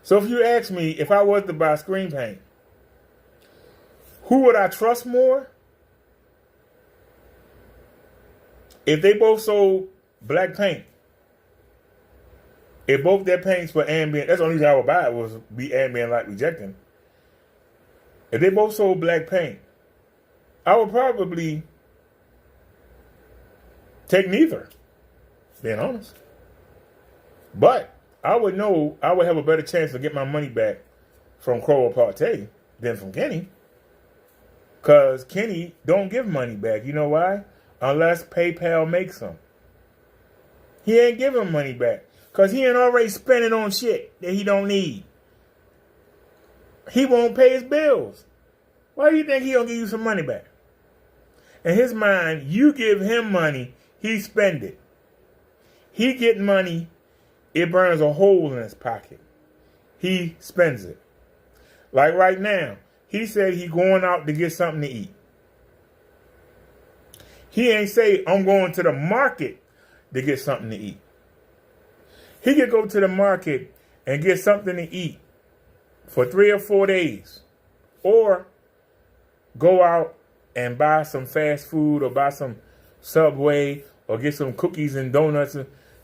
So if you ask me if I was to buy screen paint, who would I trust more? If they both sold black paint, if both their paints were ambient, that's the only reason I would buy it was be ambient light rejecting. If they both sold black paint, I would probably take neither, being honest. But I would know I would have a better chance to get my money back from Crow Partey than from Kenny. Because Kenny don't give money back. You know why? Unless PayPal makes them. He ain't giving money back. Because he ain't already spending on shit that he don't need. He won't pay his bills. Why do you think he don't give you some money back? In his mind, you give him money, he spend it. He get money, it burns a hole in his pocket. He spends it. Like right now, he said he going out to get something to eat. He ain't say, I'm going to the market to get something to eat. He could go to the market and get something to eat for 3 or 4 days. Or go out and buy some fast food or buy some Subway or get some cookies and donuts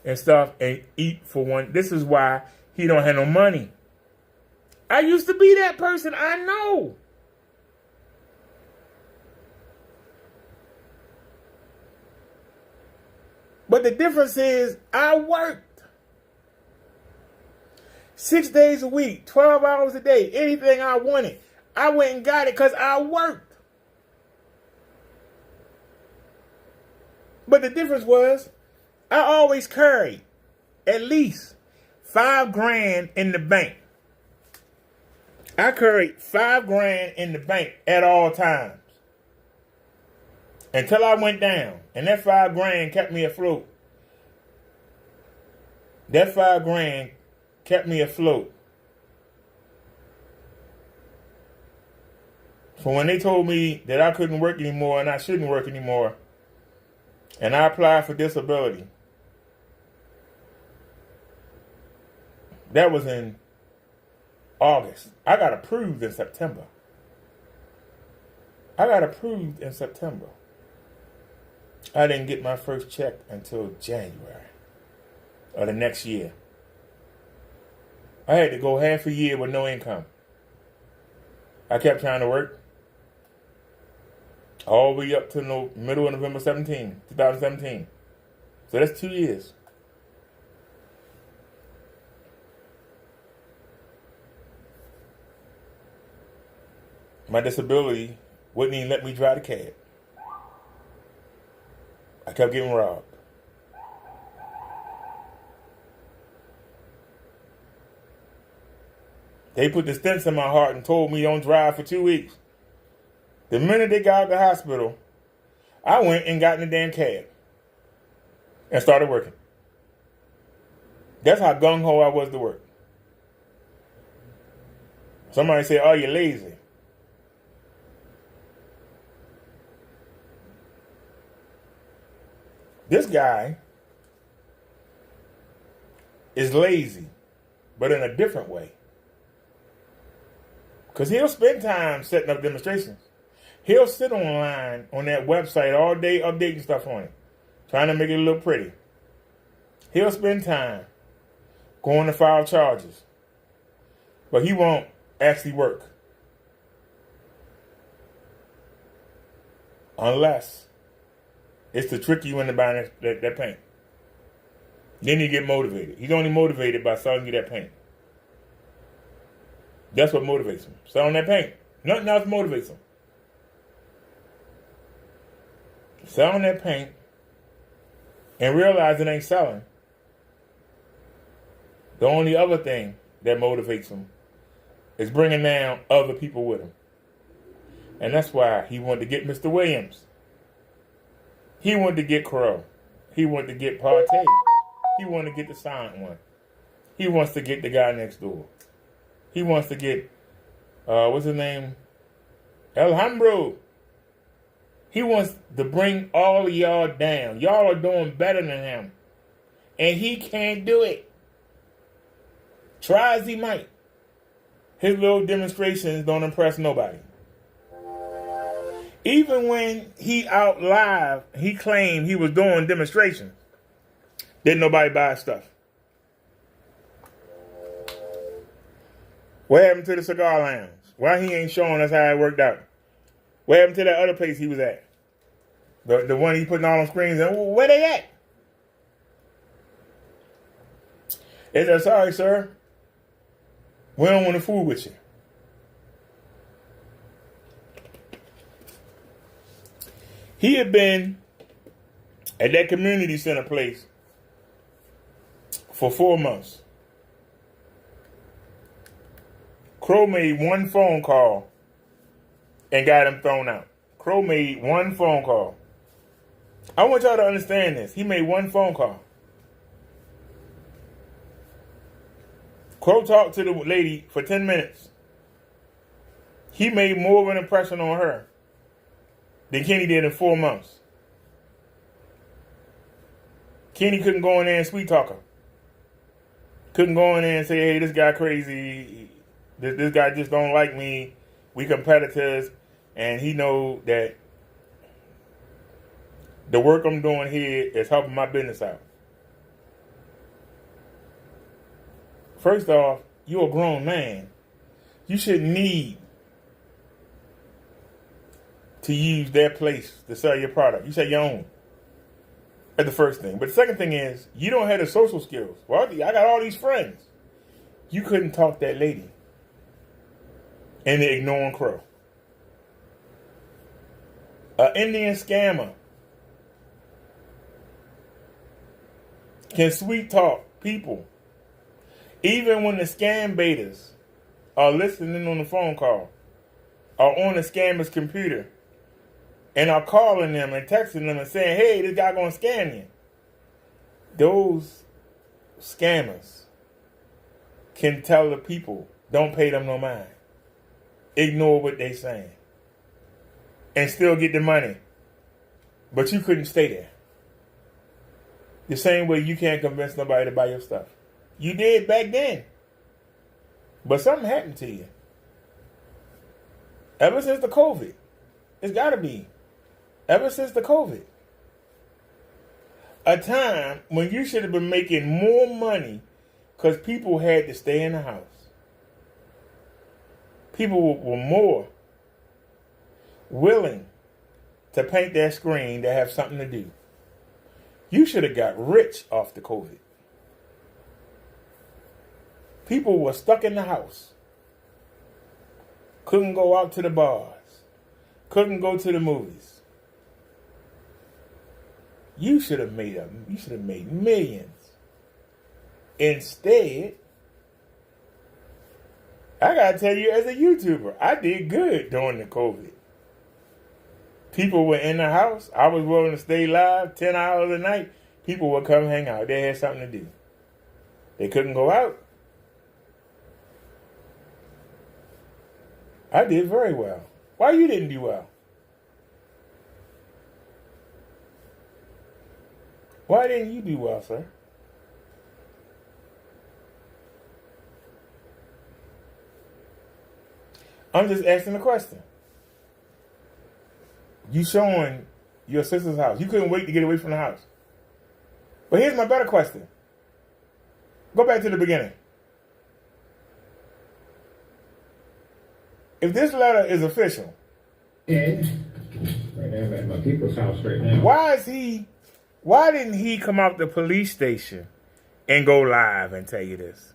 and stuff and eat for one. This is why he don't have no money. I used to be that person. I know. But the difference is I worked 6 days a week, 12 hours a day, anything I wanted. I went and got it because I worked. But the difference was I always carried at least $5,000 in the bank. I carried $5,000 in the bank at all times. Until I went down. And that $5,000 kept me afloat. That $5,000 kept me afloat. So when they told me that I couldn't work anymore and I shouldn't work anymore, and I applied for disability, that was in August. I got approved in September. I didn't get my first check until January of the next year. I had to go half a year with no income. I kept trying to work all the way up to the middle of November 2017. So that's 2 years. My disability wouldn't even let me drive the cab. I kept getting robbed. They put the stents in my heart and told me don't drive for 2 weeks. The minute they got out of the hospital, I went and got in the damn cab and started working. That's how gung-ho I was to work. Somebody said, oh, you're lazy. This guy is lazy, but in a different way. Because he'll spend time setting up demonstrations. He'll sit online on that website all day updating stuff on it, trying to make it look pretty. He'll spend time going to file charges, but he won't actually work. Unless it's to trick you into buying that paint. Then you get motivated. He's only motivated by selling you that paint. That's what motivates him. Selling that paint. Nothing else motivates him. Selling that paint and realize it ain't selling. The only other thing that motivates him is bringing down other people with him. And that's why he wanted to get Mr. Williams. He wanted to get Crow. He wanted to get Partey. He wanted to get the silent one. He wants to get the guy next door. He wants to get, what's his name? Alhambro. He wants to bring all of y'all down. Y'all are doing better than him. And he can't do it. Try as he might. His little demonstrations don't impress nobody. Even when he out live, he claimed he was doing demonstrations. Didn't nobody buy his stuff. What happened to the cigar lounge? Why he ain't showing us how it worked out? What happened to that other place he was at? The one he putting all on screens and where they at? They said, sorry, sir. We don't want to fool with you. He had been at that community center place for 4 months. Crow made one phone call and got him thrown out. Crow made one phone call. I want y'all to understand this. He made one phone call. Crow talked to the lady for 10 minutes. He made more of an impression on her than Kenny did in 4 months. Kenny couldn't go in there and sweet talk her. Couldn't go in there and say, hey, this guy crazy. This guy just don't like me. We competitors. And he know that the work I'm doing here is helping my business out. First off, you're a grown man. You shouldn't need to use their place to sell your product. You sell your own. That's the first thing. But the second thing is, you don't have the social skills. Well, I got all these friends. You couldn't talk that lady and they're ignoring Crow. An Indian scammer can sweet talk people even when the scam betas are listening on the phone call or on the scammer's computer and are calling them and texting them and saying, hey, this guy gonna scam you. Those scammers can tell the people, don't pay them no mind. Ignore what they saying. And still get the money. But you couldn't stay there. The same way you can't convince nobody to buy your stuff. You did back then. But something happened to you. Ever since the COVID. It's gotta be. Ever since the COVID. A time when you should have been making more money because people had to stay in the house. People were more willing to paint their screen to have something to do. You should have got rich off the COVID. People were stuck in the house. Couldn't go out to the bars. couldn't go to the movies. You should have made millions. Instead, I gotta tell you, as a YouTuber, I did good during the COVID. People were in the house. I was willing to stay live 10 hours a night. People would come hang out. They had something to do. They couldn't go out. I did very well. Why you didn't do well? Why didn't you do well, sir? I'm just asking the question. You showing your sister's house. You couldn't wait to get away from the house. But here's my better question. Go back to the beginning. If this letter is official, And right now I'm at my people's house right now. why didn't he come out the police station and go live and tell you this?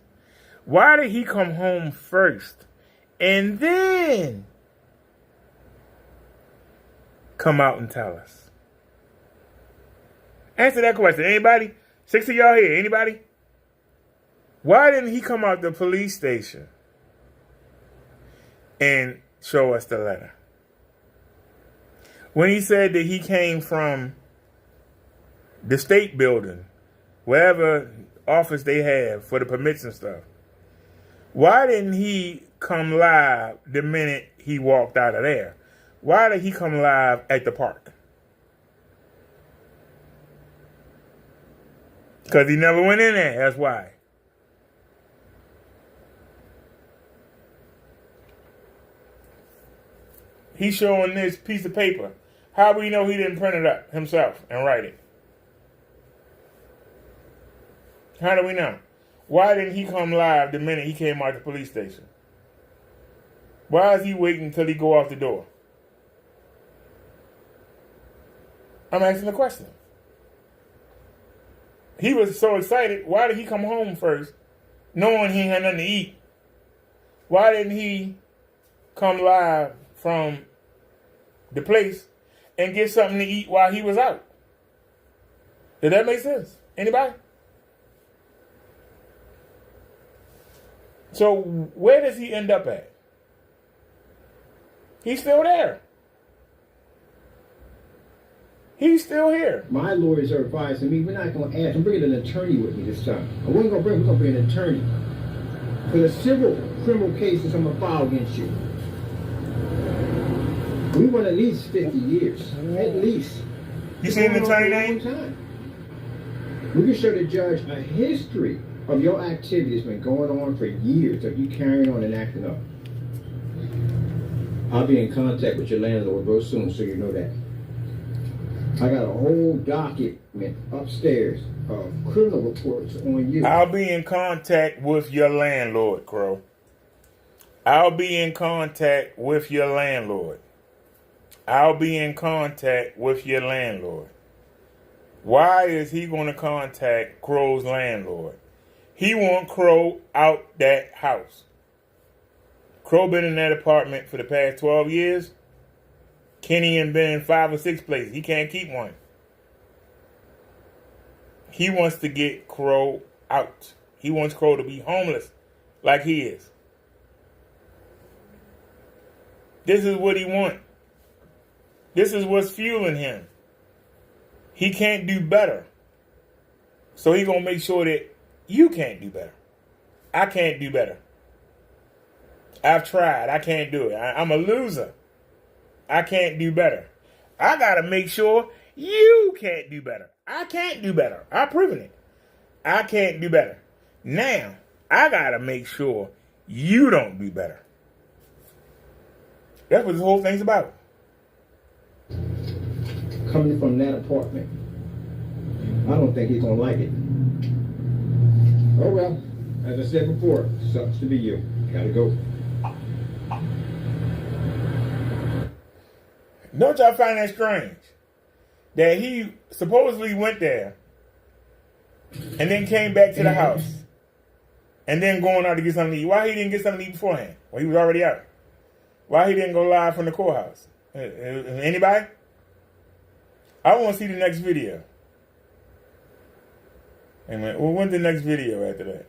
Why did he come home first and then come out and tell us? Answer that question. Anybody? 6 of y'all here. Anybody? Why didn't he come out the police station and show us the letter? When he said that he came from the state building, wherever office they have for the permits and stuff, why didn't he come live the minute he walked out of there? Why did he come live at the park? Because he never went in there. That's why. He's showing this piece of paper. How we know he didn't print it up himself and write it? How do we know? Why didn't he come live the minute he came out the police station? Why is he waiting until he go out the door? I'm asking the question. He was so excited. Why did he come home first, knowing he had nothing to eat? Why didn't he come live from the place and get something to eat while he was out? Did that make sense? Anybody? So where does he end up at? He's still there. He's still here. My lawyers are advising me, we're not going to ask. I'm bringing an attorney with me this time. I wasn't going to we're going to bring an attorney. For the civil criminal cases I'm going to file against you. We want at least 50 years. At least. You see an attorney name? name? We can show the judge a history of your activity that's been going on for years, of you carrying on and acting up. I'll be in contact with your landlord real soon, so you know that. I got a whole document upstairs of criminal reports on you. I'll be in contact with your landlord, Crow. I'll be in contact with your landlord. I'll be in contact with your landlord. Why is he going to contact Crow's landlord? He want Crow out that house. Crow been in that apartment for the past 12 years. Kenny and been in 5 or 6 places. He can't keep one. He wants to get Crow out. He wants Crow to be homeless like he is. This is what he wants. This is what's fueling him. He can't do better. So he gonna make sure that you can't do better. I can't do better. I've tried. I can't do it. I'm a loser. I can't do better. I gotta make sure you can't do better. I can't do better. I've proven it. I can't do better. Now, I gotta make sure you don't do better. That's what this whole thing's about. Coming from that apartment, I don't think he's gonna like it. Oh well, as I said before, sucks to be you. Gotta go. Don't y'all find that strange? That he supposedly went there and then came back to the house and then going out to get something to eat. Why he didn't get something to eat beforehand? Well, he was already out. Why he didn't go live from the courthouse? Anybody? I want to see the next video. Amen. Well, when's the next video after that?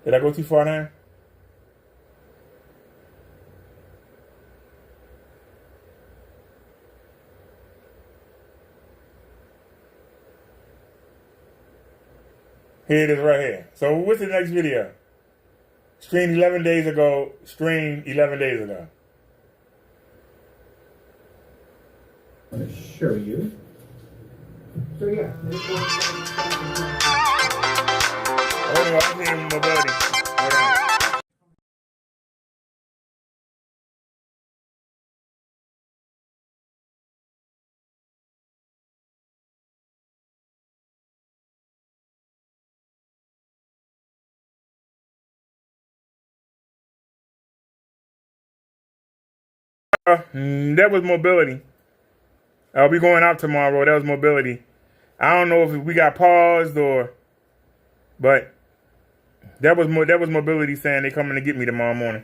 Did I go too far now? Here it is right here. So what's the next video? Streamed 11 days ago. Streamed 11 days ago. I'm going to show you. So yeah. Hold on, I'm seeing mobility. Hold on. That was mobility. I'll be going out tomorrow. That was mobility. I don't know if we got paused or, but that was mobility saying they coming to get me tomorrow morning.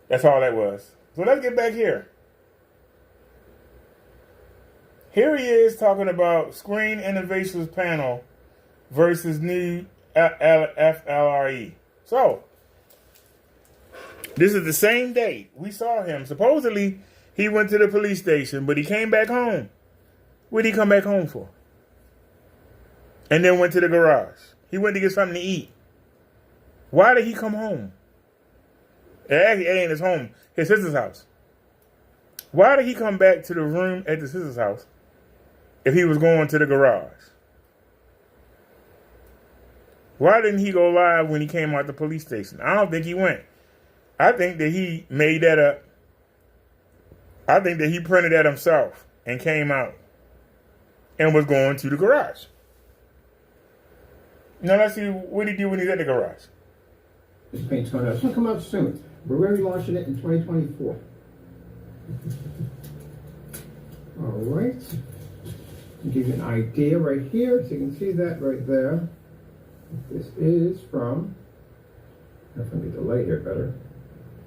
That's all that was. So let's get back here. Here he is talking about Screen Innovations panel versus new FLRE. So this is the same day we saw him. Supposedly, he went to the police station, but he came back home. What did he come back home for? And then went to the garage. He went to get something to eat. Why did he come home? It ain't his home, his sister's house. Why did he come back to the room at the sister's house if he was going to the garage? Why didn't he go live when he came out the police station? I don't think he went. I think that he made that up. I think that he printed that himself and came out and was going to the garage. Now let's see what he did when he's at the garage. This paint's going out. It's going to come out soon. We're going to be launching it in 2024. All right. I'll give you an idea right here. So you can see that right there. This is from, if I get the light here better.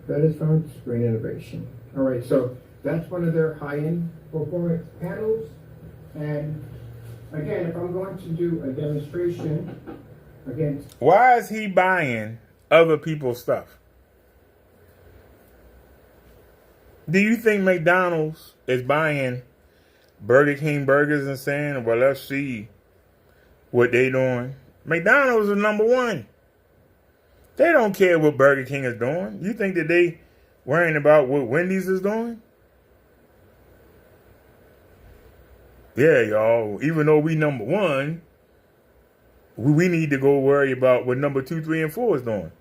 That is from Screen Innovation. All right, so that's one of their high-end performance panels. And again, if I'm going to do a demonstration against... Why is he buying other people's stuff? Do you think McDonald's is buying Burger King burgers and saying, well, let's see what they doing? McDonald's is number one. They don't care what Burger King is doing. You think that they worrying about what Wendy's is doing? Yeah, y'all. Even though we number one, we need to go worry about what number 2, 3, and 4 is doing.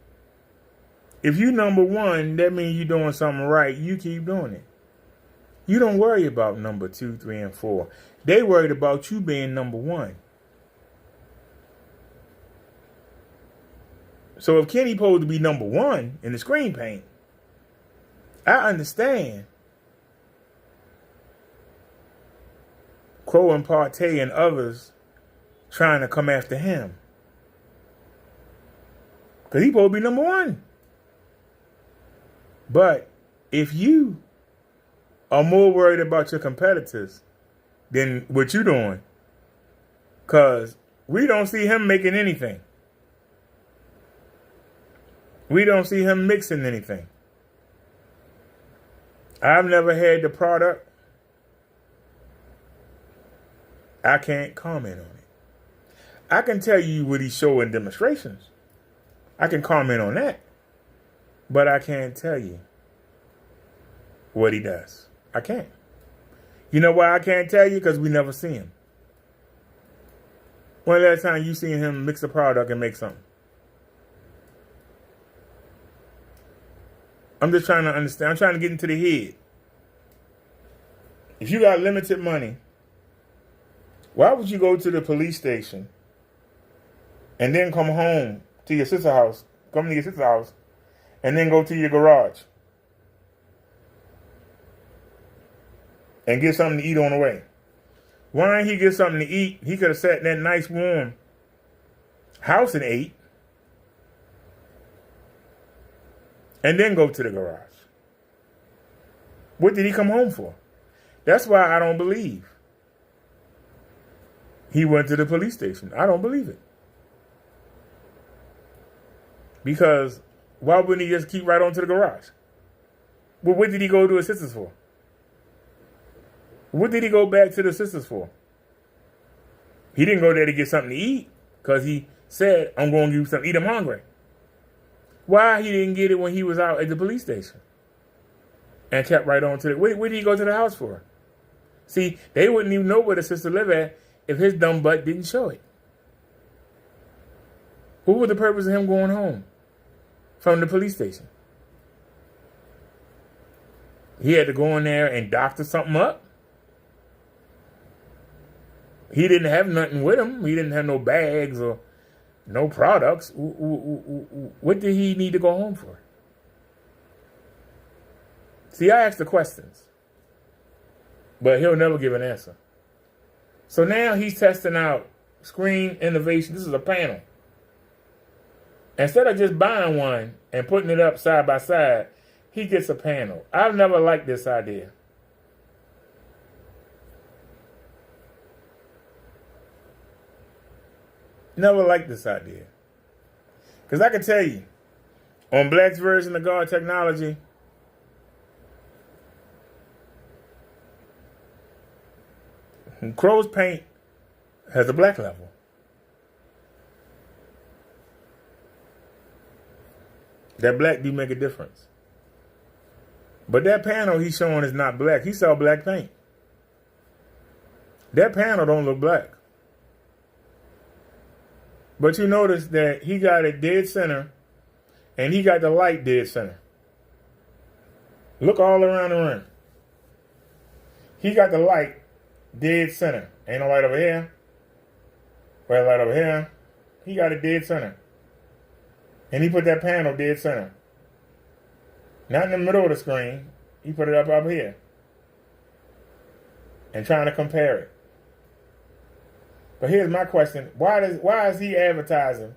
If you number one, that means you're doing something right. You keep doing it. You don't worry about number 2, 3, and 4. They worried about you being number one. So if Kenny supposed to be number one in the screen paint, I understand Crow and Partey and others trying to come after him. Because he supposed to be number one. But if you are more worried about your competitors than what you're doing, because we don't see him making anything. We don't see him mixing anything. I've never had the product. I can't comment on it. I can tell you what he showed in demonstrations. I can comment on that. But I can't tell you what he does. I can't. You know why I can't tell you? Because we never see him. When last time you seen him mix a product and make something? I'm just trying to understand. I'm trying to get into the head. If you got limited money, why would you go to the police station and then come home to your sister's house, and then go to your garage and get something to eat on the way? Why didn't he get something to eat? He could have sat in that nice warm house and ate, and then go to the garage. What did he come home for? That's why I don't believe he went to the police station. I don't believe it. Because why wouldn't he just keep right on to the garage? Well, what did he go to his sister's for? What did he go back to the sisters for? He didn't go there to get something to eat because he said, I'm going to give you something to eat. I'm hungry. Why he didn't get it when he was out at the police station and kept right on to it? What did he go to the house for? See, they wouldn't even know where the sister lived at if his dumb butt didn't show it. What was the purpose of him going home from the police station? He had to go in there and doctor something up. He didn't have nothing with him. He didn't have no bags or no products. What did he need to go home for? See, I asked the questions, but he'll never give an answer. So now he's testing out screen innovation. This is a panel. Instead of just buying one and putting it up side by side, he gets a panel. I've never liked this idea. Never liked this idea. Because I can tell you, on Black's version of God technology, Crow's paint has a black level. That black do make a difference. But that panel he's showing is not black. He saw black paint. That panel don't look black. But you notice that he got it dead center and he got the light dead center. Look all around the room. He got the light dead center. Ain't no light over here. Red light over here. He got it dead center. And he put that panel dead center. Not in the middle of the screen. He put it up here. And trying to compare it. But here's my question. Why is he advertising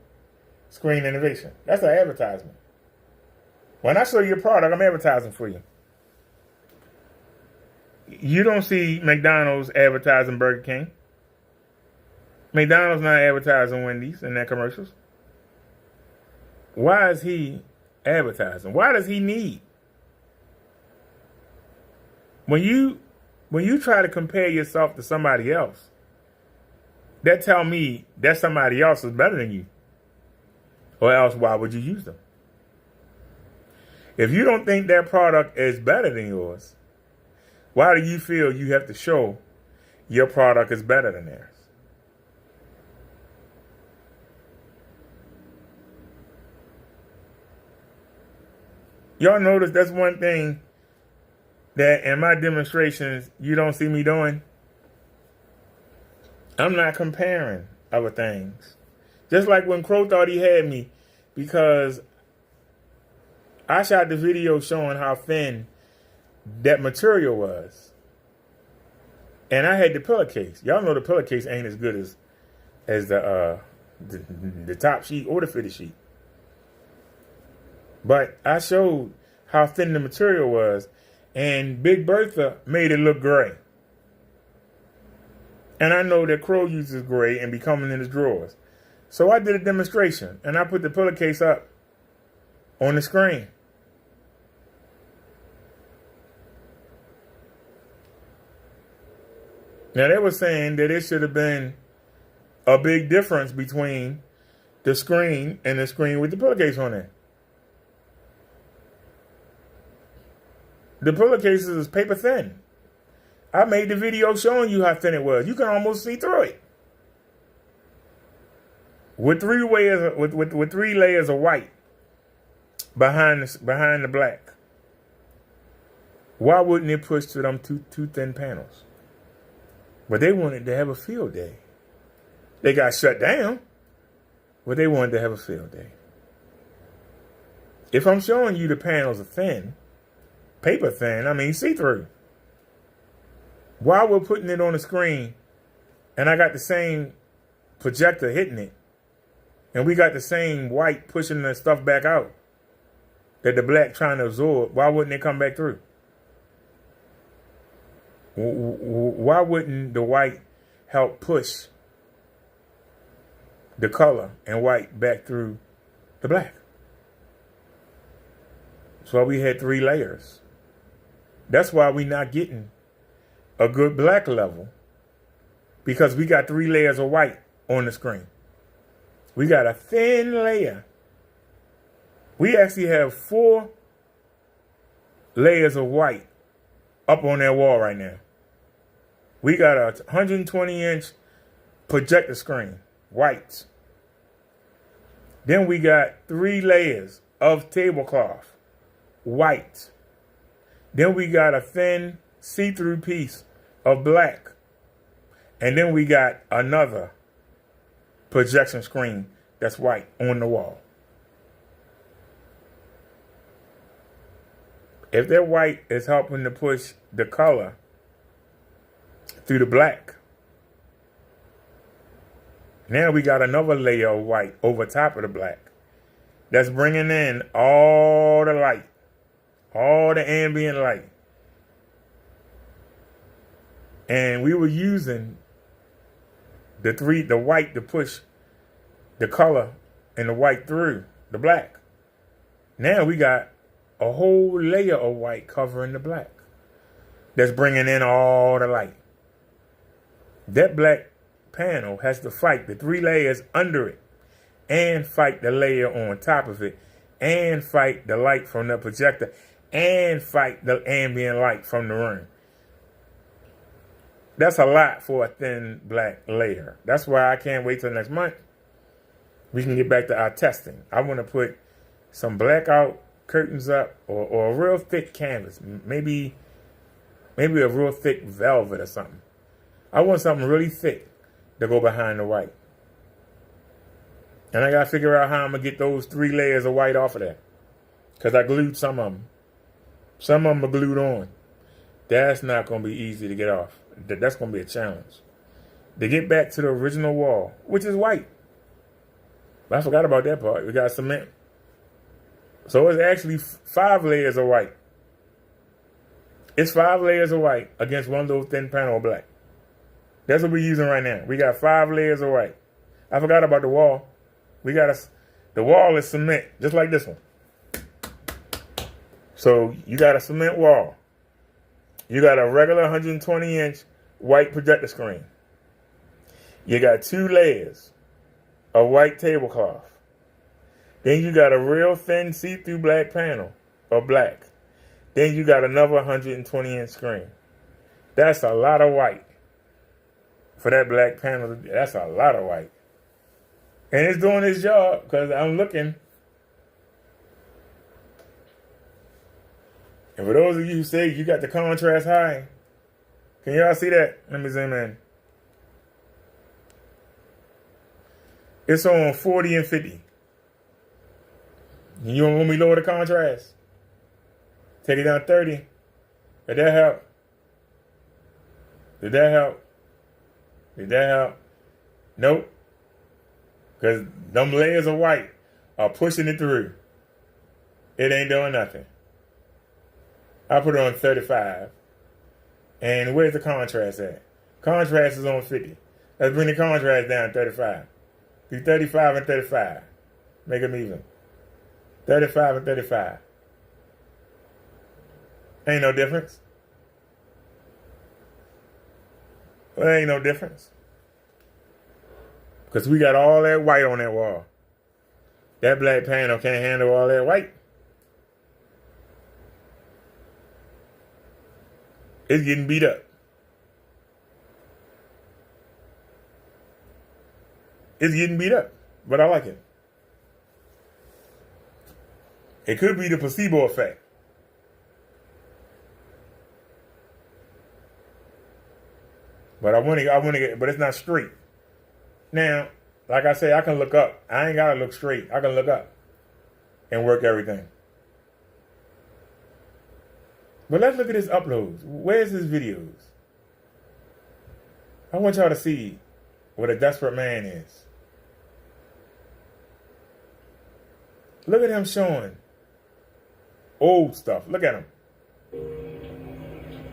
screen innovation? That's an advertisement. When I show you a product, I'm advertising for you. You don't see McDonald's advertising Burger King. McDonald's not advertising Wendy's in their commercials. Why is he advertising? Why does he need? When you try to compare yourself to somebody else, that tell me that somebody else is better than you. Or else why would you use them? If you don't think that product is better than yours, why do you feel you have to show your product is better than theirs? Y'all notice that's one thing that in my demonstrations you don't see me doing. I'm not comparing other things. Just like when Crow thought he had me because I shot the video showing how thin that material was. And I had the pillowcase. Y'all know the pillowcase ain't as good as the top sheet or the fitted sheet. But I showed how thin the material was, and Big Bertha made it look gray. And I know that Crow uses gray and be coming in his drawers. So I did a demonstration, and I put the pillowcase up on the screen. Now, they were saying that it should have been a big difference between the screen and the screen with the pillowcase on it. The pillowcases is paper thin. I made the video showing you how thin it was. You can almost see through it. With three layers of white behind the black. Why wouldn't it push to them two thin panels? But they wanted to have a field day. They got shut down, but they wanted to have a field day. if I'm showing you the panels are thin, paper thin, I mean see-through, while we're putting it on the screen and I got the same projector hitting it and we got the same white pushing the stuff back out that the black trying to absorb, why wouldn't it come back through? Why wouldn't the white help push the color and white back through the black? That's why we had 3 layers. That's why we're not getting a good black level, because we got 3 layers of white on the screen. We got a thin layer. We actually have 4 layers of white up on that wall right now. We got a 120-inch projector screen, white. Then we got 3 layers of tablecloth, white. Then we got a thin see-through piece of black. And then we got another projection screen that's white on the wall. If that white is helping to push the color through the black, now we got another layer of white over top of the black that's bringing in all the light, all the ambient light. And we were using the white to push the color and the white through the black. Now we got a whole layer of white covering the black that's bringing in all the light. That black panel has to fight the 3 layers under it and fight the layer on top of it and fight the light from the projector and fight the ambient light from the room. That's a lot for a thin black layer. That's why I can't wait till next month. We can get back to our testing. I want to put some blackout curtains up or a real thick canvas. Maybe a real thick velvet or something. I want something really thick to go behind the white. And I got to figure out how I'm going to get those 3 layers of white off of that. Because I glued some of them. Some of them are glued on. That's not going to be easy to get off. That's going to be a challenge. To get back to the original wall, which is white. But I forgot about that part. We got cement. So it's actually 5 layers of white. It's 5 layers of white against one little thin panel of black. That's what we're using right now. We got 5 layers of white. I forgot about the wall. The wall is cement, just like this one. So you got a cement wall. You got a regular 120-inch white projector screen. You got 2 layers of white tablecloth. Then you got a real thin see-through black panel of black. Then you got another 120-inch screen. That's a lot of white. For that black panel, that's a lot of white. And it's doing its job because I'm looking. And for those of you who say you got the contrast high, can y'all see that? Let me zoom in. It's on 40 and 50. You don't want me to lower the contrast? Take it down to 30. Did that help? Did that help? Did that help? Nope. Because them layers of white are pushing it through. It ain't doing nothing. I put it on 35. And where's the contrast at? Contrast is on 50. Let's bring the contrast down to 35. Do 35 and 35. Make them even. 35 and 35. Ain't no difference. Well, ain't no difference. Because we got all that white on that wall. That black panel can't handle all that white. It's getting beat up. It's getting beat up. But I like it. It could be the placebo effect. But I want to get, but it's not straight. Now, like I say, I can look up. I ain't got to look straight. I can look up and work everything. But let's look at his uploads. Where's his videos? I want y'all to see what a desperate man is. Look at him showing old stuff. Look at him.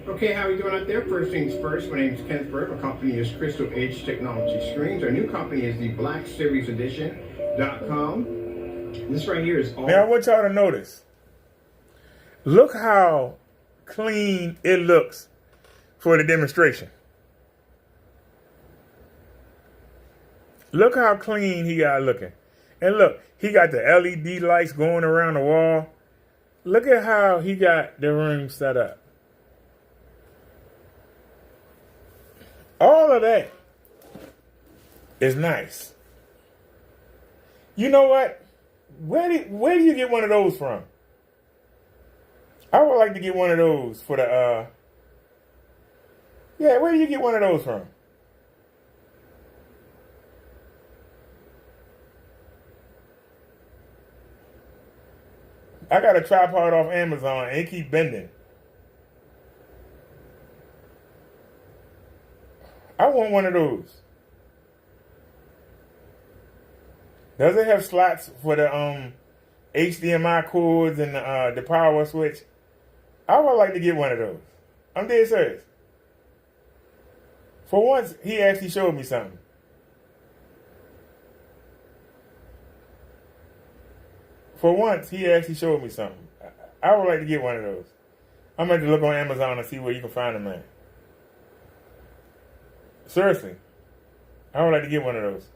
Okay, how are you doing out there? First things first, my name is Kenneth Burke. Our company is Crystal Edge Technology Screens. Our new company is the Black Series Edition.com. This right here is all... Now I want y'all to notice. Look how clean it looks for the demonstration. Look how clean he got looking. And look, he got the LED lights going around the wall. Look at how he got the room set up. All of that is nice. You know what? Where do you get one of those from? I would like to get one of those for the, yeah, where do you get one of those from? I got a tripod off Amazon and it keep bending. I want one of those. Does it have slots for the HDMI cords and the power switch? I would like to get one of those. I'm dead serious. For once, he actually showed me something. For once, he actually showed me something. I would like to get one of those. I'm going to look on Amazon and see where you can find them at. Seriously. I would like to get one of those.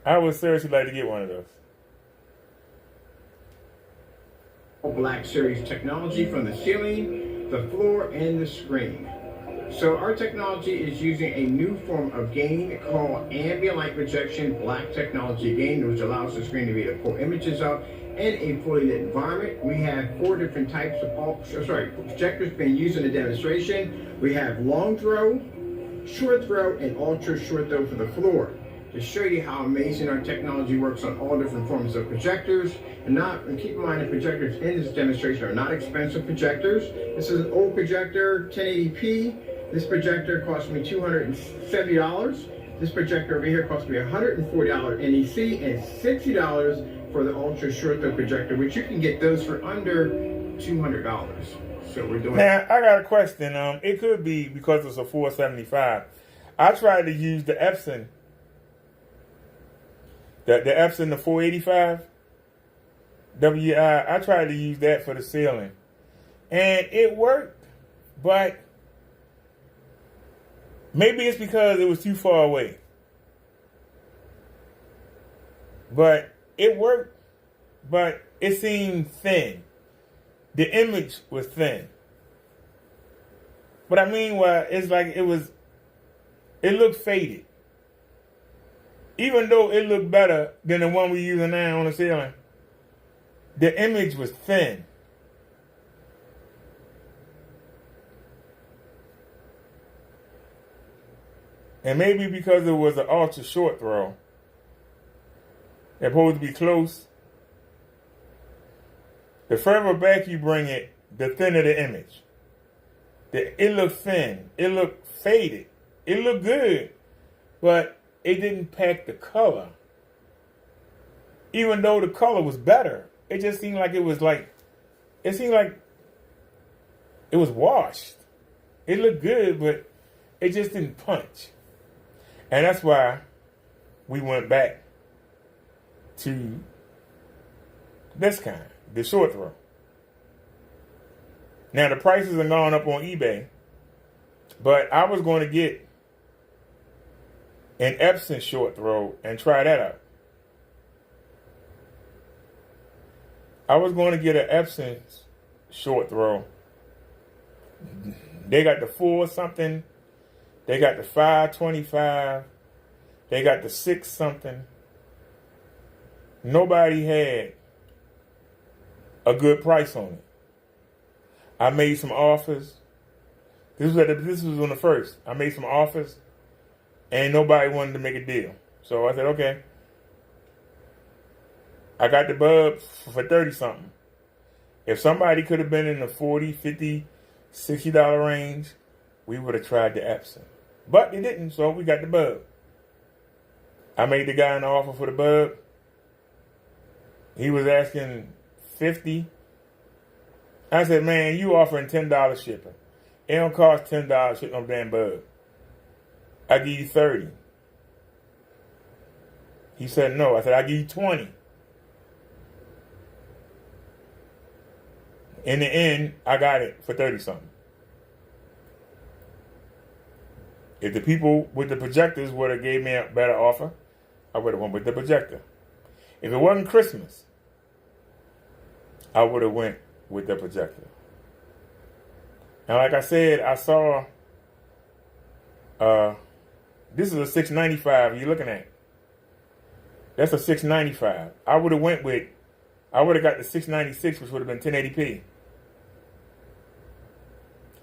I would seriously like to get one of those. Black Series technology from the ceiling, the floor, and the screen. So our technology is using a new form of gain called ambient light projection black technology gain, which allows the screen to be able to pull images up in a fully lit environment. We have 4 different types of projectors being used in the demonstration. We have long throw, short throw, and ultra short throw for the floor. To show you how amazing our technology works on all different forms of projectors. And keep in mind the projectors in this demonstration are not expensive projectors. This is an old projector, 1080p. This projector cost me $270. This projector over here cost me $140 NEC and $60 for the ultra short throw projector, which you can get those for under $200. So we're doing. Now I got a question. It could be because it's a 475. I tried to use the Epson. The Epson, the 485 WI, I tried to use that for the ceiling. And it worked, but maybe it's because it was too far away. But it worked, but it seemed thin. The image was thin. But I mean, it's like it looked faded. Even though it looked better than the one we're using now on the ceiling, the image was thin. And maybe because it was an ultra short throw, it's supposed to be close. The further back you bring it, the thinner the image. It looked thin. It looked faded. It looked good, but it didn't pack the color. Even though the color was better, it just seemed like it was washed. It looked good, but it just didn't punch. And that's why we went back to this kind, the short throw. Now the prices are gone up on eBay, but I was going to get an Epson short throw and try that out. I was going to get an Epson short throw. They got the 4 something. They got the 525. They got the 6 something. Nobody had a good price on it. I made some offers. This was on the first. I made some offers. And nobody wanted to make a deal. So I said, okay. I got the bulb for 30 something. If somebody could have been in the 40, 50, $60 range, we would have tried the Epson. But they didn't, so we got the bulb. I made the guy an offer for the bulb. He was asking $50. I said, man, you offering $10 shipping. It don't cost $10 shipping no damn bulb. I give you 30. He said no. I said, I give you 20. In the end, I got it for 30 something. If the people with the projectors would have gave me a better offer, I would have went with the projector. If it wasn't Christmas, I would have went with the projector. Now, like I said, I saw this is a 695 you're looking at. That's a 695. I would have got the 696, which would have been 1080p.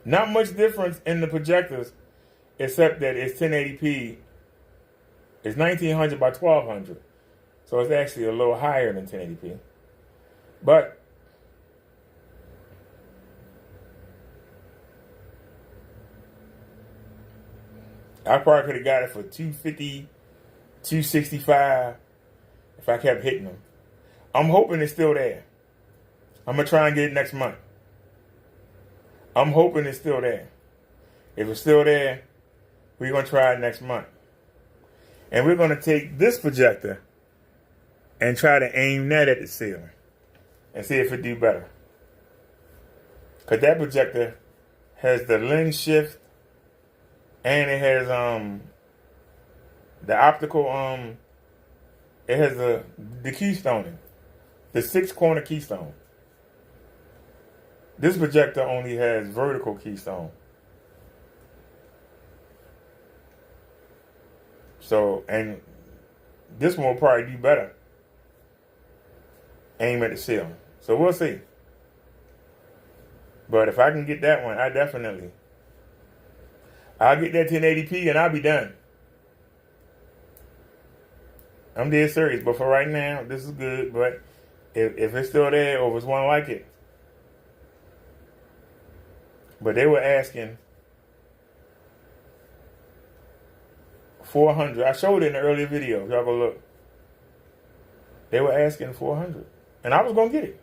Not much difference in the projectors, except that it's 1080p. It's 1900 by 1200. So it's actually a little higher than 1080p. But I probably could have got it for $250, $265 if I kept hitting them. I'm hoping it's still there. I'm going to try and get it next month. I'm hoping it's still there. If it's still there, we're going to try it next month. And we're going to take this projector and try to aim that at the ceiling and see if it do better. Because that projector has the lens shift and it has the optical it has the keystoning, the 6-corner keystone. This projector only has vertical keystone. So, and this one will probably do better. Aim at the ceiling. So we'll see. But if I can get that one, I'll get that 1080p and I'll be done. I'm dead serious. But for right now, this is good. But if it's still there or if it's one like it. But they were asking $400. I showed it in the earlier video. Y'all go look. They were asking $400. And I was going to get it.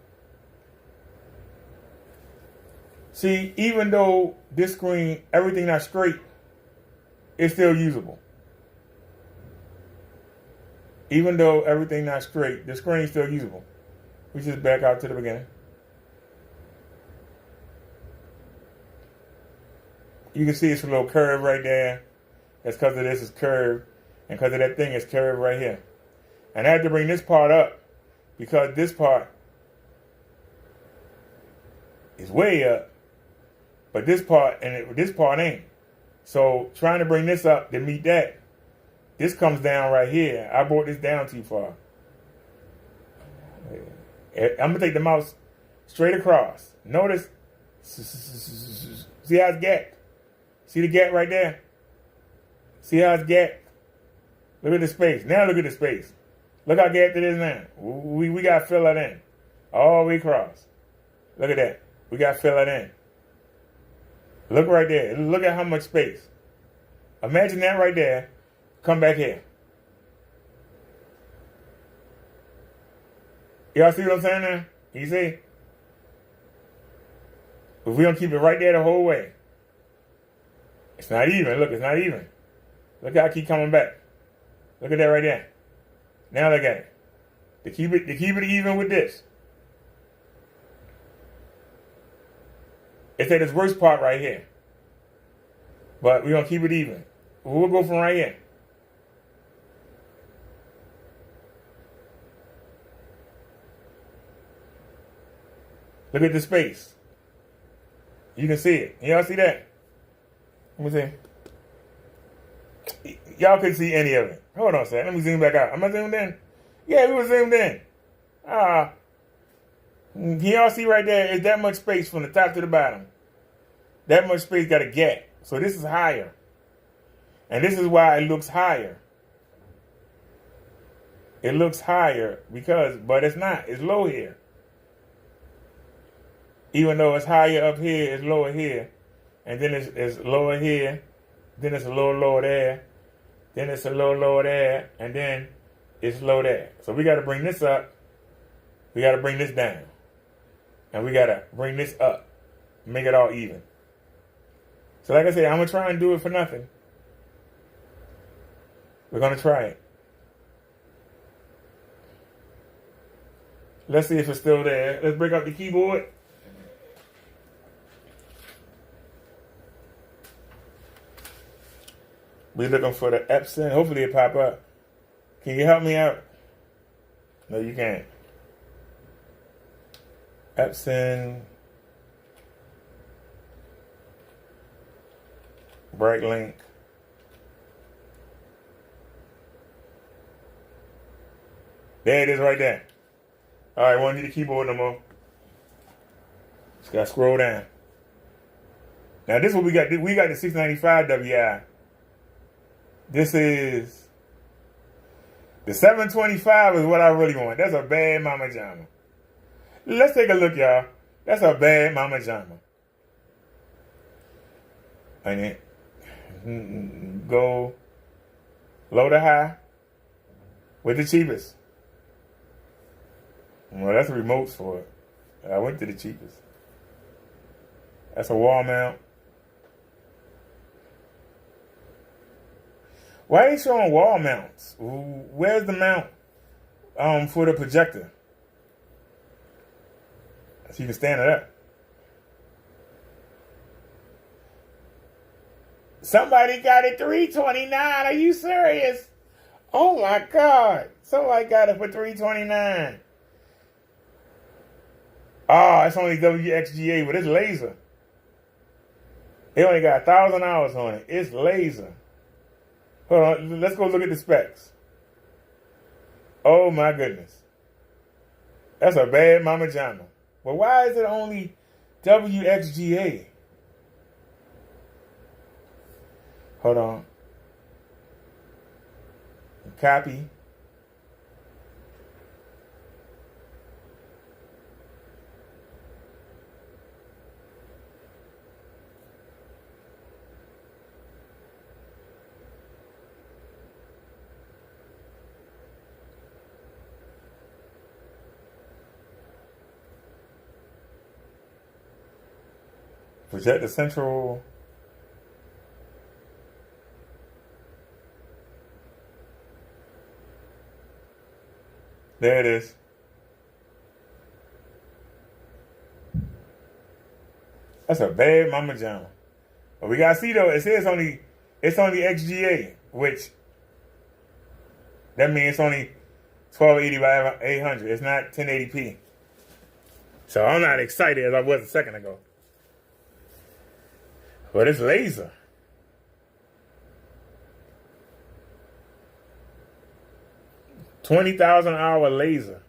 See, even though this screen, everything not straight, it's still usable. Even though everything not straight, the screen is still usable. We just back out to the beginning. You can see it's a little curve right there. That's because of this is curved. And because of that thing is curved right here. And I had to bring this part up because this part is way up. But this part, this part ain't. So trying to bring this up to meet that, this comes down right here. I brought this down too far. I'm going to take the mouse straight across. Notice, see how it's gapped? See the gap right there? See how it's gapped? Look at the space. Now look at the space. Look how gapped it is now. We got to fill that in. All the way across. Look at that. We got to fill that in. Look right there. Look at how much space. Imagine that right there. Come back here. Y'all see what I'm saying now? You see? If we don't keep it right there the whole way. It's not even. Look, it's not even. Look how I keep coming back. Look at that right there. Now look at it. To keep it even with this. It's at its worst part right here. But we're going to keep it even. We'll go from right here. Look at the space. You can see it. Y'all see that? Let me see. Y'all couldn't see any of it. Hold on a second. Let me zoom back out. Am I zoomed in? Yeah, we were zoomed in. Can y'all see right there? Is that much space from the top to the bottom? That much space got a gap. So this is higher. And this is why it looks higher. It looks higher but it's not. It's low here. Even though it's higher up here, it's lower here. And then it's lower here. Then it's a little lower there. Then it's a little lower there. And then it's low there. So we got to bring this up. We got to bring this down. And we got to bring this up. Make it all even. So like I said, I'm going to try and do it for nothing. We're going to try it. Let's see if it's still there. Let's break up the keyboard. We're looking for the Epson. Hopefully it pop up. Can you help me out? No, you can't. Epson. Brightlink. There it is right there. All right, won't need the keyboard no more. Just got to scroll down. Now this is what we got. We got the 695 WI. This is the 725 is what I really want. That's a bad Mama Jama. Let's take a look, y'all. That's a bad Mama Jama. And then go low to high with the cheapest. Well, that's the remotes for it. I went to the cheapest. That's a wall mount. Why are they showing wall mounts? Where's the mount for the projector? So you can stand it up. Somebody got it $329. Are you serious? Oh my God. Somebody got it for $329. Oh, it's only WXGA, but it's laser. It only got 1,000 hours on it. It's laser. Hold on, let's go look at the specs. Oh my goodness. That's a bad Mama Jama. But why is it only WXGA? Hold on. Copy. Project the central. There it is. That's a bad Mama Jama. But we gotta see though, it says it's only XGA, which that means it's only 1280 by 800. It's not 1080p. So I'm not excited as I was a second ago. But it's laser. $20,000 laser.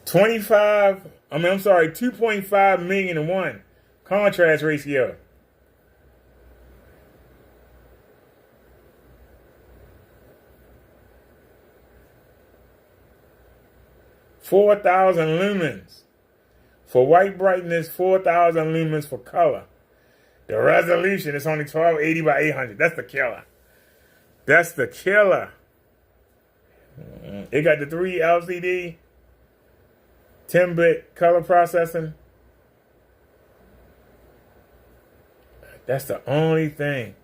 2.5 million to 1 contrast ratio. $4,000 lumens. For white brightness, 4,000 lumens for color. The resolution is only 1280 by 800. That's the killer. That's the killer. It got the 3 LCD, 10-bit color processing. That's the only thing.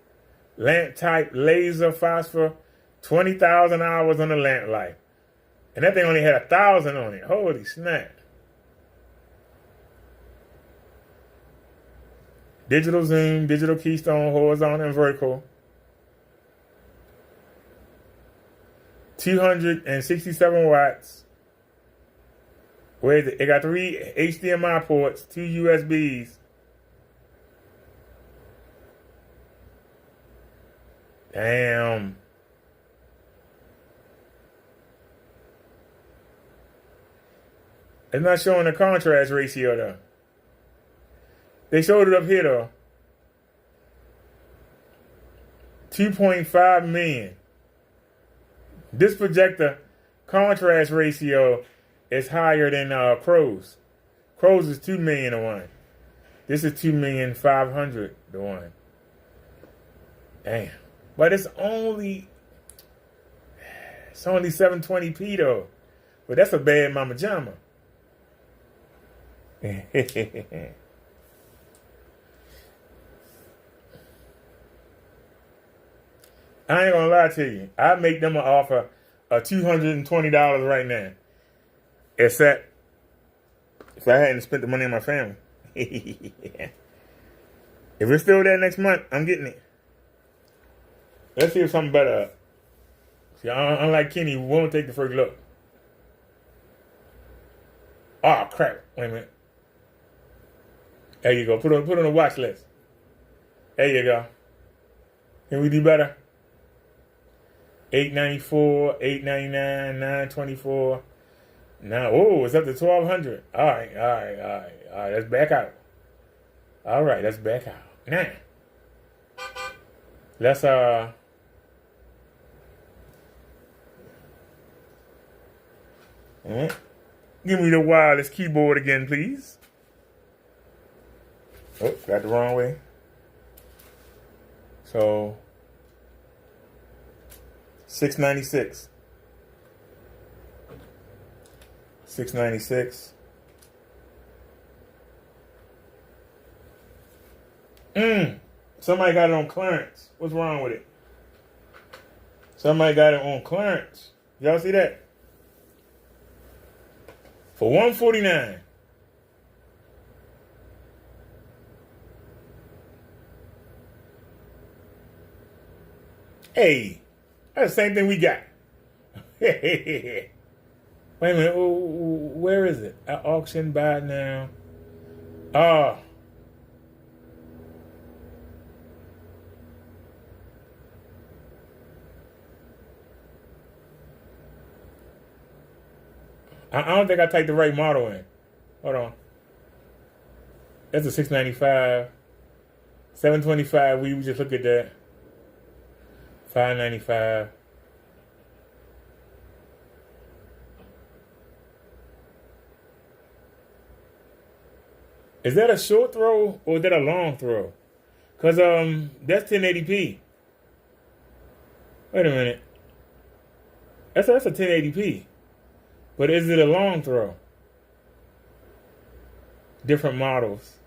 Lamp type, laser, phosphor, 20,000 hours on the lamp life. And that thing only had 1,000 on it. Holy snap. Digital zoom, digital keystone, horizontal and vertical. 267 watts. Where is it? It got 3 HDMI ports, 2 USBs. Damn. It's not showing the contrast ratio though. They showed it up here though. 2.5 million. This projector contrast ratio is higher than Crow's. Crow's is 2 million to 1. This is 2,500,000 to 1. Damn. But it's only 720p though. But that's a bad mama jama. I ain't gonna lie to you. I make them an offer of $220 right now. Except if I hadn't spent the money on my family. If it's still there next month, I'm getting it. Let's see if something better up. See, unlike Kenny, we won't take the first look. Oh crap! Wait a minute. There you go. Put on the watch list. There you go. Can we do better? $894, $899, $924. Now, oh, it's up to $1,200. All right. Let's back out. All right, let's back out. Now, let's give me the wireless keyboard again, please. Oh, got the wrong way. So, $696. $696. Somebody got it on clearance. What's wrong with it? Somebody got it on clearance. Y'all see that? For $149. Hey, that's the same thing we got. Wait a minute. Where is it? At auction, buy it now. Oh. I don't think I typed the right model in. Hold on. That's a $695. $725. We just look at that. $595. Is that a short throw or is that a long throw? Cause that's 1080p. Wait a minute. That's a 1080p. But is it a long throw? Different models.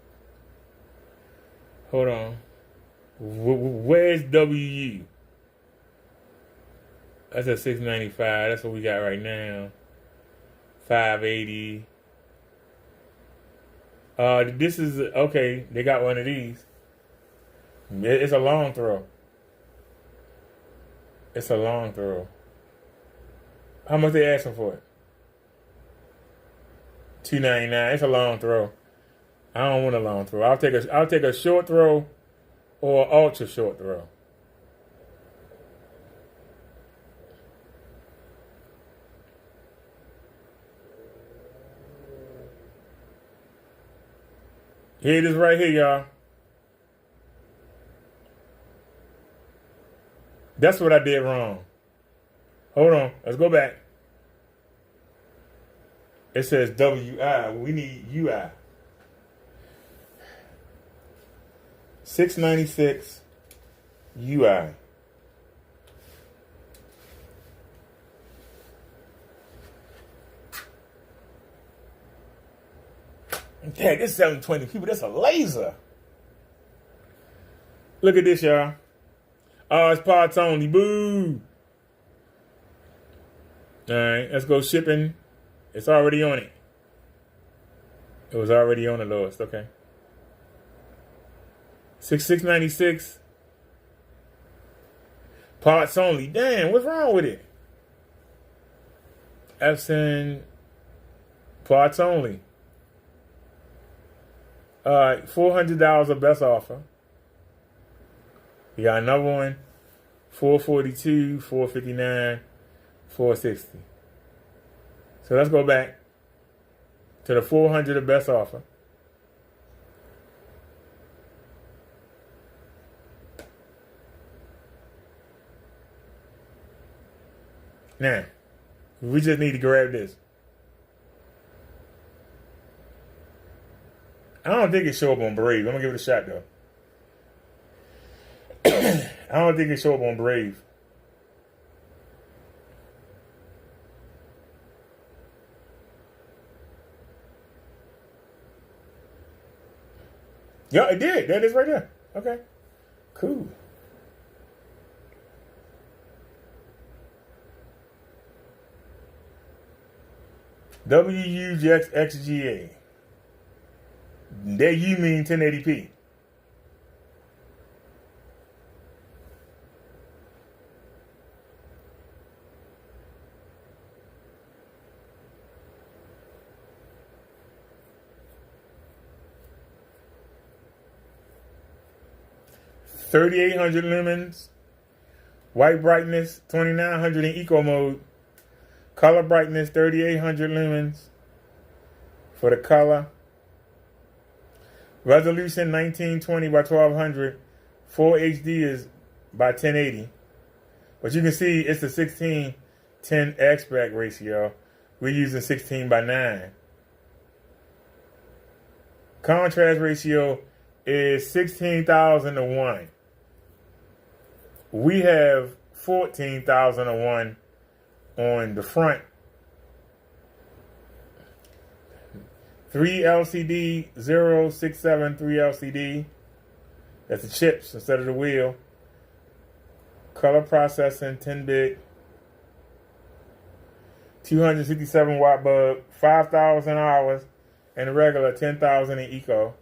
Hold on. Where's WU? That's a $695. That's what we got right now. $580. This is okay. They got one of these. It's a long throw. It's a long throw. How much they asking for it? $299. It's a long throw. I don't want a long throw. I'll take a short throw or ultra short throw. Here it is right here, y'all. That's what I did wrong. Hold on. Let's go back. It says WI. We need UI. $696 UI. Dang, this 720 people, that's a laser. Look at this, y'all. Oh, it's parts only. Boo. All right, let's go shipping. It's already on it. It was already on the lowest. Okay. $696. Parts only. Damn, what's wrong with it? Epson. Parts only. All right, $400 of best offer. We got another one. $442, $459, $460. So let's go back to the $400 of best offer. Now, we just need to grab this. I don't think it show up on Brave. I'm gonna give it a shot though. I don't think it show up on Brave. Yeah, it did. That is right there. Okay. Cool. WUXGA. That you mean 1080p. $3,800 lumens, white brightness 2900 in eco mode, color brightness 3,800 lumens for the color, resolution 1920 by 1200, full HD is by 1080, but you can see it's the 16:10 aspect ratio. We're using 16 by 9. Contrast ratio is 16,000 to 1. We have 14,000 to 1 on the front. 3 LCD, 0673 LCD. That's the chips instead of the wheel. Color processing, 10-bit. 267 watt bulb, 5,000 hours, and the regular 10,000 in eco.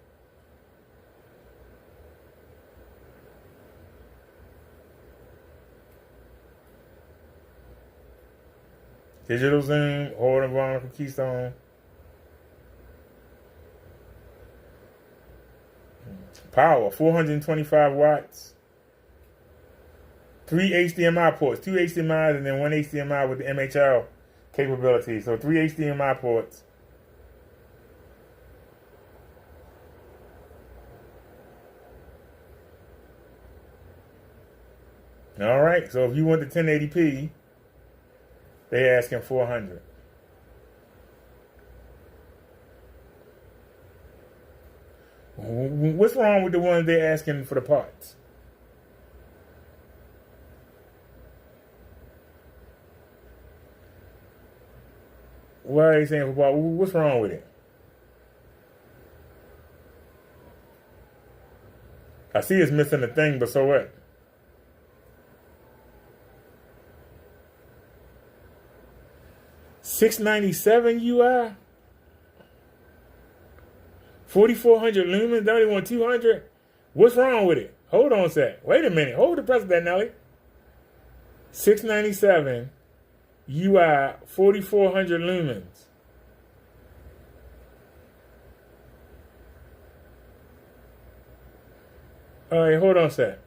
Digital zoom, horizontal keystone. Power, 425 watts. 3 HDMI ports, 2 HDMIs and then 1 HDMI with the MHL capability. So 3 HDMI ports. All right, so if you want the 1080p, they're asking 400. What's wrong with the ones they're asking for the parts? Why are they saying for parts? What's wrong with it? I see it's missing a thing, but so what? $697 UI, 4,400 lumens. They only want 200. What's wrong with it? Hold on a sec. Wait a minute. Hold the press of that, Nelly. $697 UI, 4,400 lumens. All right, hold on a sec.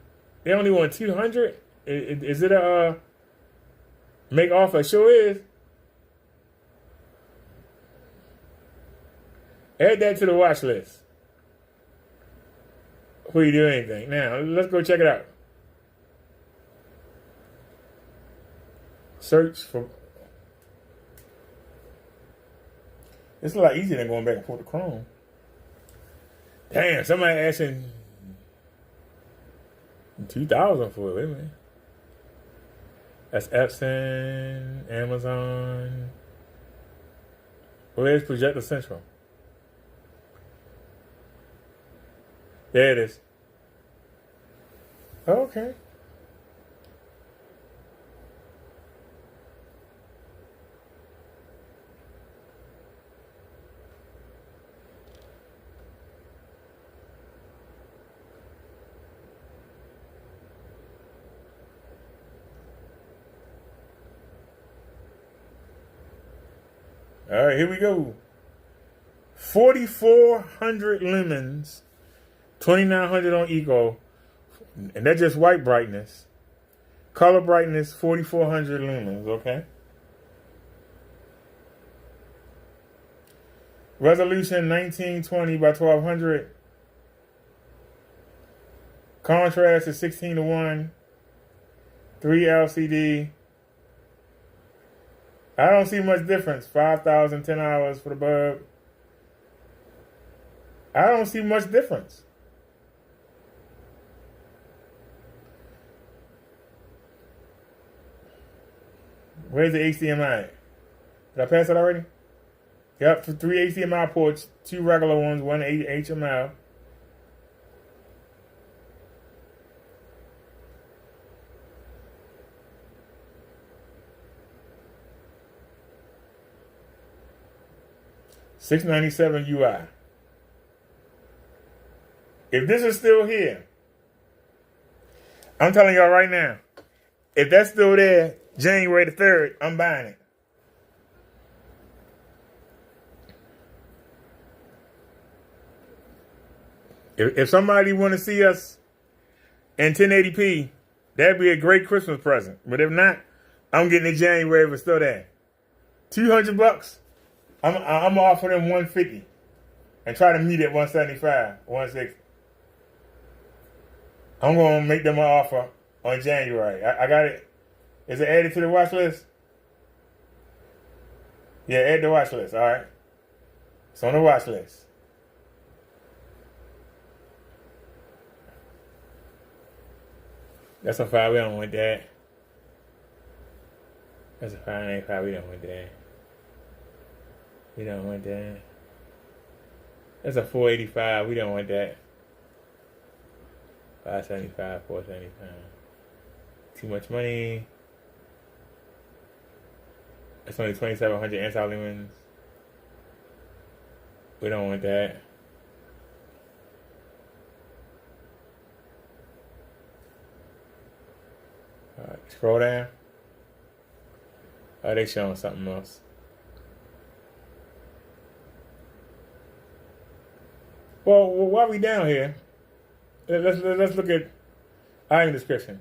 They only want 200. Is it a make offer? Sure is. Add that to the watch list. Before you do anything. Now, let's go check it out. Search for... It's a lot easier than going back and forth to Chrome. Damn, somebody asking 2,000 for it. Wait a minute. That's Epson, Amazon. Where's Projector Central? There it is. Okay. All right, here we go. 4,400 lumens. 2,900 on eco, and that's just white brightness. Color brightness, 4,400 lumens, okay? Resolution, 1920 by 1200. Contrast is 16 to 1. 3 LCD. I don't see much difference. 5,000, 10 hours for the bulb. I don't see much difference. Where's the HDMI? Did I pass it already? Yep, for 3 HDMI ports, 2 regular ones, 1 HMI. $697 UI. If this is still here, I'm telling y'all right now, if that's still there, January the 3rd, I'm buying it. If somebody want to see us in 1080p, that'd be a great Christmas present. But if not, I'm getting it January if it's still there. $200. I'm offering them $150 and try to meet at $175, $160. I'm gonna make them an offer on January. I got it. Is it added to the watch list? Yeah, add the watch list. All right, it's on the watch list. That's a 5. We don't want that. That's a 595. We don't want that. We don't want that. That's a 485. We don't want that. 575, 475. Too much money. It's only 2,700 anti-lumens. We don't want that. Alright, scroll down. Oh, they showing something else. Well, while we down here, let's look at item description.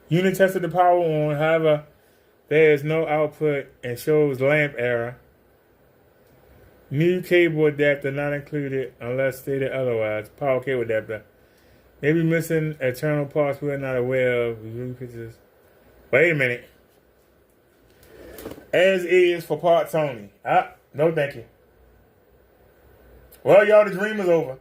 Unit tested the power on, however, there is no output and shows lamp error. New cable adapter not included unless stated otherwise. Power cable adapter. Maybe missing external parts we're not aware of. Review pictures. Wait a minute. As is for parts only. No thank you. Well, y'all, the dream is over.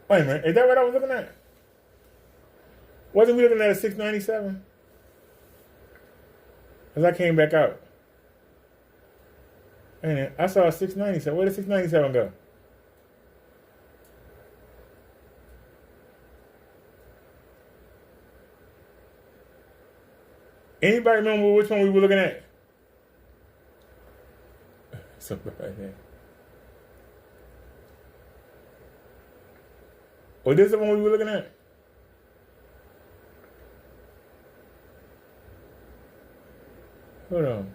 Wait a minute. Is that what I was looking at? Wasn't we looking at a 697? Because I came back out. And I saw a 697. Where did 697 go? Anybody remember which one we were looking at? Something right there. Or this is the one we were looking at? Hold on.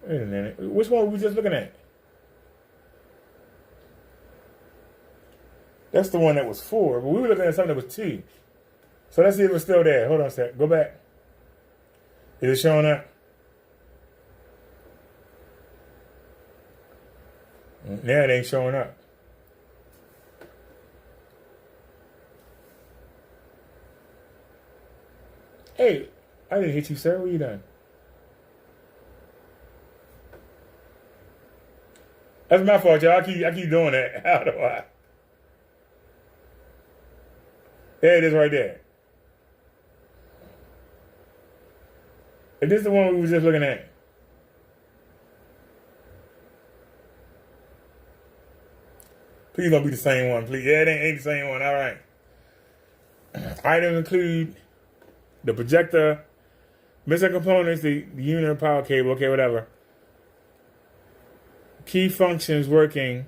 Wait a minute. Which one were we just looking at? That's the one that was 4, but we were looking at something that was 2. So let's see if it's still there. Hold on a sec. Go back. Is it showing up? Now it ain't showing up. Hey, I didn't hit you, sir. What you done? That's my fault, y'all. I keep doing that. How do I? There it is right there. Is this the one we were just looking at? Please don't be the same one, please. Yeah, it ain't the same one. All right. Items include the projector, missing components, the unit power cable, okay, whatever. Key functions working.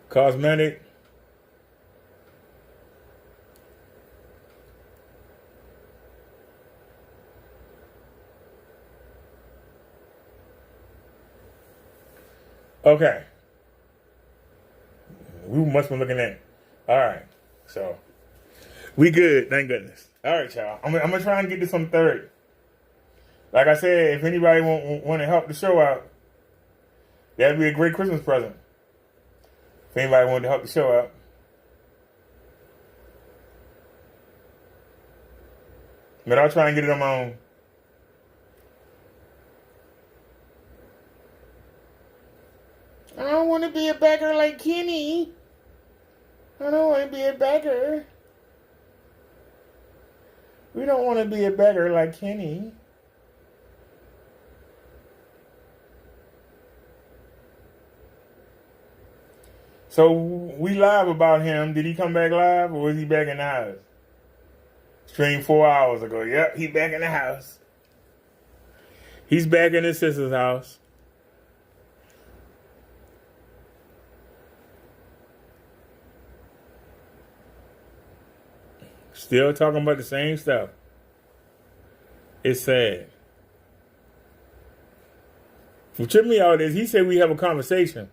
Cosmetic. Okay. We must be looking at. All right. So we good. Thank goodness. All right, y'all. I'm gonna try and get this on the 3rd. Like I said, if anybody want to help the show out, that'd be a great Christmas present. If anybody wanted to help the show out. But I'll try and get it on my own. I don't want to be a beggar like Kenny. I don't want to be a beggar. We don't want to be a beggar like Kenny. So we live about him. Did he come back live or was he back in the house? Streamed 4 hours ago. Yep, he back in the house. He's back in his sister's house. Still talking about the same stuff. It's sad. What tripped me out is he said we have a conversation.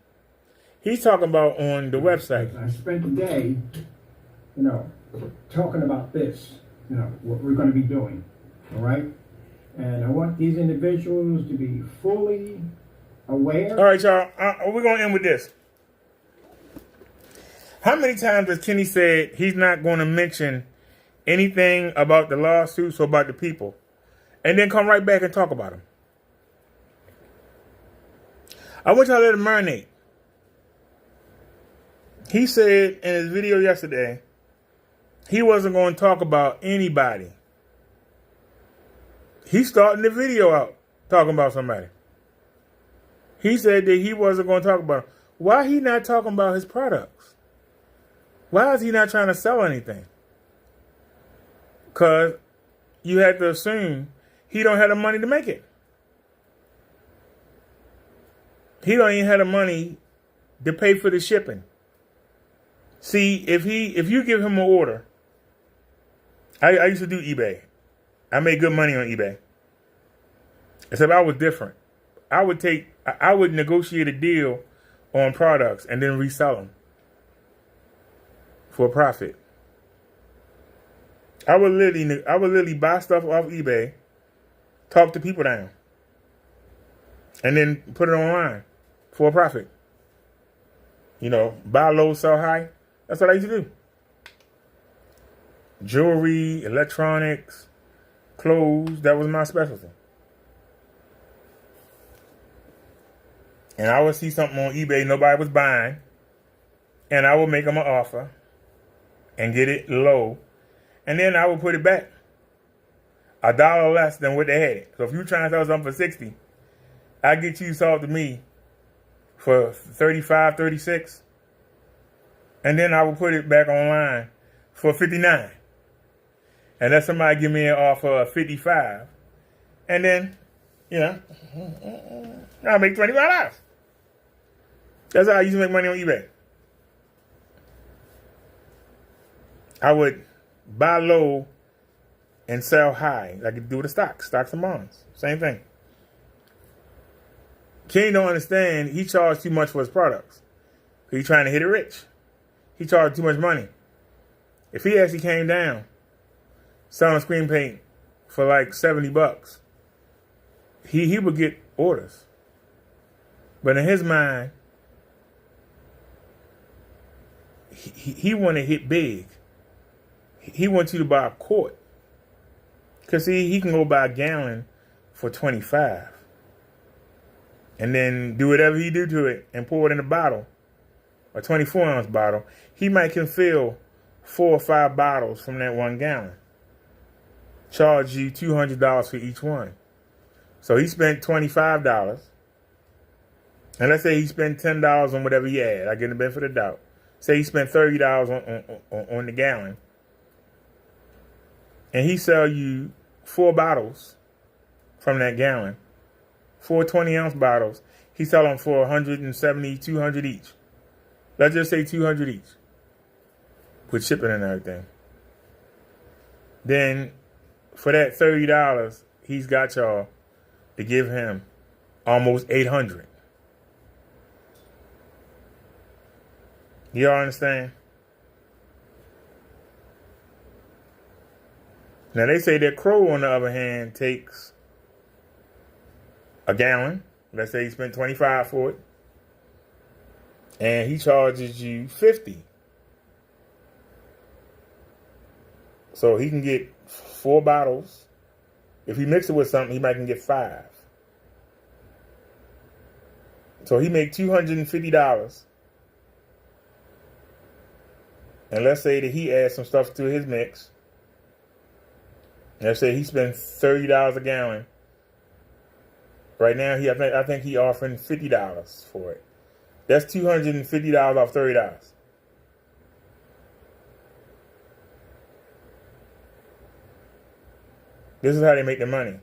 He's talking about on the website. I spent the day, talking about this, what we're going to be doing, all right? And I want these individuals to be fully aware. All right, y'all. We're going to end with this. How many times has Kenny said he's not going to mention anything about the lawsuits or about the people, and then come right back and talk about them? I want y'all to let him marinate. He said in his video yesterday he wasn't going to talk about anybody. He's starting the video out talking about somebody. He said that he wasn't going to talk about them. Why he not talking about his products? Why is he not trying to sell anything? Because you had to assume he don't have the money to make it. He don't even have the money to pay for the shipping. See, if you give him an order, I used to do eBay. I made good money on eBay. Except I was different. I would negotiate a deal on products and then resell them for a profit. I would literally buy stuff off eBay, talk to people down, and then put it online for a profit. Buy low, sell high. That's what I used to do. Jewelry, electronics, clothes, that was my specialty. And I would see something on eBay nobody was buying, and I would make them an offer and get it low, and then I would put it back $1 less than what they had it. So if you trying to sell something for $60, I get you sold to me for $35, $36, and then I would put it back online for $59. And let somebody give me an offer of $55, and then, I'll make $25. That's how I used to make money on eBay. I would buy low and sell high, like you do with the stocks and bonds. Same thing. Kenny don't understand. He charged too much for his products. He's trying to hit it rich. He charged too much money. If he actually came down selling screen paint for like $70, he would get orders. But in his mind, he want to hit big. He wants you to buy a quart. Because he can go buy a gallon for $25. And then do whatever he do to it and pour it in a bottle. A 24-ounce bottle. He might can fill 4 or 5 bottles from that 1 gallon. Charge you $200 for each one. So he spent $25. And let's say he spent $10 on whatever he had. I get the benefit of the doubt. Say he spent $30 on the gallon. And he sell you 4 bottles from that gallon. 4 20-ounce bottles. He sell them for $170, $200 each. Let's just say $200 each. With shipping and everything. Then, for that $30, he's got y'all to give him almost $800. Y'all understand? Now they say that Crow, on the other hand, takes a gallon. Let's say he spent $25 for it, and he charges you $50. So he can get 4 bottles. If he mix it with something, he might can get 5. So he make $250. And let's say that he adds some stuff to his mix. Let's say he spends $30 a gallon. Right now, I think he offering $50 for it. That's $250 off $30. This is how they make their money.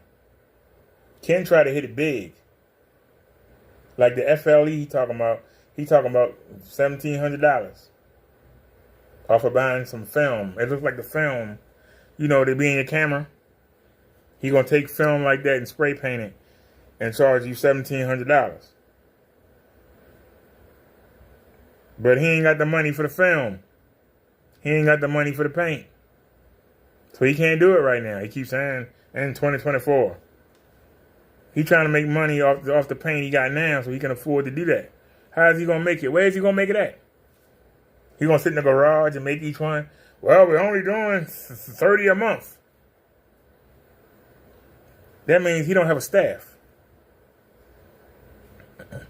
Ken tried to hit it big. Like the FLE he talking about $1,700 off of buying some film. It looks like the film, they be in your camera. He gonna take film like that and spray paint it and charge you $1,700. But he ain't got the money for the film. He ain't got the money for the paint. So he can't do it right now. He keeps saying in 2024. He trying to make money off the paint he got now so he can afford to do that. How is he going to make it? Where is he going to make it at? He going to sit in the garage and make each one? Well, we're only doing 30 a month. That means he don't have a staff. Let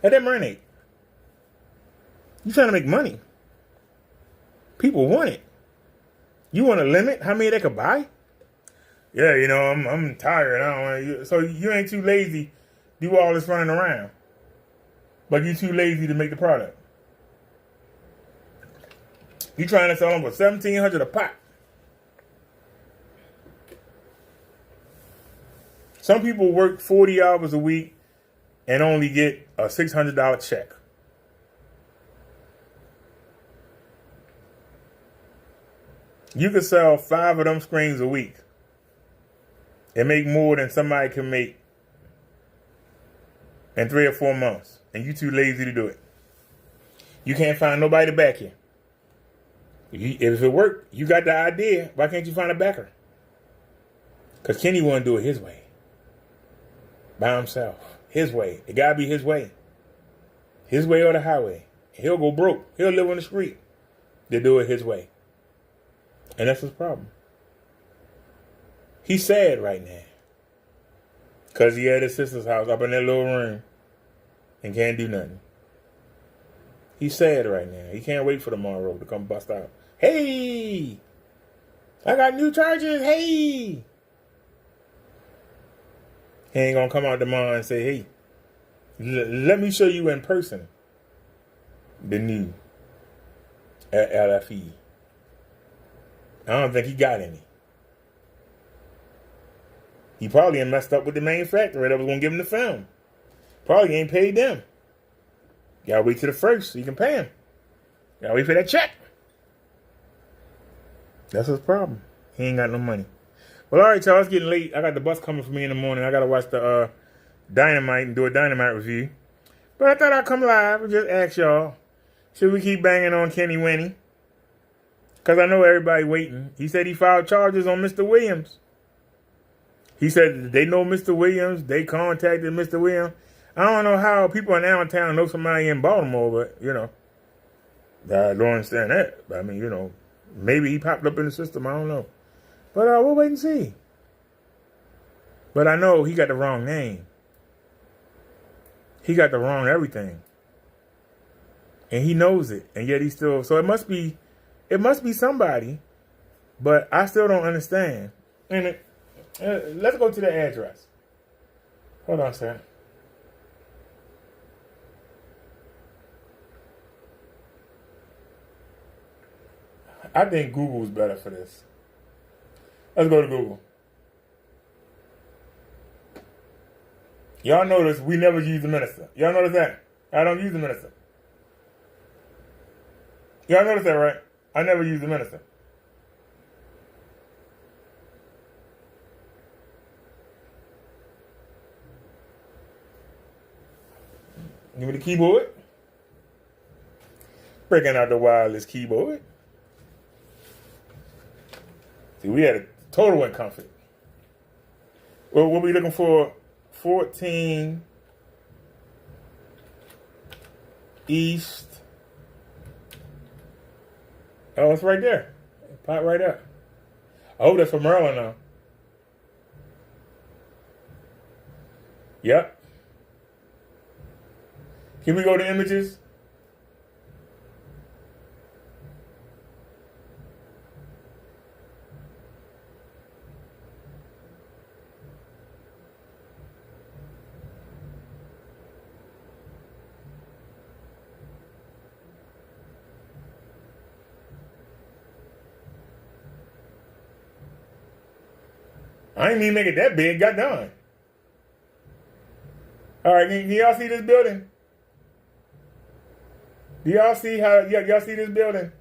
that marinate. You trying to make money. People want it. You want to limit how many they could buy? Yeah, I'm tired. I don't want to. So you ain't too lazy to do all this running around. But you too lazy to make the product. You trying to sell them for $1,700 a pop. Some people work 40 hours a week and only get a $600 check. You could sell 5 of them screens a week and make more than somebody can make in 3 or 4 months. And you too lazy to do it. You can't find nobody to back you. If it worked, you got the idea. Why can't you find a backer? Because Kenny want to do it his way. By himself. His way. It got to be his way. His way or the highway. He'll go broke. He'll live on the street. They do it his way. And that's his problem. He's sad right now. Because he at his sister's house up in that little room and can't do nothing. He's sad right now. He can't wait for tomorrow to come bust out. Hey! I got new chargers. Hey! He ain't going to come out tomorrow and say, hey, let me show you in person the new LFE. I don't think he got any. He probably ain't messed up with the manufacturer that was going to give him the film. Probably ain't paid them. Gotta wait till the first so you can pay him. Gotta wait for that check. That's his problem. He ain't got no money. Well, all right, y'all. It's getting late. I got the bus coming for me in the morning. I gotta watch the Dynamite and do a Dynamite review. But I thought I'd come live and just ask y'all, should we keep banging on Kenny Winnie? Because I know everybody waiting. He said he filed charges on Mr. Williams. He said they know Mr. Williams. They contacted Mr. Williams. I don't know how people in Allentown know somebody in Baltimore, but, I don't understand that. But, I mean, maybe he popped up in the system. I don't know. But we'll wait and see. But I know he got the wrong name. He got the wrong everything. And he knows it. And yet he still... So it must be somebody. But I still don't understand. And let's go to the address. Hold on a second. I think Google's better for this. Let's go to Google. Y'all notice we never use the minister. Y'all notice that? I don't use the minister. Y'all notice that, right? I never use the minister. Give me the keyboard. Breaking out the wireless keyboard. See, we had a total in comfort. Well, what we looking for? 14 East. Oh, it's right there. Pop right up. Oh, that's for Maryland now. Yep. Can we go to images? I ain't even make it that big. Got done. All right, can y'all see this building? Do y'all see y'all see this building?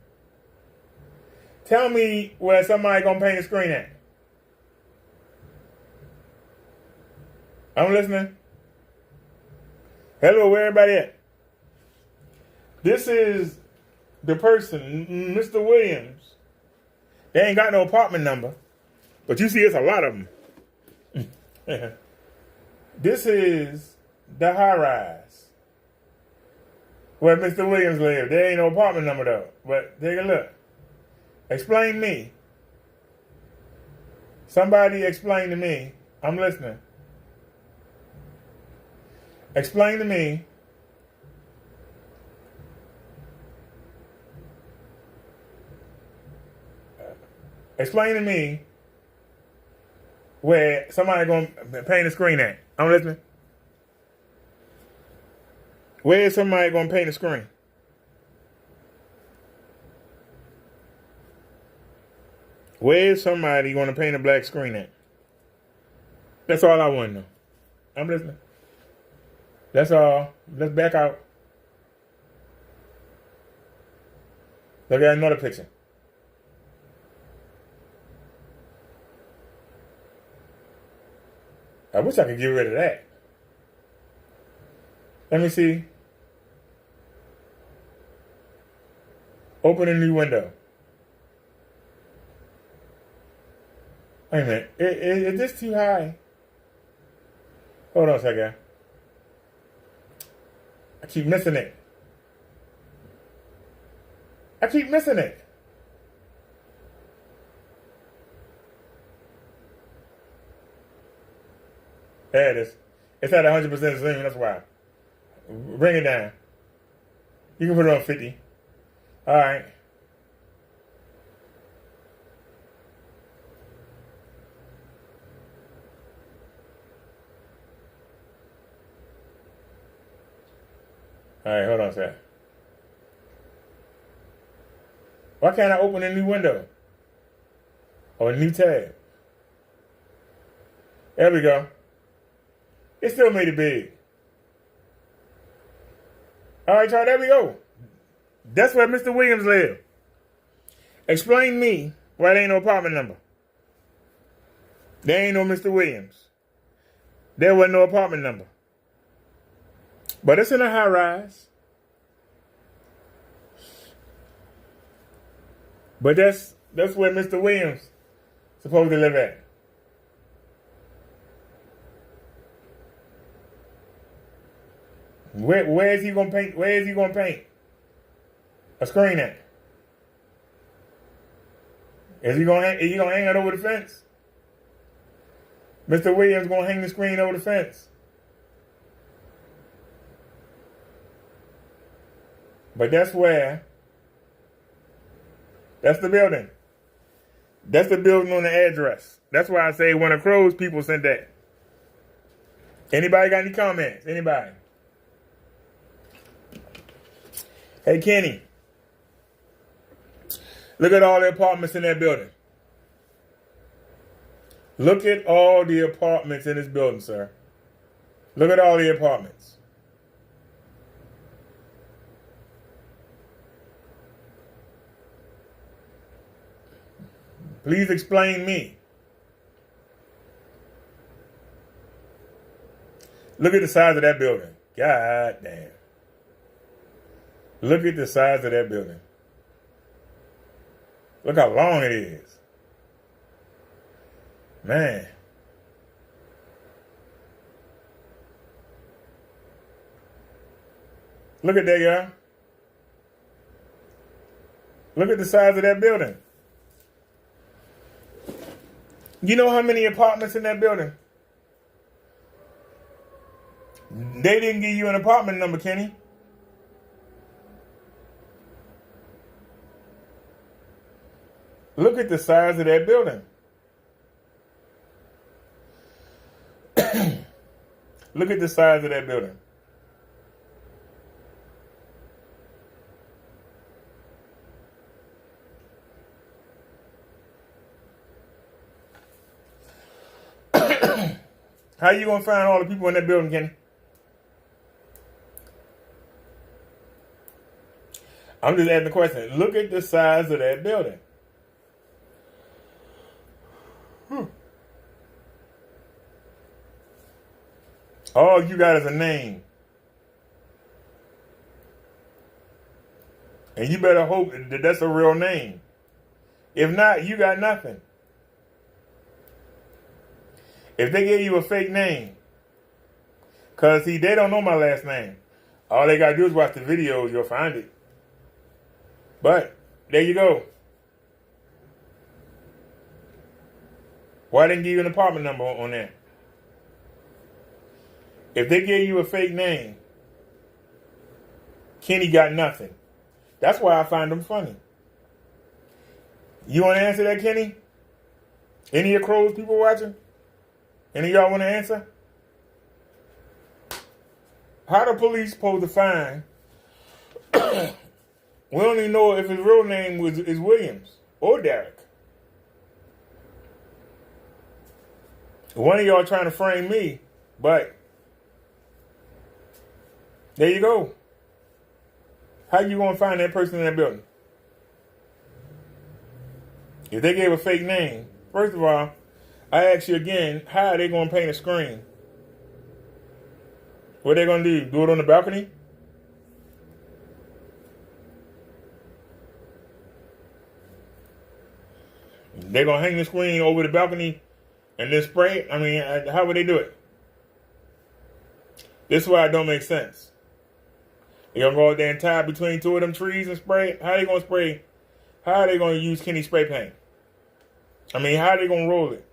Tell me where somebody gonna paint a screen at. I'm listening. Hello, where everybody at? This is the person, Mr. Williams. They ain't got no apartment number, but you see it's a lot of them. This is the high rise where Mr. Williams lived. There ain't no apartment number though, but take a look. Explain me. Somebody explain to me. I'm listening. Explain to me. Explain to me where somebody gonna paint a screen at. I'm listening. Where is somebody gonna paint a screen? Where is somebody gonna paint a black screen at? That's all I want to know. I'm listening. That's all. Let's back out. Look at another picture. I wish I could get rid of that. Let me see. Open a new window. Wait a minute. Is this too high? Hold on a second. I keep missing it. I keep missing it. There it is. It's at 100% zoom, that's why. Bring it down. You can put it on 50. All right. All right, hold on a sec. Why can't I open a new window? Or a new tab? There we go. It still made it big. All right, y'all, there we go. That's where Mr. Williams lived. Explain me why there ain't no apartment number. There ain't no Mr. Williams. There wasn't no apartment number. But it's in a high rise. But that's where Mr. Williams supposed to live at. Where is he gonna paint? Where is he gonna paint a screen at? Is he gonna hang it over the fence? Mr. Williams gonna hang the screen over the fence. But that's the building. That's the building on the address. That's why I say one of Crow's people sent that. Anybody got any comments? Anybody? Hey, Kenny. Look at all the apartments in that building. Look at all the apartments in this building, sir. Look at all the apartments. Please explain me. Look at the size of that building. God damn. Look at the size of that building. Look how long it is. Man. Look at that, y'all. Look at the size of that building. You know how many apartments in that building? They didn't give you an apartment number, Kenny. Look at the size of that building. Look at the size of that building. How you gonna find all the people in that building, Kenny? I'm just asking the question. Look at the size of that building. All you got is a name. And you better hope that that's a real name. If not, you got nothing. If they gave you a fake name, because see, they don't know my last name. All they got to do is watch the videos, you'll find it. But, there you go. Why didn't give you an apartment number on that? If they gave you a fake name, Kenny got nothing. That's why I find them funny. You want to answer that, Kenny? Any of your Crows people watching? Any of y'all want to answer? How the police supposed to find? We don't even know if his real name is Williams or Derek. One of y'all trying to frame me, but there you go. How you gonna find that person in that building? If they gave a fake name, first of all, I ask you again, how are they gonna paint a screen? What are they gonna do? Do it on the balcony? They're gonna hang the screen over the balcony and then spray it? I mean, how would they do it? This is why it don't make sense. They're gonna go out there and tie between two of them trees and spray it? How are they gonna spray? How are they gonna use Kenny spray paint? I mean, how are they gonna roll it?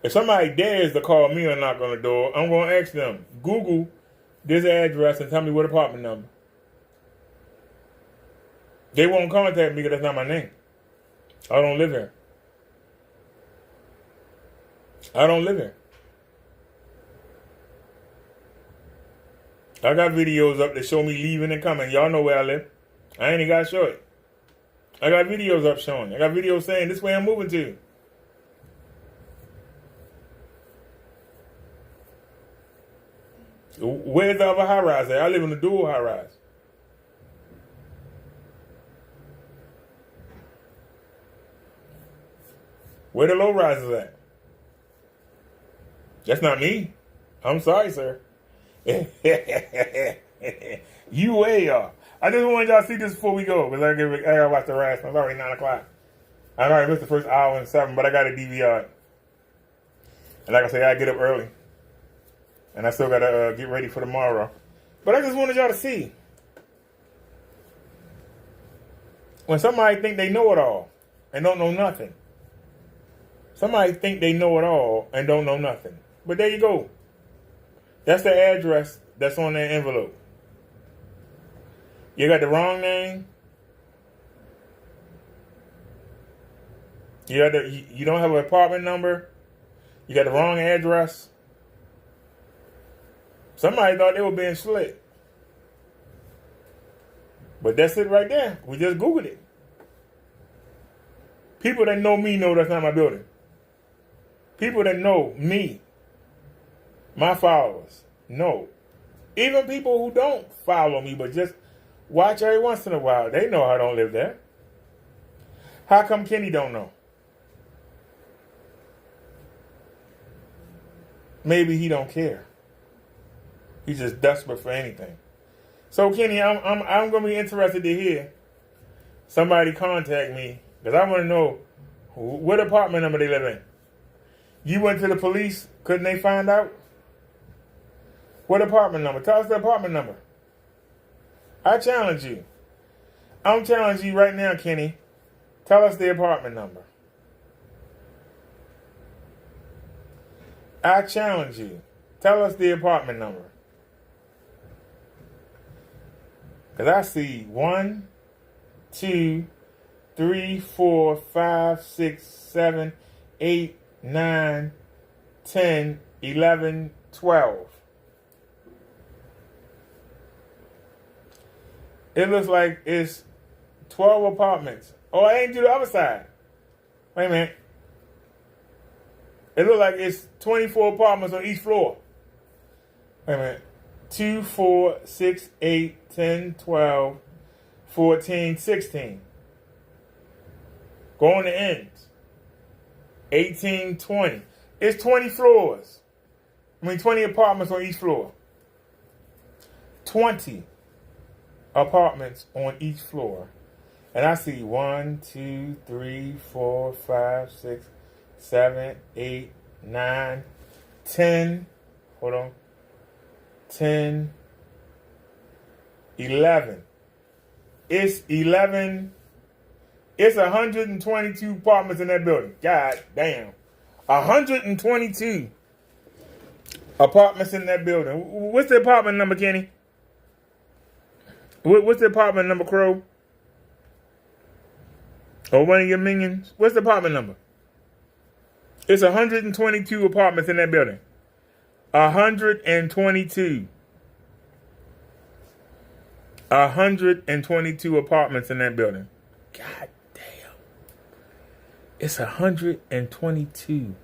If somebody dares to call me or knock on the door, I'm going to ask them, Google this address and tell me what apartment number. They won't contact me because that's not my name. I don't live here. I don't live here. I got videos up that show me leaving and coming. Y'all know where I live. I ain't even got to show it. I got videos up showing. I got videos saying this way I'm moving to. Where's the other high rise at? I live in a dual high rise. Where the low rises at? That's not me. I'm sorry, sir. You way off. I just wanted y'all to see this before we go, because I gotta watch the rest. It's already 9 o'clock. I already missed the first hour and 7, but I got a DVR. And like I say, I get up early. And I still gotta get ready for tomorrow. But I just wanted y'all to see. When somebody think they know it all and don't know nothing. Somebody think they know it all and don't know nothing. But there you go. That's the address that's on that envelope. You got the wrong name. You don't have an apartment number. You got the wrong address. Somebody thought they were being slick. But that's it right there. We just Googled it. People that know me know that's not my building. People that know me, my followers, know. Even people who don't follow me but just watch every once in a while, they know I don't live there. How come Kenny don't know? maybe he don't care. He's just desperate for anything. So Kenny, I'm gonna be interested to hear somebody contact me because I want to know what apartment number they live in. You went to the police, couldn't they find out? What apartment number? Tell us the apartment number. I challenge you. I'm challenging you right now, Kenny. Tell us the apartment number. I challenge you. Tell us the apartment number. Because I see 1, 2, 3, 4, 5, 6, 7, 8, 9, 10, 11, 12. It looks like it's 12 apartments. Oh, I ain't do the other side. Wait a minute. It looks like it's 24 apartments on each floor. Wait a minute. 2, 4, 6, 8, 10, 12, 14, 16. Go on the ends. 18, 20. It's 20 floors. 20 apartments on each floor. 20 apartments on each floor. And I see 1, 2, 3, 4, 5, 6, 7, 8, 9, 10. Hold on. 10, 11. It's 11. It's 122 apartments in that building. God damn. 122 apartments in that building. What's the apartment number, Kenny? What's the apartment number, Crow? Or one of your minions? What's the apartment number? It's 122 apartments in that building. 122. 122 apartments in that building. God damn. It's 122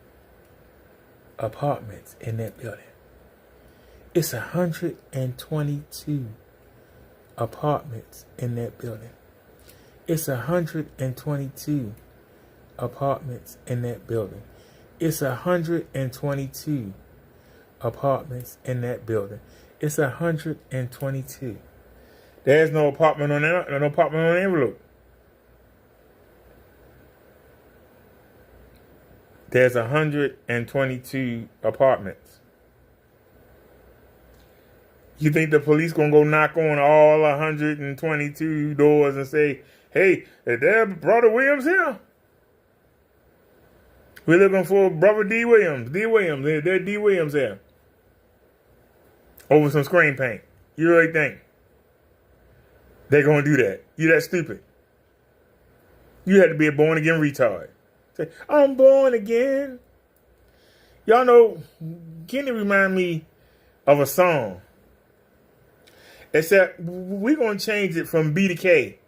apartments in that building. It's 122 apartments in that building. It's 122 apartments in that building. It's 122 apartments in that building. It's 122. There's no apartment on that, no apartment on the envelope. There's 122 apartments. You think the police gonna go knock on all 122 doors and say, "Hey, is there Brother Williams here? We're looking for Brother D. Williams. D. Williams. There's D. Williams here." Over some screen paint. You really think they're gonna do that? You that stupid? You had to be a born again retard. Say, "I'm born again." Y'all know, Kenny remind me of a song. Except we're going to change it from B to K.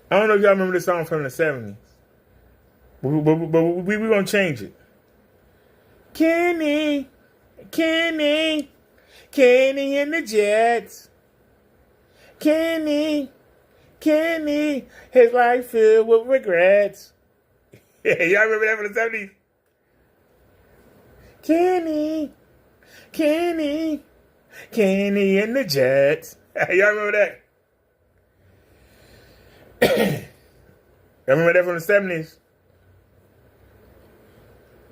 I don't know if y'all remember this song from the 70s. But we're going to change it. Kenny, Kenny, Kenny and the Jets. Kenny, Kenny, his life filled with regrets. Yeah, y'all remember that from the 70s? Kenny, Kenny, Kenny and the Jets. Y'all remember that? Y'all remember that from the 70s?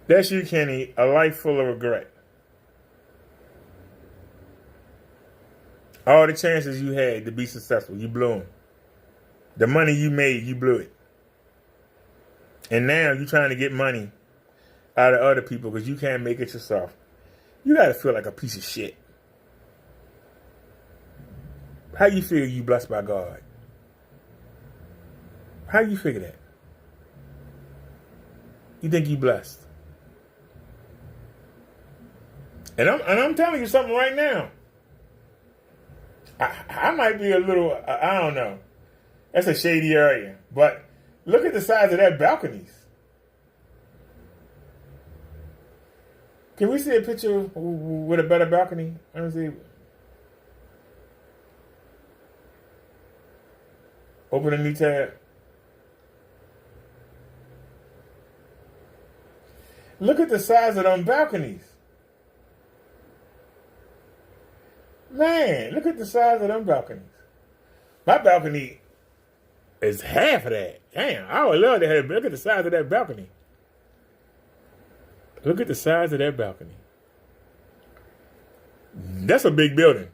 That's you, Kenny. A life full of regret. All the chances you had to be successful, you blew them. The money you made, you blew it. And now you're trying to get money out of other people because you can't make it yourself. You got to feel like a piece of shit. How you feel you blessed by God? How you figure that? You think you blessed? And I'm telling you something right now. I might be a little, I don't know. That's a shady area. But look at the size of that balconies. Can we see a picture with a better balcony? Let me see. Open a new tab. Look at the size of them balconies. Man, look at the size of them balconies. My balcony is half of that. Damn, I would love to have. Look at the size of that balcony. Look at the size of that balcony. That's a big building.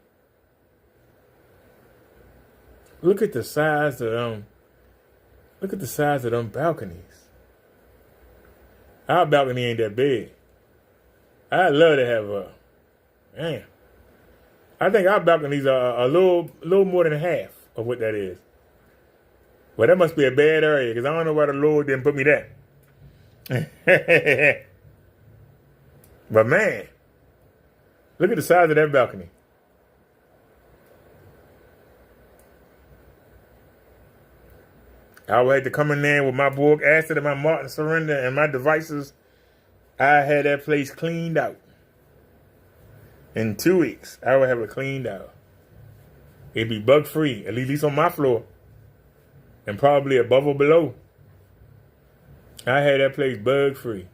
Look at the size of them. Look at the size of them balconies. Our balcony ain't that big. I'd love to have a. Man, I think our balconies are a little more than half of what that is. Well, that must be a bad area because I don't know why the Lord didn't put me there. But man, look at the size of that balcony. I would have to come in there with my Borg acid and my Martin Surrender and my devices. I had that place cleaned out. In 2 weeks, I would have it cleaned out. It'd be bug free, at least on my floor. And probably above or below. I had that place bug free.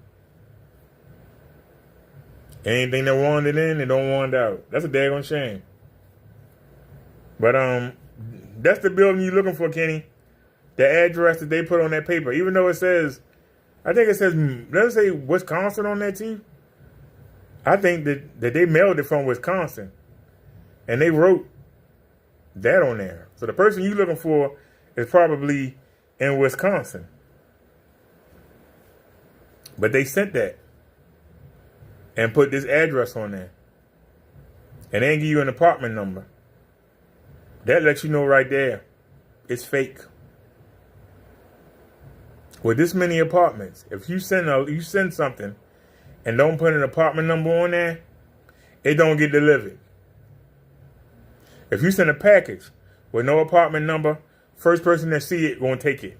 Anything that wandered in, they don't wander out. That's a daggone shame. But that's the building you're looking for, Kenny. The address that they put on that paper, even though it says, I think it says, does it say Wisconsin on that too? I think that they mailed it from Wisconsin. And they wrote that on there. So the person you're looking for is probably in Wisconsin. But they sent that and put this address on there. And they didn't give you an apartment number. That lets you know right there, it's fake. With this many apartments, if you send something and don't put an apartment number on there, it don't get delivered. If you send a package with no apartment number, first person that see it gonna take it.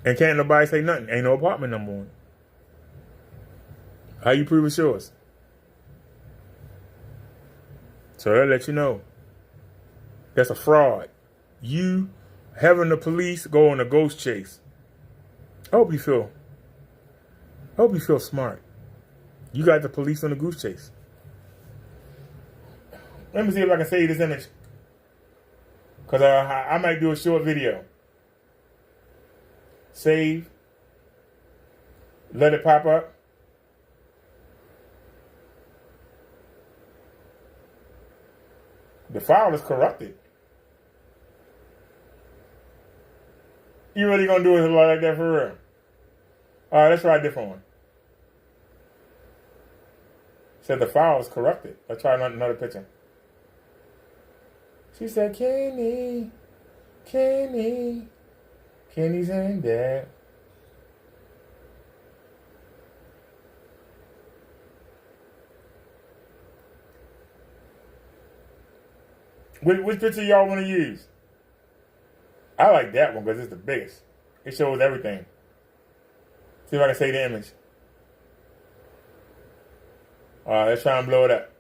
And can't nobody say nothing. Ain't no apartment number on it. How you prove it's yours? So they'll let you know. That's a fraud. You having the police go on a ghost chase. I hope you feel smart. You got the police on a goose chase. Let me see if I can save this image. Because I might do a short video. Save. Let it pop up. The file is corrupted. You really gonna do it like that for real? All right, let's try a different one. Said the file is corrupted. Let's try another picture. She said, Kenny's in there. Which picture y'all want to use? I like that one because it's the biggest. It shows everything. See if I can say the image. All right, let's try and blow it up.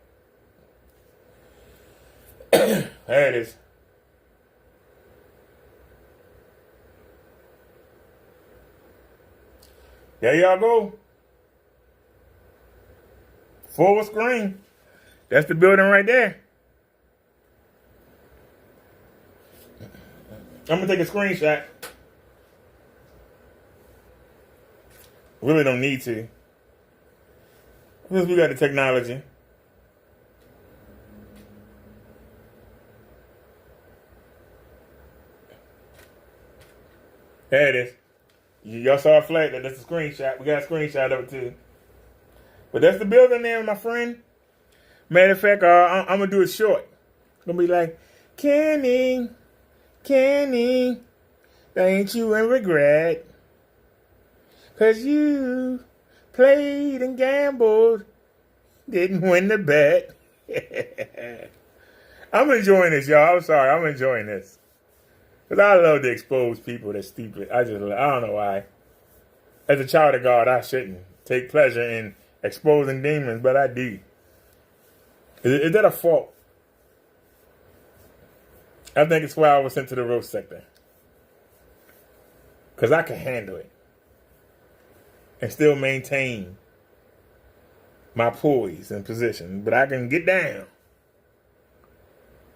There it is. There y'all go. Full screen. That's the building right there. I'm going to take a screenshot. Really don't need to. Because we got the technology. There it is. Y'all saw a flag. That's a screenshot. We got a screenshot of it too. But that's the building there, my friend. Matter of fact, I'm going to do it short. I'm going to be like, Kenny, ain't you in regret? 'Cause you played and gambled, didn't win the bet. I'm enjoying this, y'all. I'm sorry. I'm enjoying this. Because I love to expose people that's stupid. I don't know why. As a child of God, I shouldn't take pleasure in exposing demons, but I do. Is that a fault? I think it's why I was sent to the roast sector. Because I can handle it. and still maintain my poise and position. But I can get down.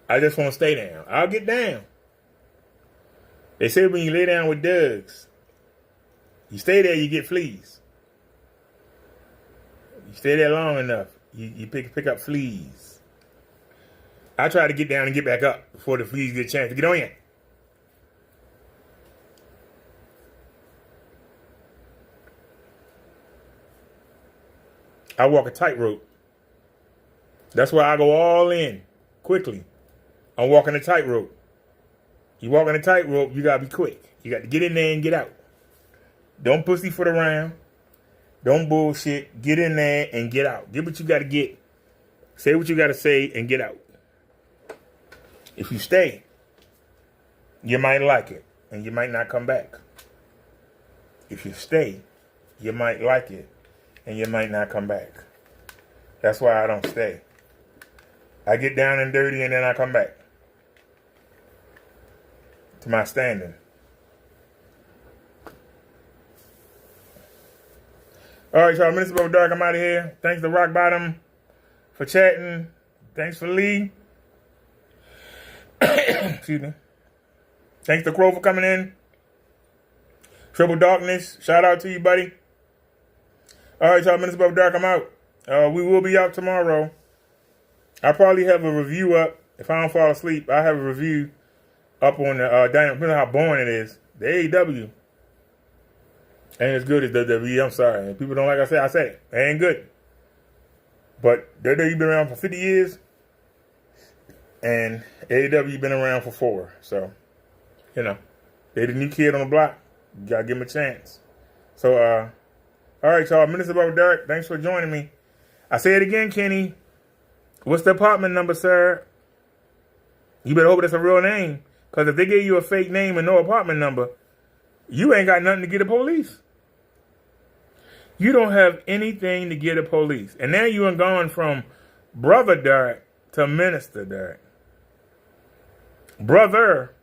I just want to stay down. I'll get down. They say when you lay down with Dougs, you stay there, you get fleas. You stay there long enough, you pick up fleas. I try to get down and get back up before the fleas get a chance to get on you. I walk a tightrope. That's why I go all in quickly. I'm walking a tightrope. You walking a tightrope, you gotta be quick. You got to get in there and get out. Don't pussyfoot around. Don't bullshit. Get in there and get out. Get what you got to get. Say what you got to say and get out. If you stay, you might like it and you might not come back. If you stay, you might like it and you might not come back. That's why I don't stay. I get down and dirty and then I come back to my standing. All right, y'all. Minister Bo Dark, I'm out of here. Thanks to Rock Bottom for chatting. Thanks for Lee. Excuse me. Thanks to Crow for coming in. Triple Darkness, shout out to you, buddy. All right, y'all. Minister Bo Dark, I'm out. We will be out tomorrow. I'll probably have a review up. If I don't fall asleep, I'll have a review up on the depending on how boring it is. The AEW ain't as good as WWE. I'm sorry. If people don't like I said it. It ain't good. But WWE been around for 50 years. And AEW been around for 4. So, you know, they the new kid on the block. You gotta give them a chance. So, all right, y'all. Minister Bo Dark, thanks for joining me. I say it again, Kenny. What's the apartment number, sir? You better hope that's a real name. Because if they gave you a fake name and no apartment number, you ain't got nothing to get the police. You don't have anything to get the police. And now you are going from Brother Dark to Minister Dark. Brother.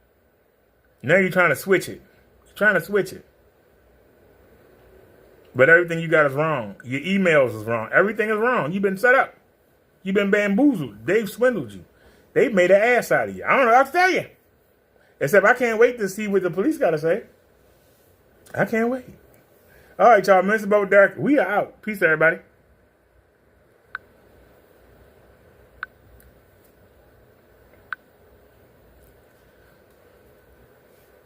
Now you're trying to switch it. You're trying to switch it. But everything you got is wrong. Your emails is wrong. Everything is wrong. You've been set up. You've been bamboozled. They've swindled you. They've made an ass out of you. I don't know what to tell you. Except I can't wait to see what the police got to say. I can't wait. All right, y'all. Minister Bo Dark, we are out. Peace, everybody.